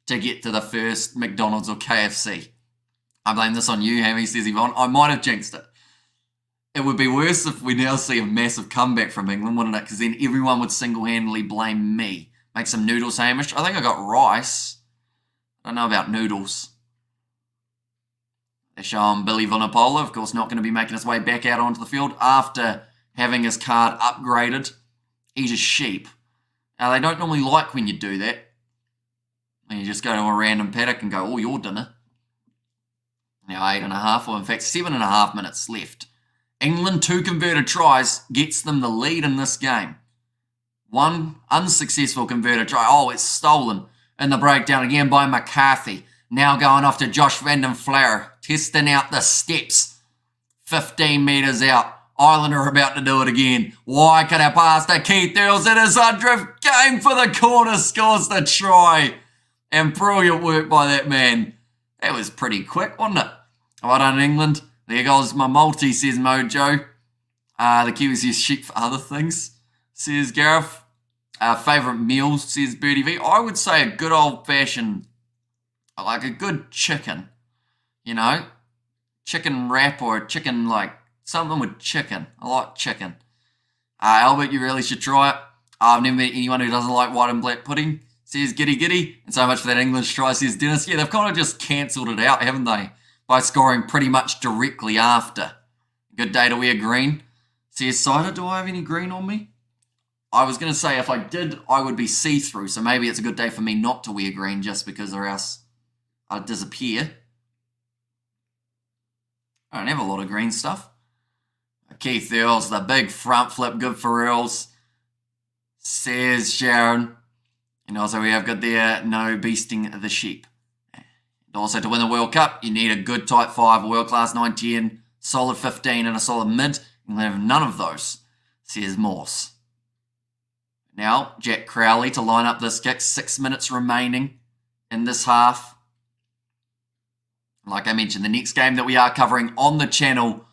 Speaker 1: to get to the first McDonald's or KFC. I blame this on you, Hammy, says Yvonne. I might have jinxed it. It would be worse if we now see a massive comeback from England, wouldn't it? Because then everyone would single-handedly blame me. Make some noodles, Hamish. I think I got rice. I don't know about noodles. They're showing Billy Vunipola, of course, not going to be making his way back out onto the field after having his card upgraded. He's a sheep. Now, they don't normally like when you do that. When you just go to a random paddock and go, oh, your dinner. Now 8.5, or in fact 7.5 minutes left. England, 2 converted tries, gets them the lead in this game. 1 unsuccessful converted try. Oh, it's stolen in the breakdown again by McCarthy. Now going off to Josh van den Vlaar, testing out the steps. 15 metres out. Ireland are about to do it again. Why can I pass to Keith Earls? It is a drift game for the corner, scores the try. And brilliant work by that man. That was pretty quick, wasn't it? Well done, England. There goes my multi, says Mojo. The Kiwis use sheep for other things, says Gareth. Favourite meal, says Birdie V. I would say a good old-fashioned, like a good chicken, you know, chicken wrap or a chicken, like something with chicken. I like chicken. Albert, you really should try it. I've never met anyone who doesn't like white and black pudding, says Giddy Giddy. And so much for that English try, says Dennis. Yeah, they've kind of just cancelled it out, haven't they? By scoring pretty much directly after. Good day to wear green. Says Cider, do I have any green on me? I was going to say if I did, I would be see-through. So maybe it's a good day for me not to wear green just because or else I'd disappear. I don't have a lot of green stuff. Keith Earls, the big front flip, good for Earls, says Sharon. And also we have got there, no beasting the sheep. And also to win the World Cup, you need a good tight 5, a world-class 9-10, solid 15 and a solid mid. You'll have none of those, says Morse. Now, Jack Crowley to line up this kick. 6 minutes remaining in this half. Like I mentioned, the next game that we are covering on the channel,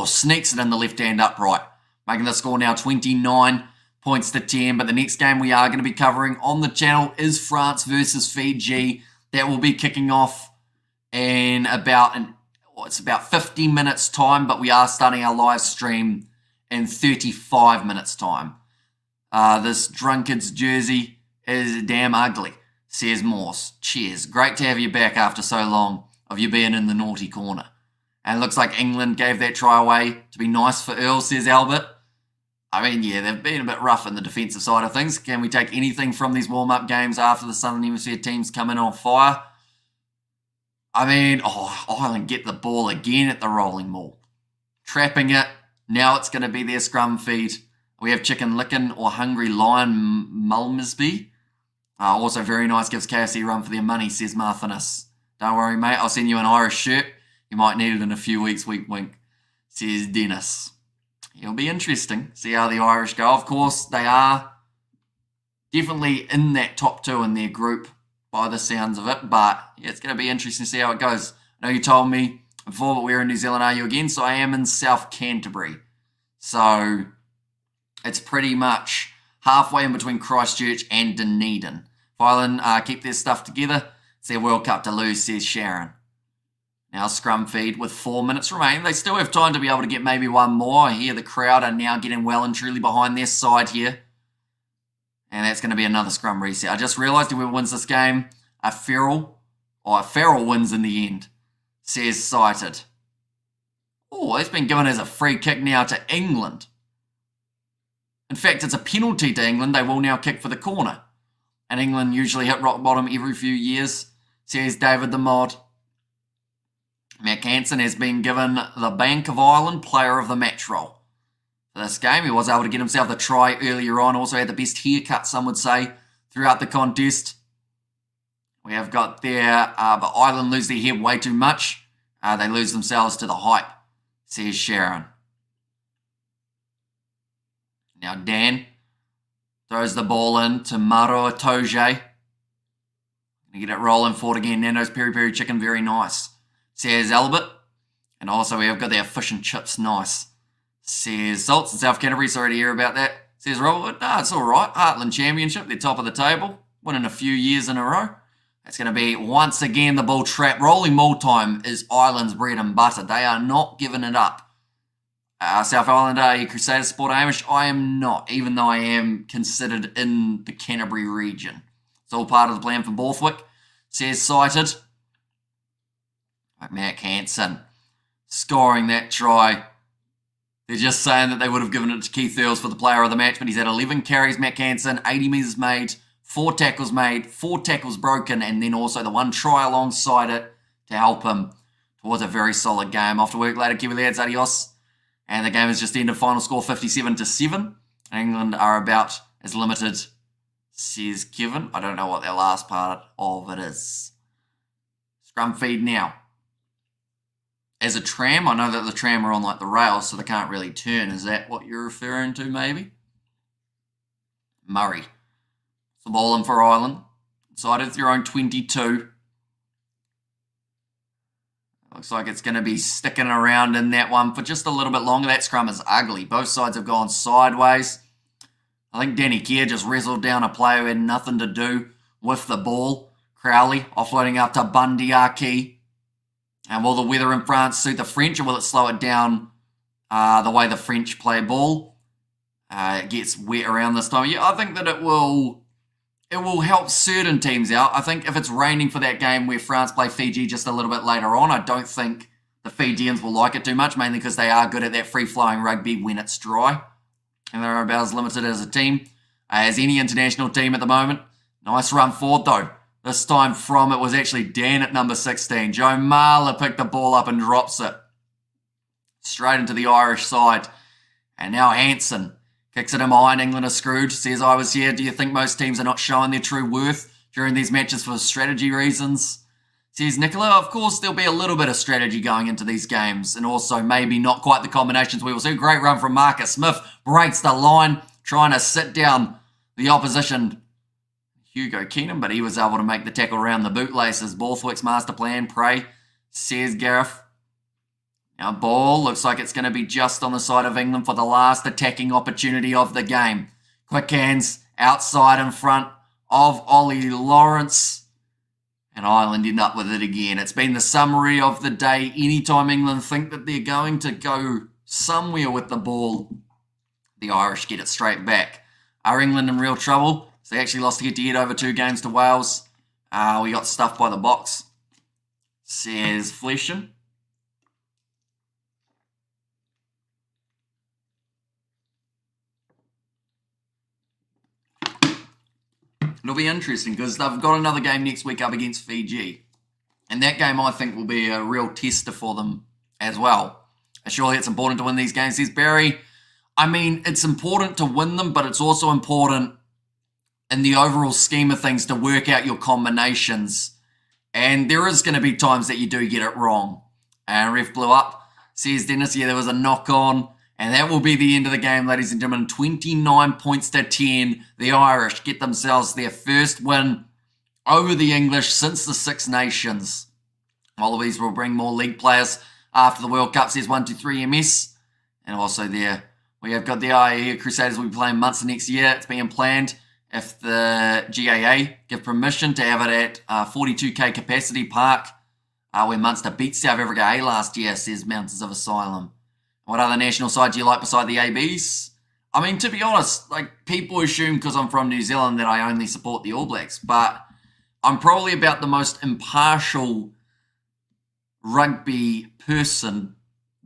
Speaker 1: sneaks it in the left-hand upright, making the score now 29 points to 10. But the next game we are going to be covering on the channel is France versus Fiji. That will be kicking off in about 50 minutes time, but we are starting our live stream in 35 minutes time. This drunkard's jersey is damn ugly, says Morse. Cheers. Great to have you back after so long of you being in the naughty corner. And it looks like England gave that try away to be nice for Earl, says Albert. I mean, yeah, they've been a bit rough in the defensive side of things. Can we take anything from these warm-up games after the Southern Hemisphere teams come in on fire? I mean, Ireland get the ball again at the rolling maul. Trapping it. Now it's going to be their scrum feed. We have Chicken Licken or Hungry Lion Mulmisby. Also very nice, gives KFC a run for their money, says Marthinus. Don't worry, mate, I'll send you an Irish shirt. You might need it in a few weeks, wink, wink, says Dennis. It'll be interesting. See how the Irish go. Of course, they are definitely in that top 2 in their group by the sounds of it. But yeah, it's going to be interesting to see how it goes. I know you told me before, but we're in New Zealand, are you again? So I am in South Canterbury. So it's pretty much halfway in between Christchurch and Dunedin. If Ireland keep their stuff together, it's their World Cup to lose, says Sharon. Now scrum feed with 4 minutes remaining. They still have time to be able to get maybe one more. I hear the crowd are now getting well and truly behind their side here. And that's going to be another scrum reset. I just realised whoever wins this game, a Farrell wins in the end, says Cited. Oh, that's been given as a free kick now to England. In fact, it's a penalty to England. They will now kick for the corner. And England usually hit rock bottom every few years, says David the Mod. Matt Hansen has been given the Bank of Ireland Player of the Match role for this game. He was able to get himself the try earlier on. Also had the best haircut, some would say, throughout the contest. We have got there, but Ireland lose their hair way too much. They lose themselves to the hype, says Sharon. Now Dan throws the ball in to Maro Itoje. Gonna get it rolling forward again. Nando's Peri Peri Chicken, very nice, says Albert. And also we have got their fish and chips, nice, says Salts in South Canterbury. Sorry to hear about that, says Robert. No, it's all right. Heartland Championship, they're top of the table, winning a few years in a row. It's going to be, once again, the ball trap. Rolling maul time is Ireland's bread and butter. They are not giving it up. South Island, are you Crusader Sport Amish? I am not, even though I am considered in the Canterbury region. It's all part of the plan for Borthwick, says Cited. Matt Hansen scoring that try. They're just saying that they would have given it to Keith Earls for the player of the match, but he's had 11 carries, Matt Hansen, 80 metres made, 4 tackles made, 4 tackles broken, and then also the 1 try alongside it to help him towards a very solid game. Off to work later, Kiwi lads, adios. And the game has just ended, final score 57-7. England are about as limited, says Kevin. I don't know what their last part of it is. Scrum feed now. As a tram, I know that the tram are on like the rails, so they can't really turn. Is that what you're referring to, maybe? Murray. It's the ball in for Ireland. Inside of their own 22. Looks like it's going to be sticking around in that one for just a little bit longer. That scrum is ugly. Both sides have gone sideways. I think Danny Kerr just wrestled down a player who had nothing to do with the ball. Crowley offloading up to Bundy Aki. And will the weather in France suit the French, or will it slow it down the way the French play ball? It gets wet around this time. Yeah, I think that it will help certain teams out. I think if it's raining for that game where France play Fiji just a little bit later on, I don't think the Fijians will like it too much, mainly because they are good at that free-flowing rugby when it's dry. And they're about as limited as a team as any international team at the moment. Nice run forward, though. This time from, it was actually Dan at number 16. Joe Marler picked the ball up and drops it straight into the Irish side. And now Hansen kicks it in behind. England are screwed. Says, I was here. Do you think most teams are not showing their true worth during these matches for strategy reasons? Says Nicola, of course there'll be a little bit of strategy going into these games, and also maybe not quite the combinations we will see. Great run from Marcus Smith. Breaks the line, trying to sit down the opposition Hugo Keenan, but he was able to make the tackle around the bootlaces. Borthwick's master plan, pray, says Gareth. Now ball looks like it's going to be just on the side of England for the last attacking opportunity of the game. Quick hands outside in front of Ollie Lawrence. And Ireland end up with it again. It's been the summary of the day. Anytime England think that they're going to go somewhere with the ball, the Irish get it straight back. Are England in real trouble? So they actually lost head-to-head over 2 games to Wales. We got stuffed by the box, says Flesham. It'll be interesting because they've got another game next week up against Fiji. And that game, I think, will be a real tester for them as well. Surely it's important to win these games, says Barry. I mean, it's important to win them, but it's also important in the overall scheme of things to work out your combinations. And there is going to be times that you do get it wrong. And ref blew up. Says Dennis, yeah, there was a knock on. And that will be the end of the game, ladies and gentlemen. 29 points to 10. The Irish get themselves their first win over the English since the Six Nations. Wallabies will bring more league players after the World Cup, says 123MS. And also there, we have got the IE Crusaders will be playing Munster next year. It's being planned if the GAA give permission to have it at 42k capacity park where Munster beat South Africa A last year, says Mountains of Asylum. What other national side do you like beside the ABs? I mean, to be honest, like, people assume because I'm from New Zealand that I only support the All Blacks, but I'm probably about the most impartial rugby person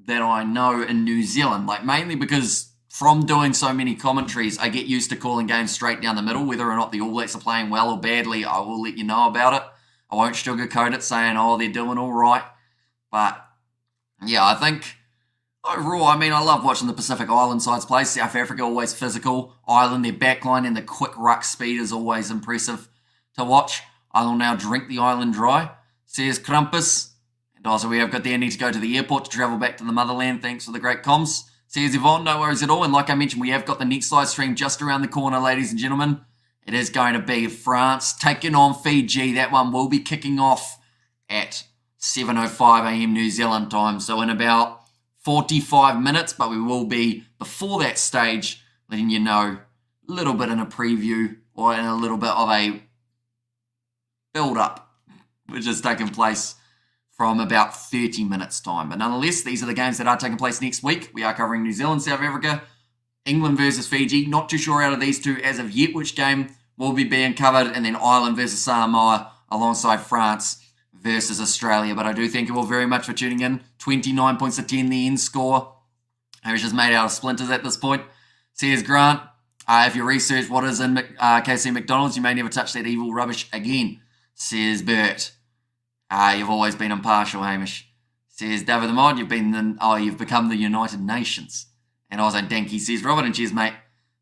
Speaker 1: that I know in New Zealand, like, mainly because from doing so many commentaries, I get used to calling games straight down the middle. Whether or not the All Blacks are playing well or badly, I will let you know about it. I won't sugarcoat it saying, oh, they're doing all right. But, yeah, I think overall, I mean, I love watching the Pacific Island sides play. South Africa, always physical. Ireland, their backline and the quick ruck speed is always impressive to watch. I will now drink the island dry, says Krampus. And also, we have got there, need to go to the airport to travel back to the motherland. Thanks for the great comms. Says Yvonne, no worries at all. And like I mentioned, we have got the next live stream just around the corner, ladies and gentlemen. It is going to be France taking on Fiji. That one will be kicking off at 7:05 a.m. New Zealand time. So in about 45 minutes, but we will be, before that stage, letting you know a little bit in a preview or in a little bit of a build-up, which is taking place from about 30 minutes time. But nonetheless, these are the games that are taking place next week. We are covering New Zealand, South Africa, England versus Fiji. Not too sure out of these two as of yet which game will be being covered. And then Ireland versus Samoa alongside France versus Australia. But I do thank you all very much for tuning in. 29 points to 10, the end score. It's just made out of splinters at this point. Says Grant, if you research what is in KC McDonald's, you may never touch that evil rubbish again. Says Bert. You've always been impartial, Hamish. Says David the Mod, you've become the United Nations. And also Danky says Robert, and cheers, mate,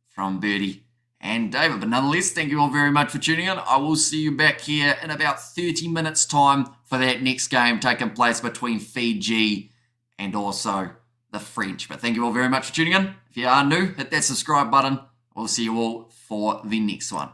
Speaker 1: from Birdie and David. But nonetheless, thank you all very much for tuning in. I will see you back here in about 30 minutes time for that next game taking place between Fiji and also the French. But thank you all very much for tuning in. If you are new, hit that subscribe button. We'll see you all for the next one.